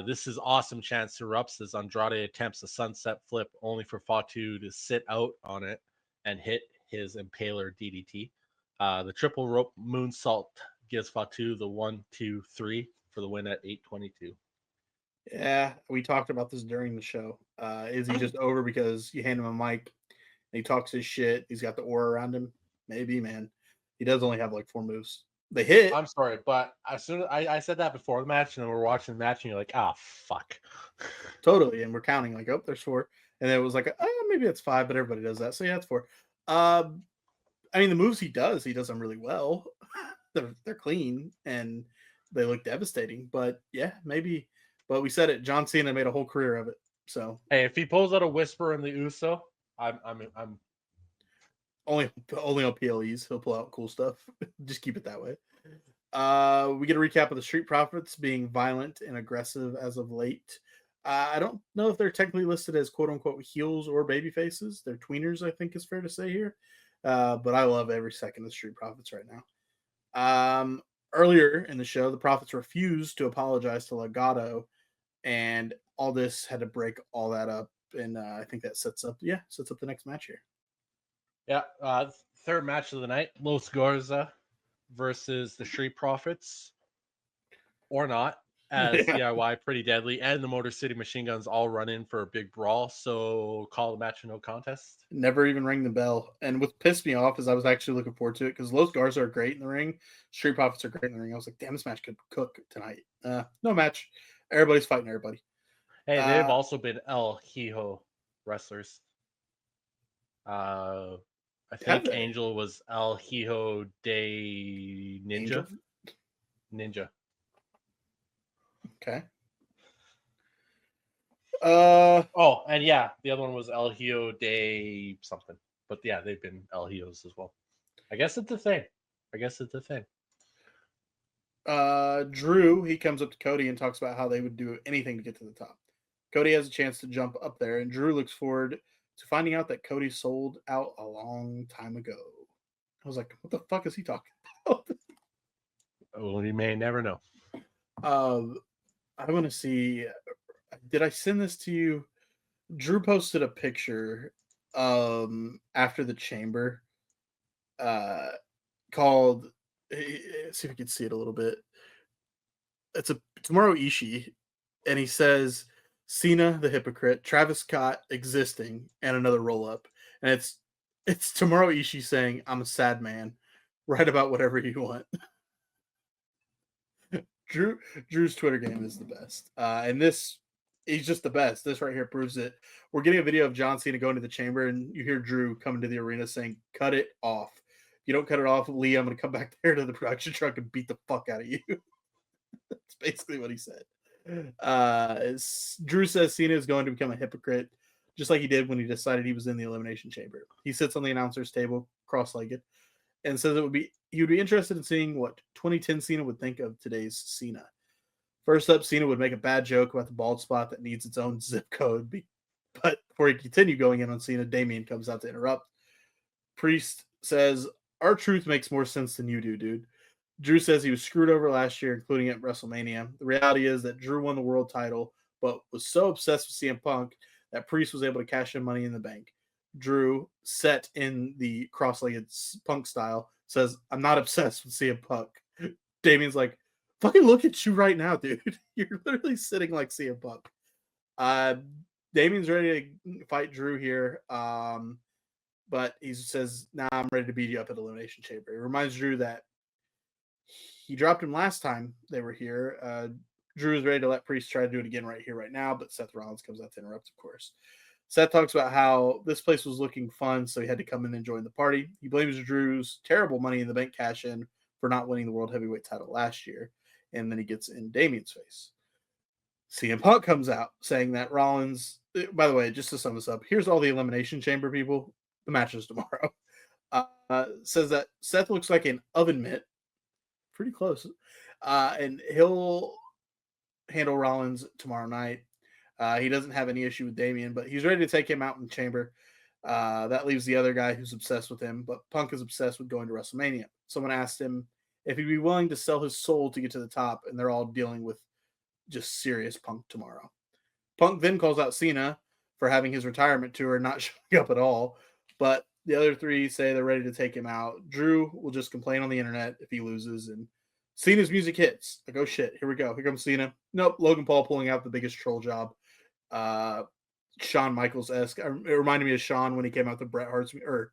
This is awesome chance erupts as Andrade attempts a sunset flip only for Fatu to sit out on it and hit his impaler DDT. The triple rope moonsault gives Fatu the 1, 2, 3 for the win at 8:22. Yeah, we talked about this during the show. Is he just over because you hand him a mic and he talks his shit? He's got the aura around him. Maybe, man. He does only have like 4 moves. They hit. I'm sorry, but as soon as I said that before the match, and then we're watching the match, and you're like, "Ah, fuck." Totally, and we're counting like, "Oh, there's 4," and then it was like, "Oh, maybe it's 5," but everybody does that, so yeah, it's 4. I mean, the moves he does them really well. They're clean and they look devastating, but yeah, maybe But we said it. John Cena made a whole career of it. So Hey, if he pulls out a whisper in the USO, I'm only on PLEs he'll pull out cool stuff. Just keep it that way. We get a recap of the Street Profits being violent and aggressive as of late. I don't know if they're technically listed as quote unquote heels or baby faces. They're tweeners, I think is fair to say here. But I love every second of the Street Profits right now. Earlier in the show, the Profits refused to apologize to Legato, and all this had to break all that up. And I think that sets up the next match here. Yeah, third match of the night: Los Garza versus the Street Profits, or not, as Yeah. DIY, Pretty Deadly, and the Motor City Machine Guns all run in for a big brawl. So call the match a no contest. Never even rang the bell. And what pissed me off is I was actually looking forward to it because Los Garza are great in the ring. Street Profits are great in the ring. I was like, damn, this match could cook tonight. No match. Everybody's fighting everybody. Hey, they've also been El Hijo wrestlers. I think Angel was El Hijo de Ninja. Angel? Ninja. Okay. Oh, and yeah, the other one was El Hijo de something. But yeah, they've been El Hijos as well. I guess it's a thing. Drew, he comes up to Cody and talks about how they would do anything to get to the top. Cody has a chance to jump up there, and Drew looks forward to finding out that Cody sold out a long time ago. I was like, what the fuck is he talking about? Well, you may never know. I want to see. Did I send this to you? Drew posted a picture after the chamber called, see if you can see it a little bit. It's Tomorrow Ishii, and he says Cena the hypocrite, Travis Scott existing, and another roll up, and it's Tomorrow Ishii saying, "I'm a sad man, write about whatever you want." Drew's Twitter game is the best, and he's just the best. This right here proves it. We're getting a video of John Cena going to the chamber, and you hear Drew coming to the arena saying, "Cut it off. If you don't cut it off, Lee, I'm going to come back there to the production truck and beat the fuck out of you." That's basically what he said. Drew says Cena is going to become a hypocrite, just like he did when he decided he was in the Elimination Chamber. He sits on the announcer's table, cross-legged, and says he would be interested in seeing what 2010 Cena would think of today's Cena. First up, Cena would make a bad joke about the bald spot that needs its own zip code. But before he continued going in on Cena, Damien comes out to interrupt. Priest says, "Our truth makes more sense than you do, dude." Drew says he was screwed over last year, including at WrestleMania. The reality is that Drew won the world title, but was so obsessed with CM Punk that Priest was able to cash in Money in the Bank. Drew, set in the cross-legged Punk style, says, "I'm not obsessed with CM Punk." Damien's like, "Fucking look at you right now, dude. You're literally sitting like CM Punk." Damien's ready to fight Drew here, but he says, "Nah, I'm ready to beat you up at Elimination Chamber." It reminds Drew that he dropped him last time they were here. Drew is ready to let Priest try to do it again right here, right now, but Seth Rollins comes out to interrupt, of course. Seth talks about how this place was looking fun, so he had to come in and join the party. He blames Drew's terrible Money in the Bank cash-in for not winning the World Heavyweight title last year, and then he gets in Damien's face. CM Punk comes out saying that Rollins, by the way, just to sum this up, here's all the Elimination Chamber people. The match is tomorrow. Says that Seth looks like an oven mitt. Pretty close. And he'll handle Rollins tomorrow night. He doesn't have any issue with Damien, but he's ready to take him out in the chamber. That leaves the other guy who's obsessed with him, but Punk is obsessed with going to WrestleMania. Someone asked him if he'd be willing to sell his soul to get to the top, and they're all dealing with just serious Punk tomorrow. Punk then calls out Cena for having his retirement tour and not showing up at all, but the other three say they're ready to take him out. Drew will just complain on the internet if he loses, and Cena's music hits. Like, oh shit, here we go. Here comes Cena. Nope, Logan Paul pulling out the biggest troll job. Shawn Michaels-esque. It reminded me of Shawn when he came out to Bret Hart's, or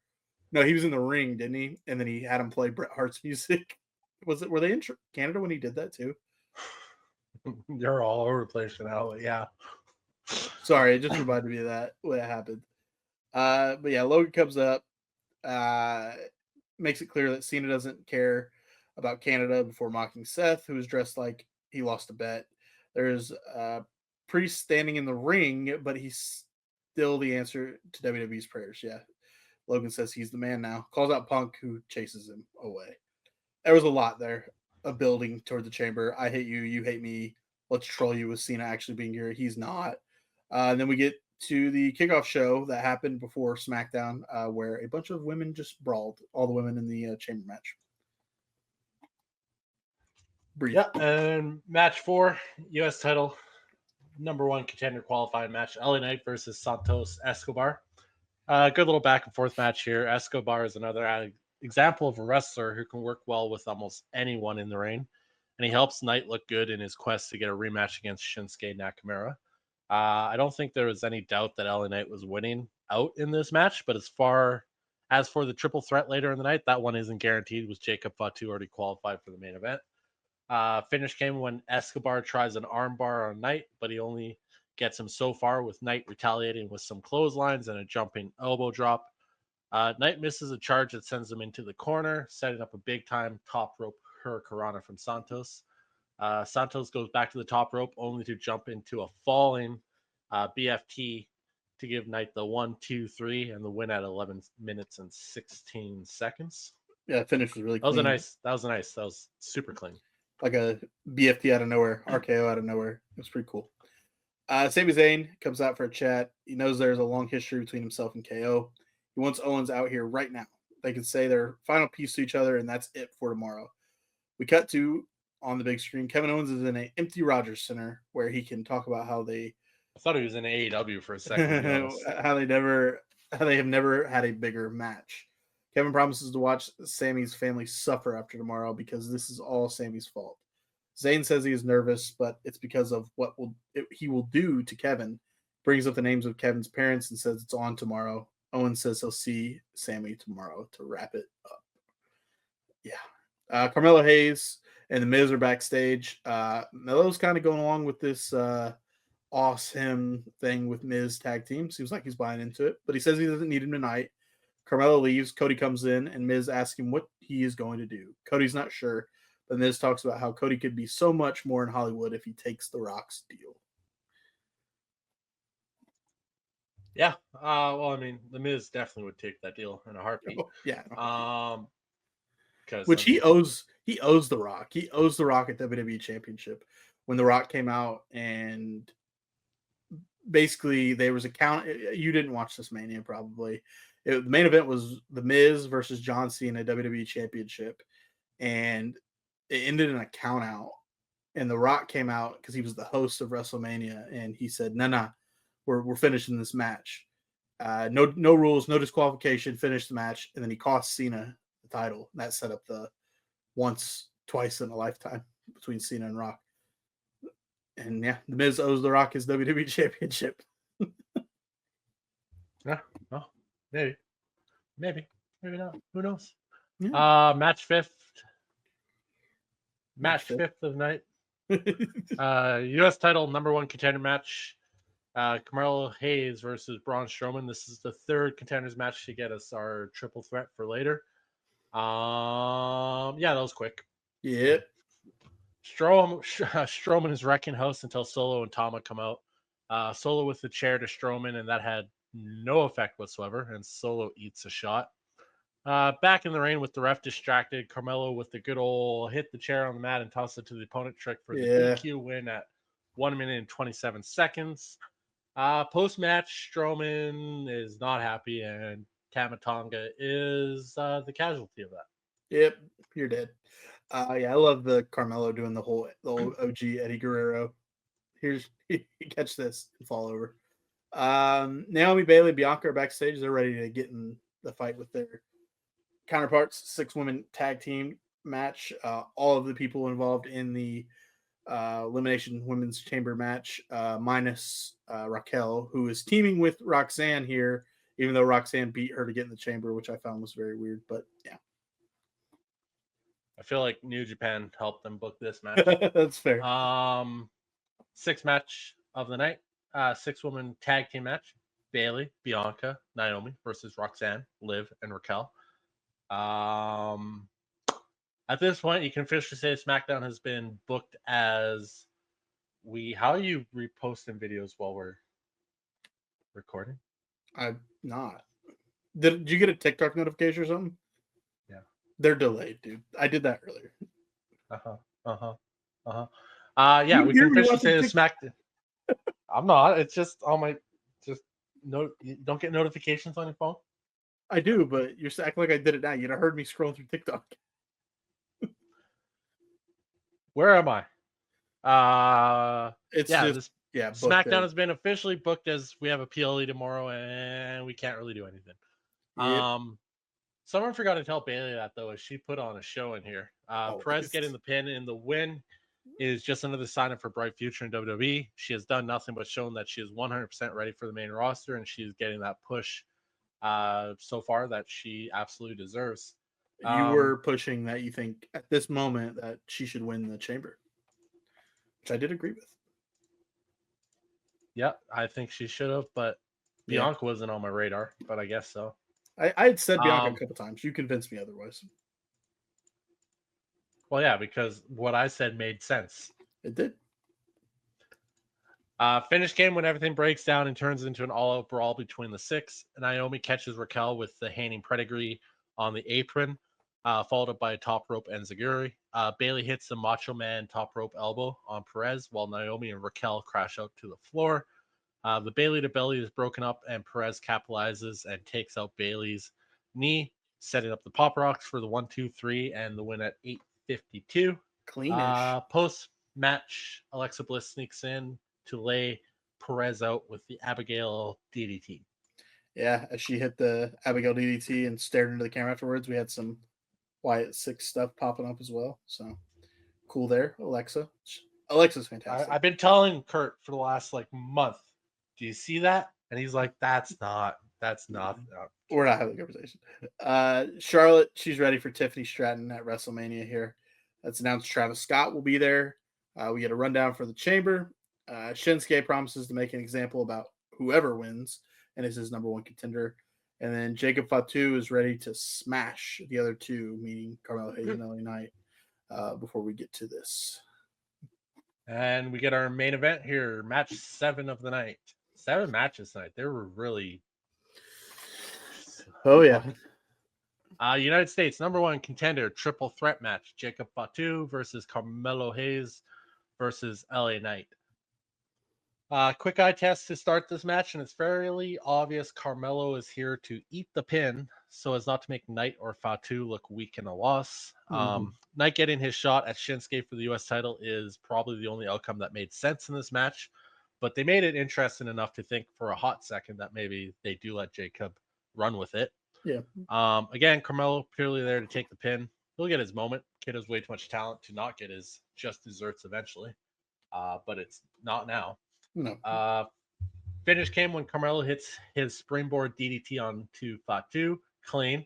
no, he was in the ring, didn't he? And then he had him play Bret Hart's music. Were they in Canada when he did that too? You're all over the place now, yeah. Sorry, it just reminded me of that when it happened. But yeah, Logan comes up, makes it clear that Cena doesn't care about Canada before mocking Seth, who was dressed like he lost a bet. There's Priest standing in the ring, but he's still the answer to WWE's prayers. Yeah. Logan says he's the man now. Calls out Punk, who chases him away. There was a lot there of building toward the chamber. I hate you. You hate me. Let's troll you with Cena actually being here. He's not. And then we get to the kickoff show that happened before SmackDown, where a bunch of women just brawled. All the women in the chamber match. Breathe. Yeah, and match 4, U.S. title, #1 contender qualifying match, LA Knight versus Santos Escobar. Good little back and forth match here. Escobar is another example of a wrestler who can work well with almost anyone in the ring, and he helps Knight look good in his quest to get a rematch against Shinsuke Nakamura. I don't think there was any doubt that LA Knight was winning out in this match, but as for the triple threat later in the night, that one isn't guaranteed, with Jacob Fatu already qualified for the main event. Finish came when Escobar tries an armbar on Knight, but he only gets him so far, with Knight retaliating with some clotheslines and a jumping elbow drop. Knight misses a charge that sends him into the corner, setting up a big-time top rope hurricanrana from Santos. Santos goes back to the top rope, only to jump into a falling BFT to give Knight the 1-2-3 and the win at 11 minutes and 16 seconds. Yeah, the finish was really That was clean. That was super clean. Like a BFT out of nowhere, RKO out of nowhere. It was pretty cool. Sami Zayn comes out for a chat. He knows there's a long history between himself and KO. He wants Owens out here right now. They can say their final piece to each other, and that's it for tomorrow. We cut to, on the big screen, Kevin Owens is in an empty Rogers Center where he can talk about how they I thought he was in AEW for a second, to be honest. how they have never had a bigger match. Kevin promises to watch Sammy's family suffer after tomorrow because this is all Sammy's fault. Zayn says he is nervous, but it's because of what he will do to Kevin. Brings up the names of Kevin's parents and says it's on tomorrow. Owen says he'll see Sammy tomorrow to wrap it up. Yeah. Carmelo Hayes and The Miz are backstage. Melo's kind of going along with this awesome thing with Miz tag team. Seems like he's buying into it, but he says he doesn't need him tonight. Carmelo leaves. Cody comes in, and Miz asks him what he is going to do. Cody's not sure, but Miz talks about how Cody could be so much more in Hollywood if he takes The Rock's deal. Yeah. Well, I mean, The Miz definitely would take that deal in a heartbeat. Oh, yeah. Because Which he owes The Rock. He owes The Rock a WWE Championship. When The Rock came out and basically there was a count. You didn't watch this Mania probably. The main event was The Miz versus John Cena WWE Championship, and it ended in a count out. And The Rock came out because he was the host of WrestleMania, and he said, "No, we're finishing this match. No rules, no disqualification. Finish the match." And then he cost Cena the title. That set up the twice in a lifetime between Cena and Rock. And yeah, The Miz owes The Rock his WWE Championship. Yeah, well, maybe not. Who knows? Yeah. Match fifth of the night. U.S. title #1 contender match. Carmelo Hayes versus Braun Strowman. This is the third contenders match to get us our triple threat for later. Yeah, that was quick. Yep. Strowman is wrecking house until Solo and Tama come out. Solo with the chair to Strowman, and that had no effect whatsoever, and Solo eats a shot. Back in the ring with the ref distracted, Carmelo with the good old hit the chair on the mat and toss it to the opponent trick for the DQ win at 1 minute and 27 seconds. Post-match, Strowman is not happy, and Tama Tonga is the casualty of that. Yep, you're dead. Yeah, I love the Carmelo doing the whole OG Eddie Guerrero. Here's catch this and fall over. Naomi, Bailey, Bianca are backstage. They're ready to get in the fight with their counterparts. 6-women tag team match. All of the people involved in the Elimination Women's Chamber match, minus Raquel, who is teaming with Roxanne here, even though Roxanne beat her to get in the chamber, which I found was very weird. But yeah. I feel like New Japan helped them book this match. That's fair. Sixth match of the night. 6-woman tag team match. Bailey, Bianca, Naomi versus Roxanne, Liv, and Raquel. At this point, you can officially say SmackDown has been booked as How are you reposting videos while we're recording? I'm not. Did you get a TikTok notification or something? Yeah. They're delayed, dude. I did that earlier. Yeah, You we hear can me officially watching say the Smack. I'm not. It's just on my. Just no. You don't get notifications on your phone. I do, but you're acting like I did it now. You'd have heard me scrolling through TikTok. Where am I? It's Yeah, just this booked SmackDown as has been officially booked as we have a PLE tomorrow, and we can't really do anything. Yep. Someone forgot to tell Bailey that though, as she put on a show in here. Perez getting the pin in the win is just another sign of her bright future in WWE. She has done nothing but shown that she is 100% ready for the main roster, and she is getting that push so far that she absolutely deserves. You were pushing that you think at this moment that she should win the chamber, which I did agree with. Yeah, I think she should have, but Bianca wasn't on my radar, but I guess so. I had said Bianca a couple times. You convinced me otherwise. Well, yeah, because what I said made sense. It did. Finish game when everything breaks down and turns into an all-out brawl between the six. Naomi catches Raquel with the hanging pedigree on the apron, followed up by a top rope enziguri. Bailey hits the Macho Man top rope elbow on Perez, while Naomi and Raquel crash out to the floor. The Bailey to belly is broken up, and Perez capitalizes and takes out Bailey's knee, setting up the Pop Rocks for the 1-2-3 and the win at 8:52. Cleanish. Post match, Alexa Bliss sneaks in to lay Perez out with the Abigail DDT. Yeah, as she hit the Abigail DDT and stared into the camera afterwards, we had some Wyatt 6 stuff popping up as well. So cool there, Alexa. Alexa's fantastic. I've been telling Kurt for the last month, do you see that? And he's like, that's not. We're not having a conversation. Charlotte, she's ready for Tiffany Stratton at WrestleMania here. That's announced. Travis Scott will be there. We get a rundown for the chamber. Shinsuke promises to make an example about whoever wins and is his number one contender. And then Jacob Fatu is ready to smash the other two, meaning Carmelo Hayes and LA Knight, before we get to this. And we get our main event here, match 7 of the night. 7 matches tonight. They were really. Oh, yeah. United States number one contender triple threat match: Jacob Fatu versus Carmelo Hayes versus LA Knight. Quick eye test to start this match, and it's fairly obvious Carmelo is here to eat the pin so as not to make Knight or Fatu look weak in a loss. Knight getting his shot at Shinsuke for the U.S. title is probably the only outcome that made sense in this match, but they made it interesting enough to think for a hot second that maybe they do let Jacob run with it. Yeah. Again, Carmelo purely there to take the pin. He'll get his moment. Kid has way too much talent to not get his just desserts eventually, but it's not now. No. Finish came when Carmelo hits his springboard DDT onto Fatu, clean,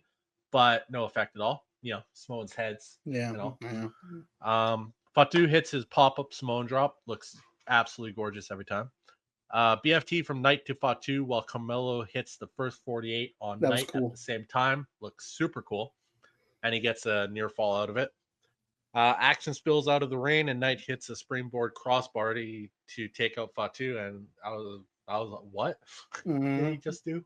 but no effect at all. Samoan's heads. Yeah. Fatu hits his pop-up Samoan drop. Looks absolutely gorgeous every time. BFT from Knight to Fatu while Carmelo hits the first 48 on Knight at the same time. Looks super cool. And he gets a near fall out of it. Action spills out of the ring, and Knight hits a springboard crossbar to take out Fatu. And I was like, what did he just do?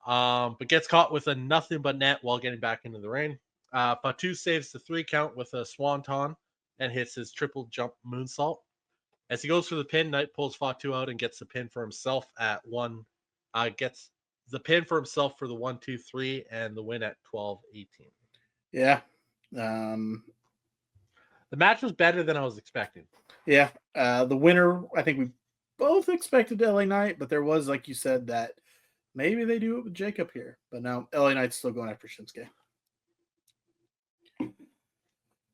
But gets caught with a nothing but net while getting back into the ring. Fatu saves the 3 count with a swanton and hits his triple jump moonsault. As he goes for the pin, Knight pulls Fatu out and gets the pin for himself at gets the pin for himself for the 1-2-3 and the win at 12-18. Yeah. The match was better than I was expecting. Yeah. The winner, I think we both expected LA Knight, but there was, like you said, that maybe they do it with Jacob here. But now LA Knight's still going after Shinsuke.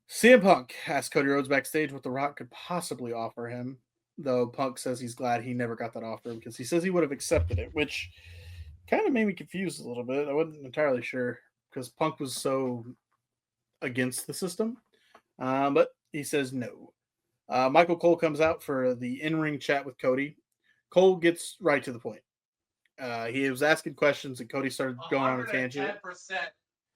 CM Punk asked Cody Rhodes backstage what The Rock could possibly offer him, though Punk says he's glad he never got that offer because he says he would have accepted it, which kind of made me confused a little bit. I wasn't entirely sure because Punk was so against the system, but he says no. Michael Cole comes out for the in-ring chat with Cody. Cole gets right to the point. He was asking questions, and Cody started going on a tangent. 110%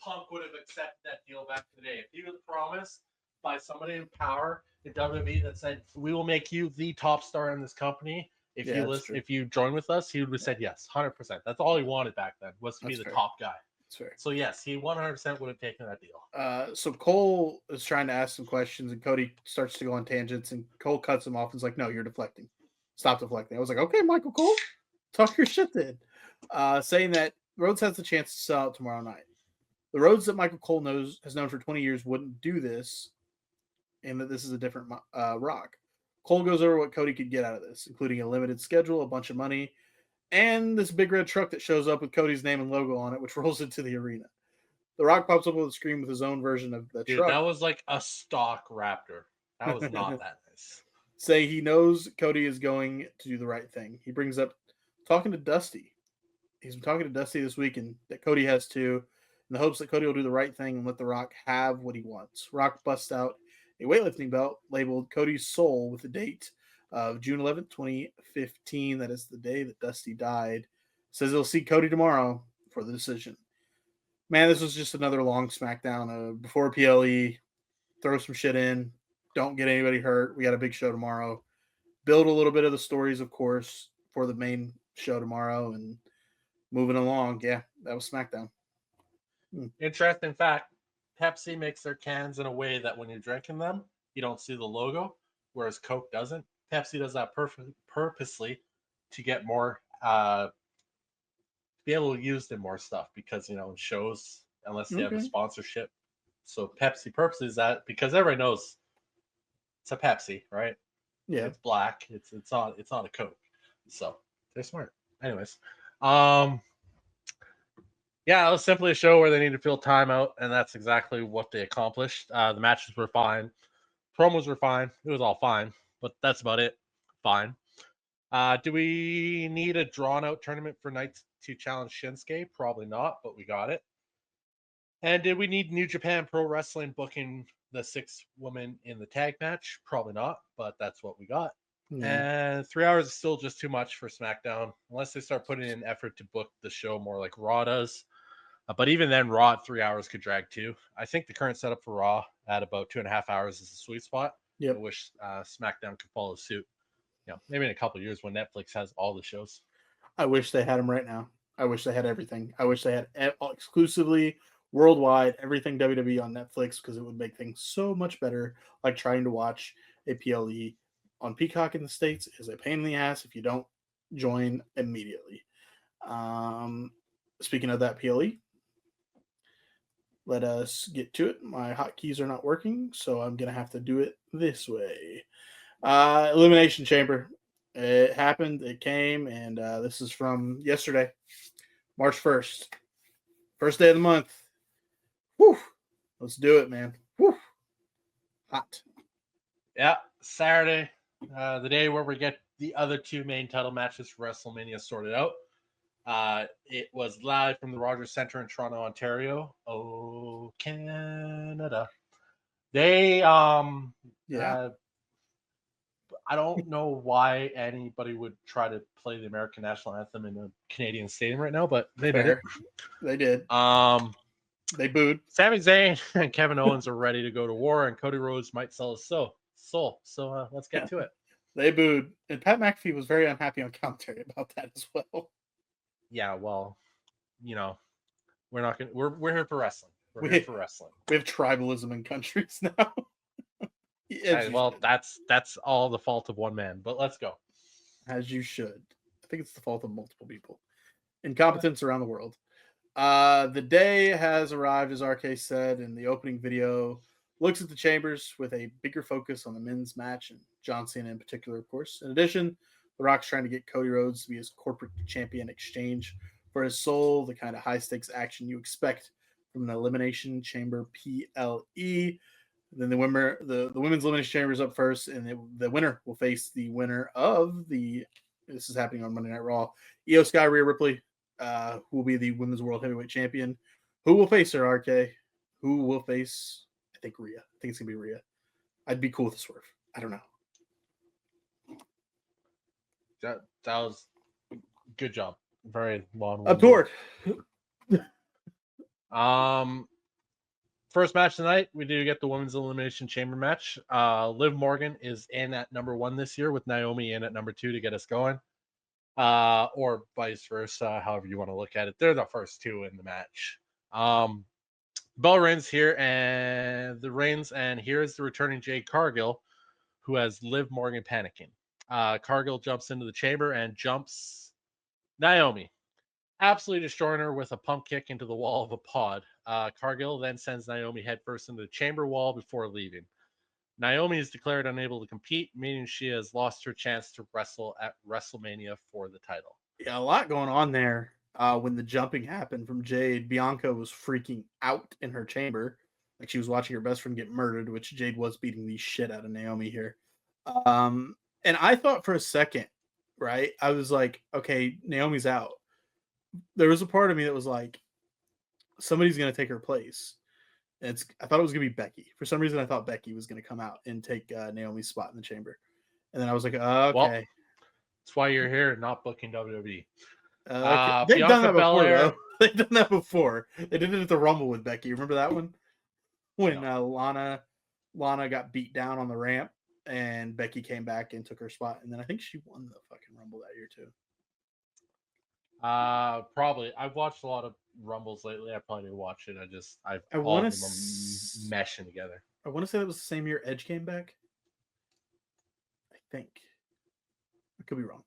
Punk would have accepted that deal back today. If he was promised by somebody in power in WWE that said, "We will make you the top star in this company if Yeah, you that's listen, true. if you join with us." He would have said yes, 100%. That's all he wanted back then, was to be That's the fair. top guy. That's fair. So yes, he 100% would have taken that deal. So Cole is trying to ask some questions, and Cody starts to go on tangents, and Cole cuts him off and is like, "No, you're deflecting. Stop deflecting." I was like, "Okay, Michael Cole, talk your shit then." Saying that Rhodes has the chance to sell out tomorrow night. The Rhodes that Michael Cole has known for 20 years wouldn't do this, and that this is a different Rock. Cole goes over what Cody could get out of this, including a limited schedule, a bunch of money, and this big red truck that shows up with Cody's name and logo on it, which rolls into the arena. The Rock pops up on the screen with his own version of the Dude, truck. that was like a stock Raptor. That was not that nice. Say he knows Cody is going to do the right thing. He brings up talking to Dusty. He's been talking to Dusty this week, and that Cody has too, in the hopes that Cody will do the right thing and let The Rock have what he wants. Rock busts out a weightlifting belt labeled Cody's Soul with the date of June 11th, 2015. That is the day that Dusty died. Says he'll see Cody tomorrow for the decision. Man, this was just another long SmackDown before PLE. Throw some shit in. Don't get anybody hurt. We got a big show tomorrow. Build a little bit of the stories, of course, for the main show tomorrow, and moving along. Yeah, that was SmackDown. Interesting fact: Pepsi makes their cans in a way that when you're drinking them, you don't see the logo, whereas Coke doesn't. Pepsi does that purposely to get more, be able to use them more stuff because in shows, unless they have a Okay. sponsorship. So Pepsi purposely is that because everybody knows it's a Pepsi, right? Yeah. It's black. It's not a Coke. So they're smart. Anyways, um, yeah, it was simply a show where they needed to fill time out, and that's exactly what they accomplished. The matches were fine, promos were fine. It was all fine, but that's about it. Fine. Do we need a drawn out tournament for Knights to challenge Shinsuke? Probably not, but we got it. And did we need New Japan Pro Wrestling booking the 6 women in the tag match? Probably not, but that's what we got. Yeah. And 3 hours is still just too much for SmackDown, unless they start putting in effort to book the show more like Raw does. But even then, Raw at 3 hours could drag too. I think the current setup for Raw at about 2.5 hours is a sweet spot. Yep. I wish SmackDown could follow suit. Maybe in a couple of years when Netflix has all the shows. I wish they had them right now. I wish they had everything. I wish they had exclusively worldwide everything WWE on Netflix because it would make things so much better. Like trying to watch a PLE on Peacock in the States is a pain in the ass if you don't join immediately. Speaking of that PLE, let us get to it. My hotkeys are not working, so I'm going to have to do it this way. Elimination Chamber. It happened. It came, and this is from yesterday, March 1st. First day of the month. Whew. Let's do it, man. Whew. Hot. Yeah, Saturday, the day where we get the other 2 main title matches for WrestleMania sorted out. It was live from the Rogers Centre in Toronto, Ontario. Oh, Canada. They Yeah. I don't know why anybody would try to play the American national anthem in a Canadian stadium right now, but they did Fair. it. They did. They booed. Sami Zayn and Kevin Owens are ready to go to war, and Cody Rhodes might sell his soul. So let's get to it. They booed. And Pat McAfee was very unhappy on commentary about that as well. Yeah, well, we're not gonna. We're here for wrestling. We're here for wrestling. We have tribalism in countries now. Well, that's all the fault of one man. But let's go. As you should. I think it's the fault of multiple people. Incompetence around the world. The day has arrived, as RK said in the opening video. Looks at the chambers with a bigger focus on the men's match and John Cena in particular, of course. In addition, The Rock's trying to get Cody Rhodes to be his corporate champion exchange for his soul, the kind of high stakes action you expect from an Elimination Chamber PLE. Then the women's elimination chamber is up first, and the winner will face the winner of the. This is happening on Monday Night Raw. Io Sky, Rhea Ripley, who will be the women's world heavyweight champion. Who will face her, RK? Who will face? I think Rhea. I think it's gonna be Rhea. I'd be cool with a swerve. I don't know. That was good job. Very long. Abort. first match tonight, we do get the women's elimination chamber match. Liv Morgan is in at number 1 this year with Naomi in at number 2 to get us going. Or vice versa, however you want to look at it. They're the first 2 in the match. Bell reigns here, and here's the returning Jade Cargill, who has Liv Morgan panicking. Cargill jumps into the chamber and jumps Naomi, absolutely destroying her with a pump kick into the wall of a pod. Cargill then sends Naomi headfirst into the chamber wall before leaving. Naomi is declared unable to compete, meaning she has lost her chance to wrestle at WrestleMania for the title. Yeah, a lot going on there. When the jumping happened from Jade, Bianca was freaking out in her chamber. Like she was watching her best friend get murdered, which Jade was beating the shit out of Naomi here. And I thought for a second, right? I was like, okay, Naomi's out. There was a part of me that was like, somebody's going to take her place. And I thought it was going to be Becky. For some reason, I thought Becky was going to come out and take Naomi's spot in the chamber. And then I was like, okay. Well, that's why you're here, not booking WWE. They've done that before, though. They've done that before. They did it at the Rumble with Becky. Remember that one? When Lana got beat down on the ramp and Becky came back and took her spot. And then I think she won the fucking Rumble that year, too. Probably. I've watched a lot of Rumbles lately. I probably didn't watch it. I all want of them are meshing together. I want to say that was the same year Edge came back. I think. I could be wrong.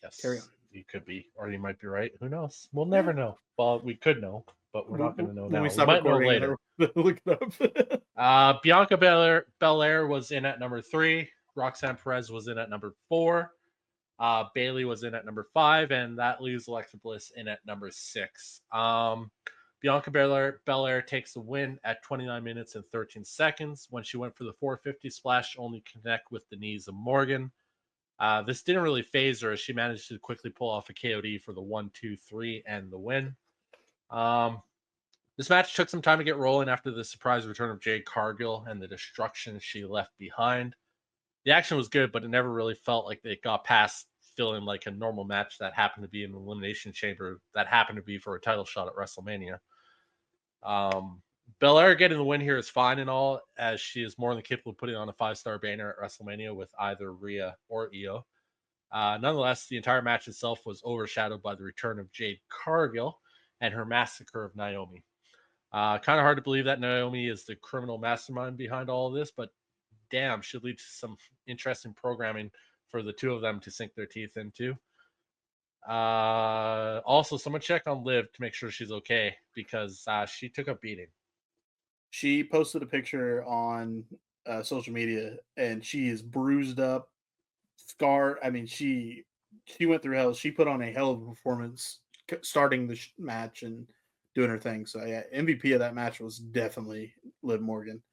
Yes. Carry on. You could be, or you might be right. Who knows? We'll never know. Well, we could know, but we're not going to know now. We might know later. Look it up. Bianca Belair was in at number 3. Roxanne Perez was in at number 4. Bailey was in at number 5, and that leaves Alexa Bliss in at number 6. Bianca Belair takes the win at 29 minutes and 13 seconds when she went for the 450 splash, only connect with the knees of Morgan. This didn't really phase her as she managed to quickly pull off a KOD for the 1-2-3 and the win. This match took some time to get rolling after the surprise return of Jade Cargill and the destruction she left behind. The action was good, but it never really felt like it got past feeling like a normal match that happened to be in the Elimination Chamber that happened to be for a title shot at WrestleMania. Belair getting the win here is fine and all, as she is more than capable of putting on a 5-star banner at WrestleMania with either Rhea or Io. Nonetheless, the entire match itself was overshadowed by the return of Jade Cargill and her massacre of Naomi. Kind of hard to believe that Naomi is the criminal mastermind behind all of this, but damn, should lead to some interesting programming for the two of them to sink their teeth into. Also, someone check on Liv to make sure she's okay, because she took a beating. She posted a picture on social media, and she is bruised up, scarred. I mean, she went through hell. She put on a hell of a performance starting the match and doing her thing. So yeah, MVP of that match was definitely Liv Morgan.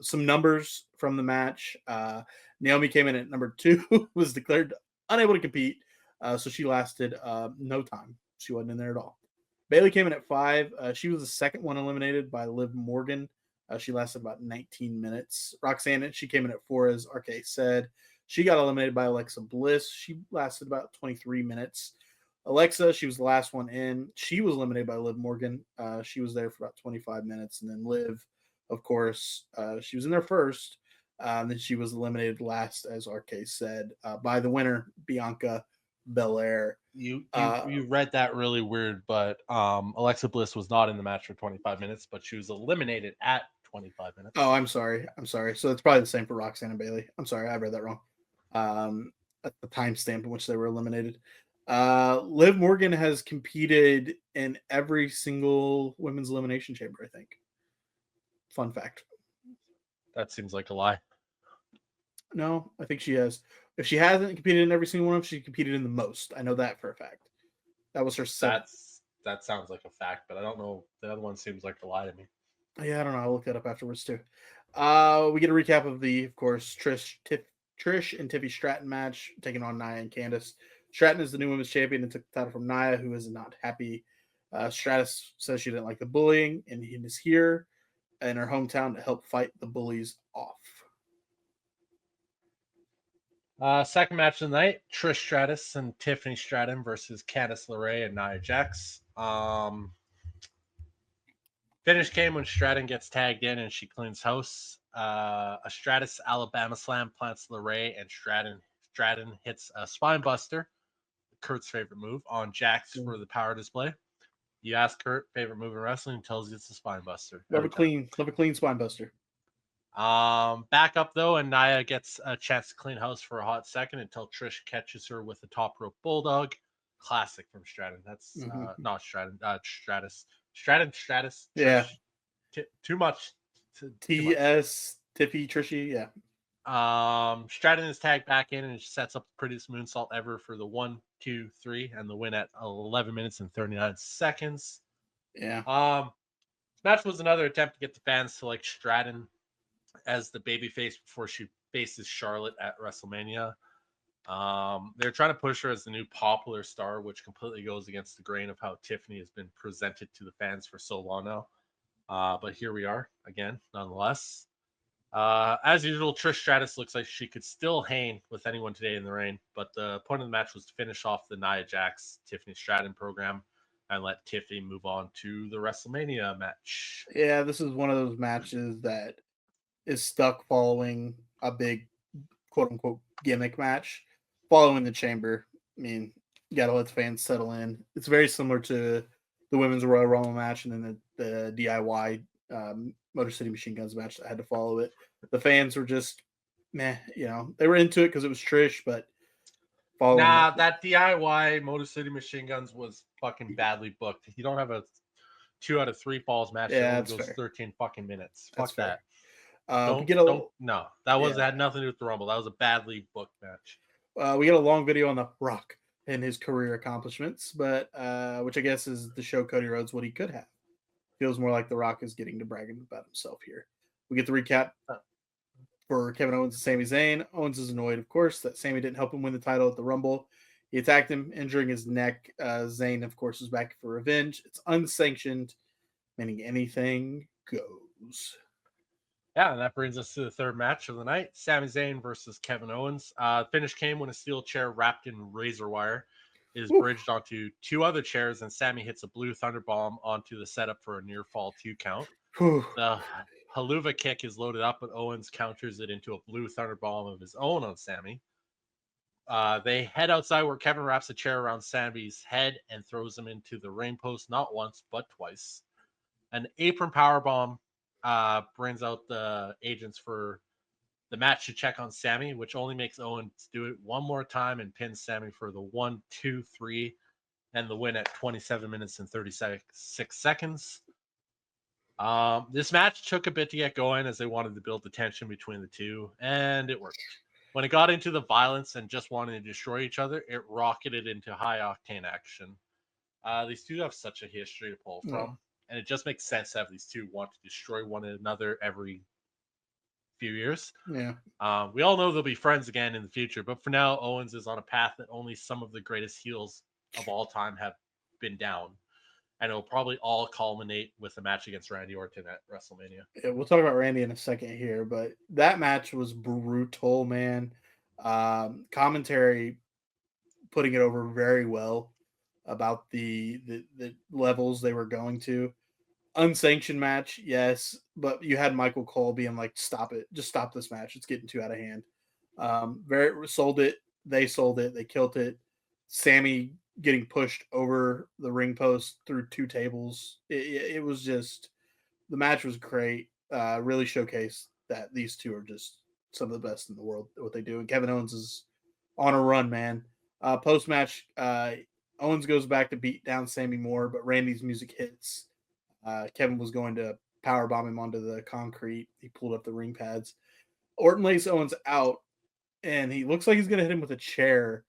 Some numbers from the match. Naomi came in at number 2, was declared unable to compete. So she lasted no time. She wasn't in there at all. Bailey came in at 5. She was the second one eliminated by Liv Morgan. She lasted about 19 minutes. Roxanne, she came in at 4, as RK said. She got eliminated by Alexa Bliss. She lasted about 23 minutes. Alexa, she was the last one in. She was eliminated by Liv Morgan. She was there for about 25 minutes. And then Liv, of course, she was in there first. Then she was eliminated last, as RK said, by the winner, Bianca Belair. You read that really weird, but Alexa Bliss was not in the match for 25 minutes, but she was eliminated at 25 minutes. Oh, I'm sorry. So it's probably the same for Roxanne and Bailey. I'm sorry, I read that wrong. At the timestamp in which they were eliminated. Liv Morgan has competed in every single women's elimination chamber, I think. Fun fact. That seems like a lie. No, I think she has. If she hasn't competed in every single one of them, she competed in the most. I know that for a fact. That was her set. That sounds like a fact, but I don't know. The other one seems like a lie to me. Yeah, I don't know. I'll look that up afterwards too. We get a recap of the, of course, Trish and Tiffy Stratton match, taking on Nia and Candice. Stratton is the new women's champion and took the title from Nia, who is not happy. Stratus says she didn't like the bullying, and he is here in her hometown to help fight the bullies off. Second match of the night, Trish Stratus and Tiffany Stratton versus Candice LeRae and Nia Jax. Finish came when Stratton gets tagged in and she cleans house. A Stratus Alabama slam plants LeRae and Stratton hits a spine buster, Kurt's favorite move, on Jax for the power display. You ask Kurt favorite move in wrestling, he tells you it's a spine buster. Love a clean spine buster. Back up though, and Nia gets a chance to clean house for a hot second until Trish catches her with a top rope bulldog. Classic from Stratton. That's not Stratton. Stratus. Stratus. Yeah. Trish. Too much. TS Tiffy Trishy. Yeah. Stratton is tagged back in and sets up the prettiest moonsault ever for the 1, 2, 3, and the win at 11 minutes and 39 seconds. Yeah. This match was another attempt to get the fans to like Stratton as the babyface before she faces Charlotte at WrestleMania. They're trying to push her as the new popular star, which completely goes against the grain of how Tiffany has been presented to the fans for so long now. But here we are again, nonetheless. As usual, Trish Stratus looks like she could still hang with anyone today in the ring, but the point of the match was to finish off the Nia Jax Tiffany Stratton program and let Tiffany move on to the WrestleMania match. Yeah, this is one of those matches that is stuck following a big quote unquote gimmick match, following the chamber. I mean, you gotta let the fans settle in. It's very similar to the women's Royal Rumble match and then the DIY Motor City Machine Guns match that had to follow it. The fans were just meh, they were into it because it was Trish, but following that DIY Motor City Machine Guns was fucking badly booked. You don't have a 2 out of 3 falls match that goes fair. 13 fucking minutes. Fuck that. No, that had nothing to do with the Rumble. That was a badly booked match. We got a long video on The Rock and his career accomplishments, but which I guess is to show Cody Rhodes what he could have. Feels more like The Rock is getting to bragging about himself here. We get the recap for Kevin Owens and Sami Zayn. Owens is annoyed, of course, that Sami didn't help him win the title at the Rumble. He attacked him, injuring his neck. Zayn, of course, is back for revenge. It's unsanctioned, meaning anything goes. Yeah, and that brings us to the third match of the night. Sami Zayn versus Kevin Owens. Finish came when a steel chair wrapped in razor wire is bridged onto 2 other chairs, and Sami hits a blue thunder bomb onto the setup for a near fall 2 count. The Haluva kick is loaded up, but Owens counters it into a blue thunder bomb of his own on Sami. They head outside where Kevin wraps a chair around Sami's head and throws him into the ring post not once, but twice. An apron powerbomb brings out the agents for the match to check on Sami, which only makes Owens do it one more time and pins Sami for the 1, 2, 3, and the win at 27 minutes and 36 seconds. This match took a bit to get going as they wanted to build the tension between the two, and it worked. When it got into the violence and just wanting to destroy each other, it rocketed into high-octane action. These two have such a history to pull from, and it just makes sense to have these two want to destroy one another every few years. Yeah. We all know they'll be friends again in the future, but for now, Owens is on a path that only some of the greatest heels of all time have been down. And it'll probably all culminate with a match against Randy Orton at WrestleMania. Yeah, we'll talk about Randy in a second here, but that match was brutal, man. Commentary putting it over very well about the levels they were going to. Unsanctioned match, yes, but you had Michael Cole being like, "Stop it! Just stop this match. It's getting too out of hand." Very sold it. They sold it. They killed it. Sami getting pushed over the ring post through 2 tables. It was just, the match was great. Really showcased that these two are just some of the best in the world at what they do. And Kevin Owens is on a run, man. Post match, Owens goes back to beat down Sami more, but Randy's music hits. Kevin was going to powerbomb him onto the concrete. He pulled up the ring pads. Orton lays Owens out, and he looks like he's going to hit him with a chair,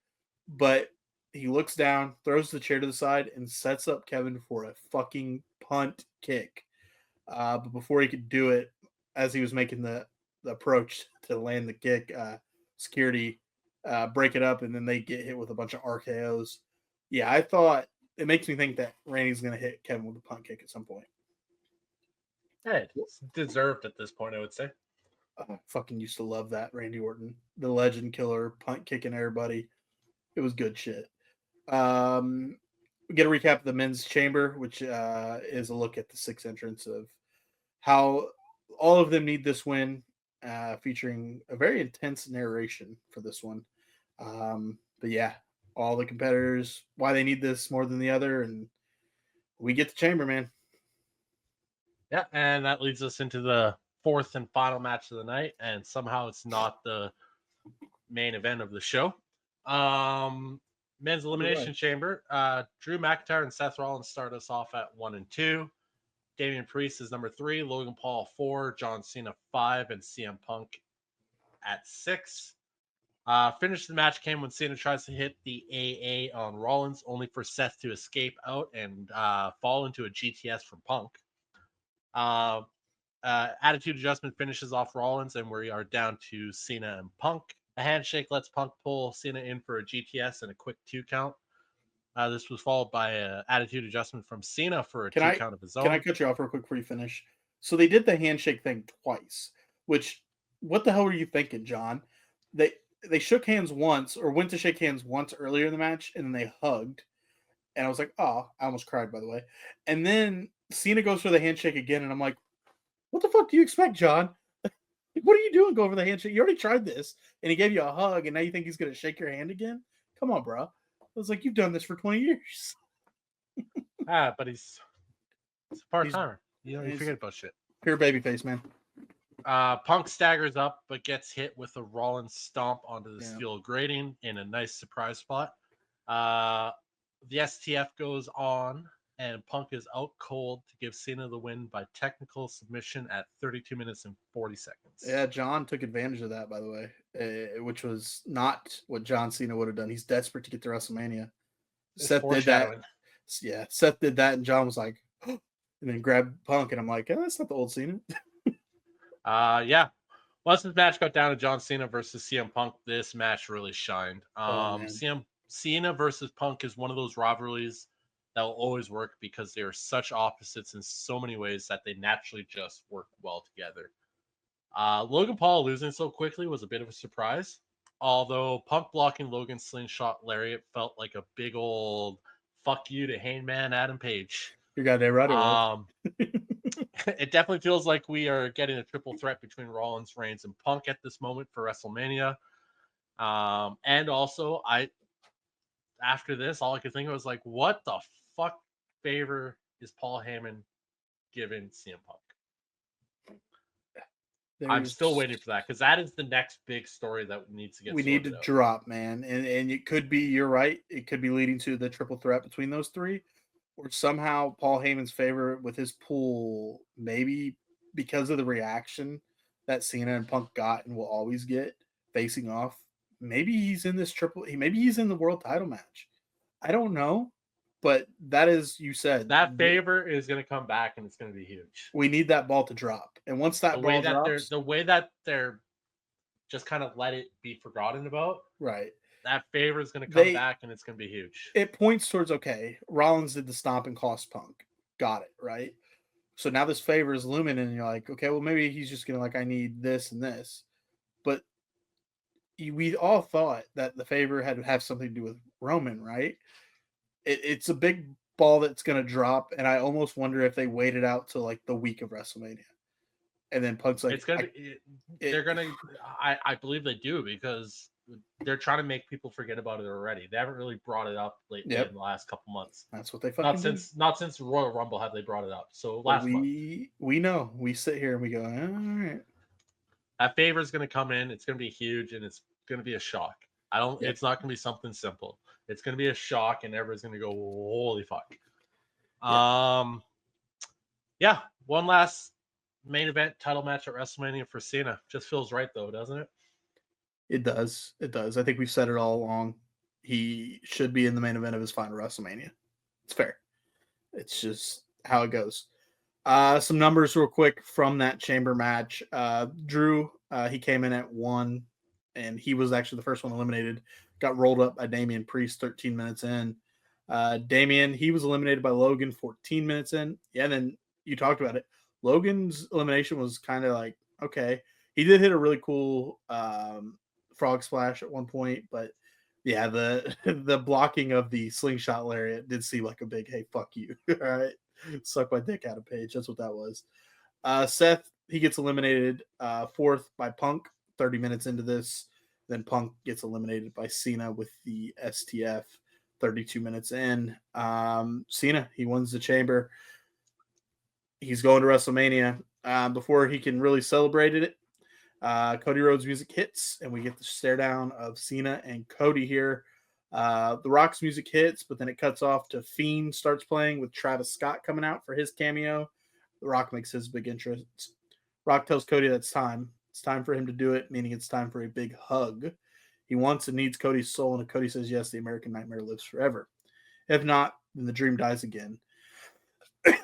but he looks down, throws the chair to the side, and sets up Kevin for a fucking punt kick. But before he could do it, as he was making the approach to land the kick, security break it up, and then they get hit with a bunch of RKOs. Yeah, I thought, it makes me think that Randy's going to hit Kevin with a punt kick at some point. Hey, it's deserved at this point, I would say. I fucking used to love that Randy Orton, the legend killer, punt kicking everybody. It was good shit. We get a recap of the men's chamber, which is a look at the 6 entrants of how all of them need this win, featuring a very intense narration for this one. But yeah, all the competitors, why they need this more than the other, and we get the chamber, man. Yeah, and that leads us into the fourth and final match of the night, and somehow it's not the main event of the show. Men's Elimination Chamber. Drew McIntyre and Seth Rollins start us off at 1 and 2. Damian Priest is number 3, Logan Paul 4, John Cena 5, and CM Punk at 6. Finish the match came when Cena tries to hit the AA on Rollins, only for Seth to escape out and fall into a GTS from Punk. Attitude adjustment finishes off Rollins, and we are down to Cena and Punk. A handshake lets Punk pull Cena in for a GTS and a quick 2 count. This was followed by an attitude adjustment from Cena for a 2 count of his own. Can I cut you off real quick before you finish? So they did the handshake thing twice, which, what the hell were you thinking, John? They shook hands once, or went to shake hands once earlier in the match, and then they hugged. And I was like, oh, I almost cried, by the way. And then Cena goes for the handshake again, and I'm like, what the fuck do you expect, John? What are you doing going for the handshake? You already tried this, and he gave you a hug, and now you think he's going to shake your hand again? Come on, bro. I was like, you've done this for 20 years. But he's a part-timer. You forget about shit. Pure babyface, man. Punk staggers up, but gets hit with a Rollins stomp onto the steel grating in a nice surprise spot. The STF goes on, and Punk is out cold to give Cena the win by technical submission at 32 minutes and 40 seconds. Yeah, John took advantage of that, by the way, which was not what John Cena would have done. He's desperate to get to WrestleMania. Seth did that. Yeah, Seth did that, and John was like, and then grabbed Punk, and I'm like, that's not the old Cena. Yeah. Once this match got down to John Cena versus CM Punk, this match really shined. Cena versus Punk is one of those rivalries that will always work because they are such opposites in so many ways that they naturally just work well together. Logan Paul losing so quickly was a bit of a surprise, although Punk blocking Logan's slingshot lariat felt like a big old fuck you to Hangman Adam Page. You got that right. It definitely feels like we are getting a triple threat between Rollins, Reigns, and Punk at this moment for WrestleMania. And also, after this, all I could think of was like, what the fuck favor is Paul Heyman giving CM Punk? I'm still waiting for that because that is the next big story that needs to get. We need to drop, man, and it could be. You're right. It could be leading to the triple threat between those three, or somehow Paul Heyman's favor with his pool, maybe because of the reaction that Cena and Punk got and will always get facing off. Maybe he's in this triple. Maybe he's in the world title match. I don't know, but that is, you said, that favor is going to come back and it's going to be huge. We need that ball to drop, and once that ball drops, the way that they're just kind of let it be forgotten about, right? That favor is going to come back and it's going to be huge. It points towards, okay, Rollins did the stomp and cost Punk. Got it, right? So now this favor is looming, and you're like, okay, well, maybe he's just going to like, I need this and this. But we all thought that the favor had to have something to do with Roman, right? It's a big ball that's going to drop, and I almost wonder if they waited out till like the week of WrestleMania. And then Punk's like, it's going to they're going to, I believe they do, because they're trying to make people forget about it already. They haven't really brought it up lately in the last couple months. That's what they fucking not since Royal Rumble have they brought it up. So last month. We know. We sit here and we go, all right. That favor is going to come in. It's going to be huge, and it's going to be a shock. It's not going to be something simple. It's going to be a shock, and everyone's going to go, holy fuck. Yeah. One last main event title match at WrestleMania for Cena. Just feels right, though, doesn't it? It does. It does. I think we've said it all along. He should be in the main event of his final WrestleMania. It's fair. It's just how it goes. Some numbers real quick from that chamber match. Drew, he came in at 1, and he was actually the first one eliminated. Got rolled up by Damian Priest 13 minutes in. Damian, he was eliminated by Logan 14 minutes in. Yeah, and then you talked about it. Logan's elimination was kind of like, okay. He did hit a really cool frog splash at one point, but Yeah, the the blocking of the slingshot lariat did seem like a big hey fuck you. All right. Suck my dick out of Page. That's what that was. Seth, he gets eliminated fourth by Punk 30 minutes into this. Then Punk gets eliminated by Cena with the STF 32 minutes in. Cena, he wins the chamber. He's going to WrestleMania. Before he can really celebrate it, Cody Rhodes' music hits, and we get the stare down of Cena and Cody here. The Rock's music hits, but then it cuts off to Fiend starts playing with Travis Scott coming out for his cameo. The Rock makes his big entrance. Rock tells Cody that it's time. It's time for him to do it, meaning it's time for a big hug. He wants and needs Cody's soul, and if Cody says yes, the American Nightmare lives forever. If not, then the dream dies again.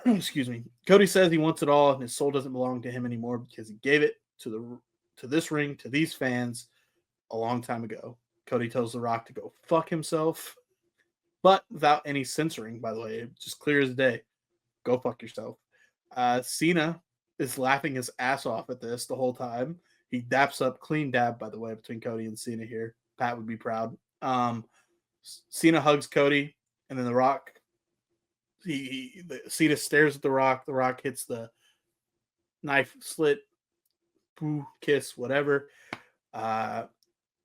Excuse me. Cody says he wants it all, and his soul doesn't belong to him anymore because he gave it to this ring, to these fans, a long time ago. Cody tells The Rock to go fuck himself, but without any censoring, by the way. Just clear as day. Go fuck yourself. Cena is laughing his ass off at this the whole time. He daps up, clean dab, by the way, between Cody and Cena here. Pat would be proud. Cena hugs Cody, and then The Rock, Cena stares at The Rock. The Rock hits the knife slit, poo, kiss, whatever.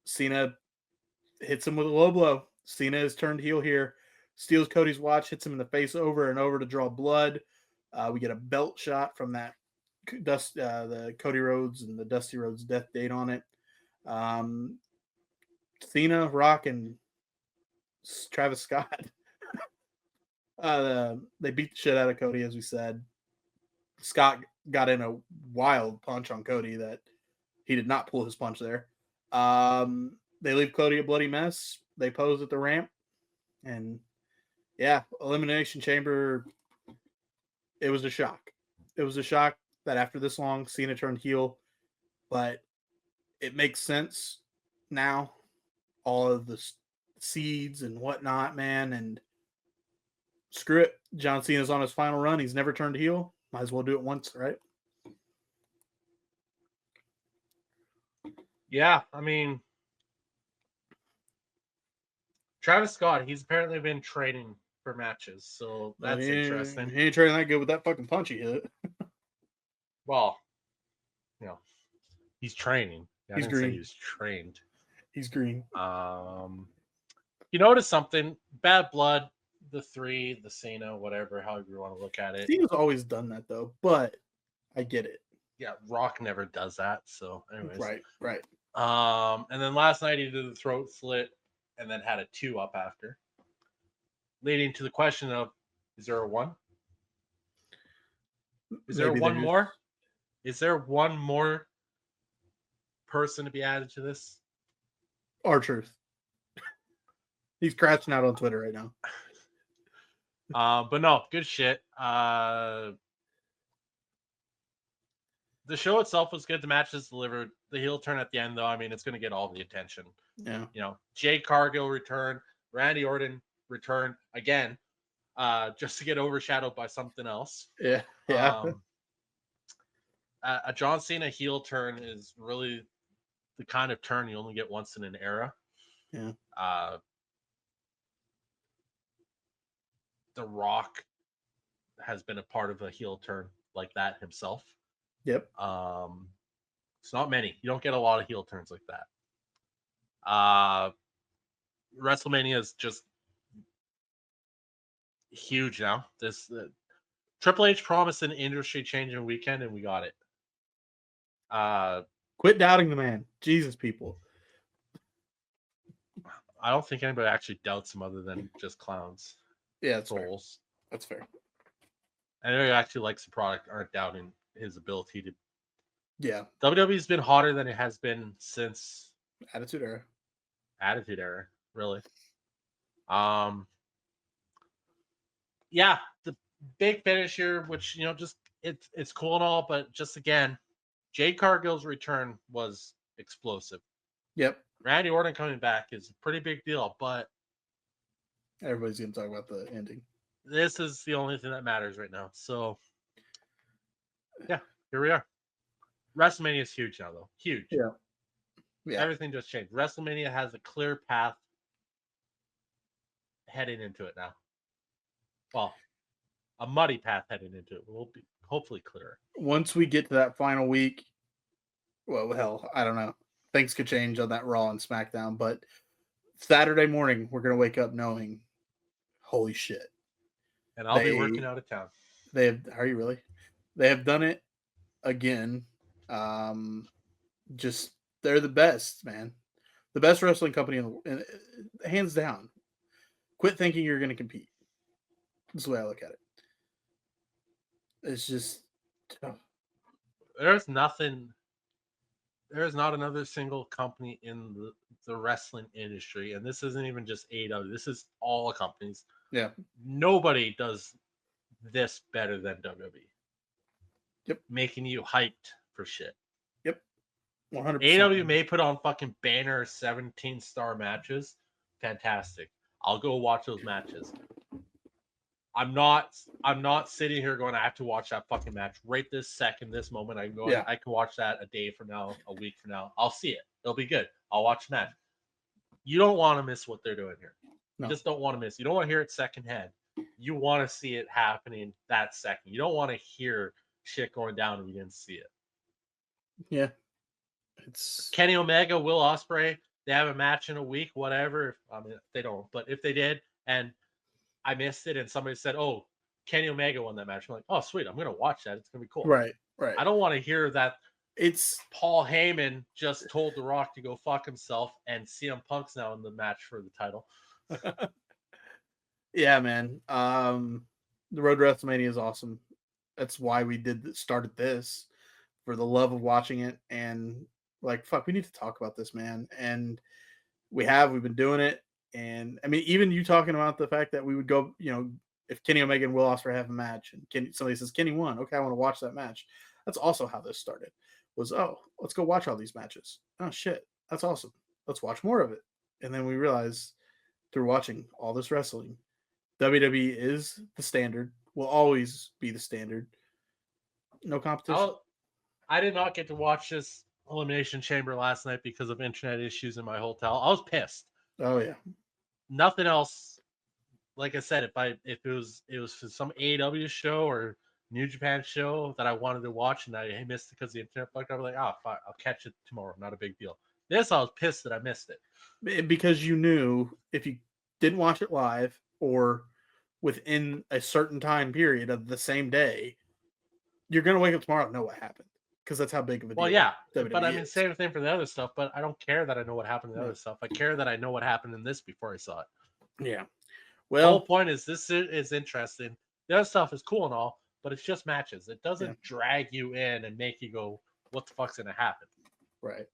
Cena hits him with a low blow. Cena is turned heel here, steals Cody's watch, hits him in the face over and over to draw blood. We get a belt shot from that the Cody Rhodes and the Dusty Rhodes death date on it. Cena, Rock, and Travis Scott. They beat the shit out of Cody, as we said. Scott got in a wild punch on Cody that he did not pull his punch there. They leave Cody a bloody mess. They pose at the ramp. And yeah, Elimination Chamber, it was a shock. It was a shock that after this long, Cena turned heel. But it makes sense now. All of the seeds and whatnot, man. And screw it. John Cena's on his final run. He's never turned heel. Might as well do it once, right? Yeah, I mean, Travis Scott, he's apparently been training for matches, so that's interesting. He ain't training that good with that fucking punch he hit. Well, he's training. I He's didn't say green. he was trained. He's green. You notice something? Bad Blood, the three, the Cena, whatever, however you want to look at it. Cena's always done that though, but I get it. Yeah, Rock never does that. So, anyways, right. And then last night he did the throat slit, and then had a 2 up after, leading to the question of: is there a 1? Is there one more? Is there one more person to be added to this? R-Truth. He's crashing out on Twitter right now. But no, good shit. The show itself was good. The match is delivered. The heel turn at the end, though, I mean, it's going to get all the attention. Yeah. Jade Cargill returned. Randy Orton returned again, just to get overshadowed by something else. Yeah. A John Cena heel turn is really the kind of turn you only get once in an era. Yeah. The Rock has been a part of a heel turn like that himself. Yep. It's not many. You don't get a lot of heel turns like that. WrestleMania is just huge now. This Triple H promised an industry-changing weekend, and we got it. Quit doubting the man. Jesus, people. I don't think anybody actually doubts him other than just clowns. Yeah, that's trolls. Fair. That's fair. And anybody who actually likes the product aren't doubting his ability to. Yeah. WWE's been hotter than it has been since Attitude Era. Attitude Era, really. Yeah, the big finish here, which just it's cool and all, but just again, Jade Cargill's return was explosive. Yep. Randy Orton coming back is a pretty big deal, but everybody's gonna talk about the ending. This is the only thing that matters right now. So yeah, here we are. WrestleMania is huge now, though. Huge. Yeah. Everything just changed. WrestleMania has a clear path heading into it now. Well, a muddy path heading into it will be hopefully clearer. Once we get to that final week, well, hell, I don't know. Things could change on that Raw and SmackDown, but Saturday morning we're gonna wake up knowing, holy shit, And I'll be working out of town. They have. Are you really? They have done it again. Just they're the best, man. The best wrestling company hands down. Quit thinking you're going to compete. That's the way I look at it. It's just tough. There's nothing. There's not another single company in the wrestling industry, and this isn't even just AEW. This is all the companies. Yeah. Nobody does this better than WWE. Yep. Making you hyped for shit. Yep. 100%. AEW may put on fucking banner 17-star matches. Fantastic. I'll go watch those matches. I'm not sitting here going, I have to watch that fucking match right this second, this moment. I can go, I can watch that a day from now, a week from now. I'll see it. It'll be good. I'll watch the match. You don't want to miss what they're doing here. You just don't want to miss. You don't want to hear it secondhand. You want to see it happening that second. You don't want to hear shit going down if you didn't see it. Yeah. It's Kenny Omega, Will Ospreay, they have a match in a week, whatever. I mean, they don't, but if they did, and I missed it, and somebody said, "Oh, Kenny Omega won that match," I'm like, "Oh, sweet, I'm gonna watch that. It's gonna be cool." Right. I don't want to hear that. It's Paul Heyman just told The Rock to go fuck himself, and CM Punk's now in the match for the title. Yeah, man. The Road to WrestleMania is awesome. That's why we started this, for the love of watching it, and like, fuck, we need to talk about this, man. And we've been doing it. And I mean, even you talking about the fact that we would go, if Kenny Omega and Will Ospreay have a match, and somebody says Kenny won, okay, I want to watch that match. That's also how this started. Was, oh, let's go watch all these matches. Oh shit, that's awesome. Let's watch more of it. And then we realized through watching all this wrestling, WWE is the standard. Will always be the standard. No competition. I did not get to watch this Elimination Chamber last night because of internet issues in my hotel. I was pissed. Oh yeah. Nothing else. Like I said, if it was for some AEW show or New Japan show that I wanted to watch and I missed it because the internet fucked up, I was like, fine, I'll catch it tomorrow. Not a big deal. This, I was pissed that I missed it. Because you knew if you didn't watch it live or within a certain time period of the same day, you're going to wake up tomorrow and know what happened. Because that's how big of a deal. Well, yeah, WWE but I mean, is. same thing for the other stuff. But I don't care that I know what happened in the other stuff. I care that I know what happened in this before I saw it. Yeah. Well, the whole point is this is interesting. The other stuff is cool and all, but it's just matches. It doesn't drag you in and make you go, "What the fuck's gonna happen?" Right.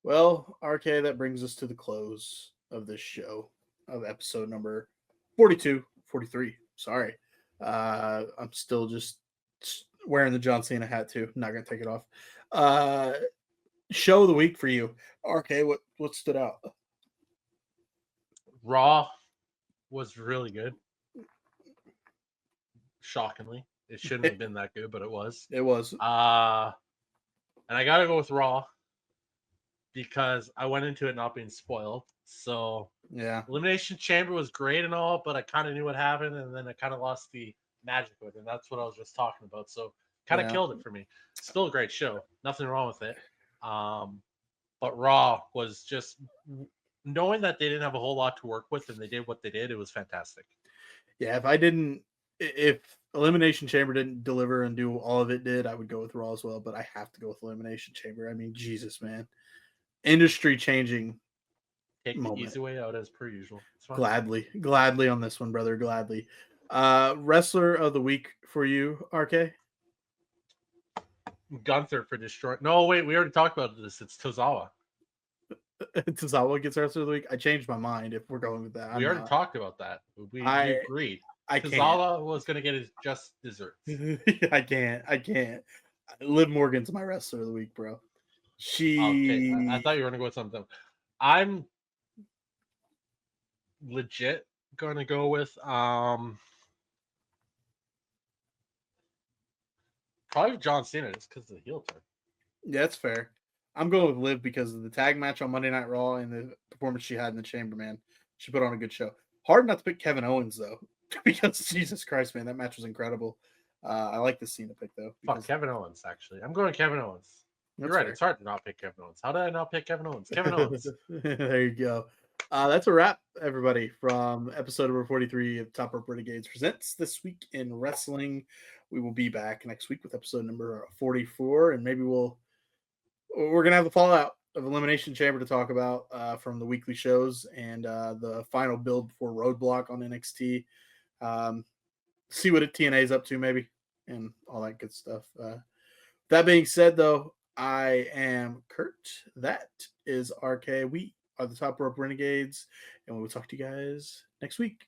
Well, RK, that brings us to the close of this show, of episode number 42, 43. Sorry. I'm still just wearing the John Cena hat too. I'm not going to take it off. Show of the week for you. RK, what stood out? Raw was really good. Shockingly. It shouldn't have been that good, but it was. It was. And I got to go with Raw because I went into it not being spoiled. So, yeah. Elimination Chamber was great and all, but I kind of knew what happened, and then I kind of lost the magic with it. And that's what I was just talking about. So, kind of killed it for me. Still a great show. Nothing wrong with it. But Raw was just knowing that they didn't have a whole lot to work with and they did what they did. It was fantastic. Yeah, if Elimination Chamber didn't deliver and do all of it did, I would go with Raw as well. But I have to go with Elimination Chamber. I mean, Jesus, man, industry changing. Take the easy way out as per usual. Gladly on this one, brother. Gladly. Wrestler of the week for you, RK? Gunther for destroying. No, wait, we already talked about this. It's Tozawa. Tozawa gets wrestler of the week. I changed my mind. If we're going with that, we already talked about that. We agreed. Tozawa was going to get his just desserts. I can't. Liv Morgan's my wrestler of the week, bro. Okay. I thought you were going to go with something. I'm legit going to go with probably John Cena just because of the heel turn. Yeah, that's fair. I'm going with Liv because of the tag match on Monday Night Raw and the performance she had in the Chamber, man. She put on a good show. Hard not to pick Kevin Owens though, because Jesus Christ, man, that match was incredible. I like the Cena pick though. Fuck Because Kevin Owens, actually. I'm going Kevin Owens. You're that's right. fair. It's hard to not pick Kevin Owens. How did I not pick Kevin Owens? Kevin Owens. There you go. That's a wrap, everybody, from episode number 43 of Top Rope Renegades Presents This Week in Wrestling. We will be back next week with episode number 44, and maybe we're gonna have the fallout of Elimination Chamber to talk about from the weekly shows and the final build before Roadblock on NXT. See what TNA is up to, maybe, and all that good stuff. That being said, though, I am Kurt. That is RK. We are the Top Rope Renegades, and we will talk to you guys next week.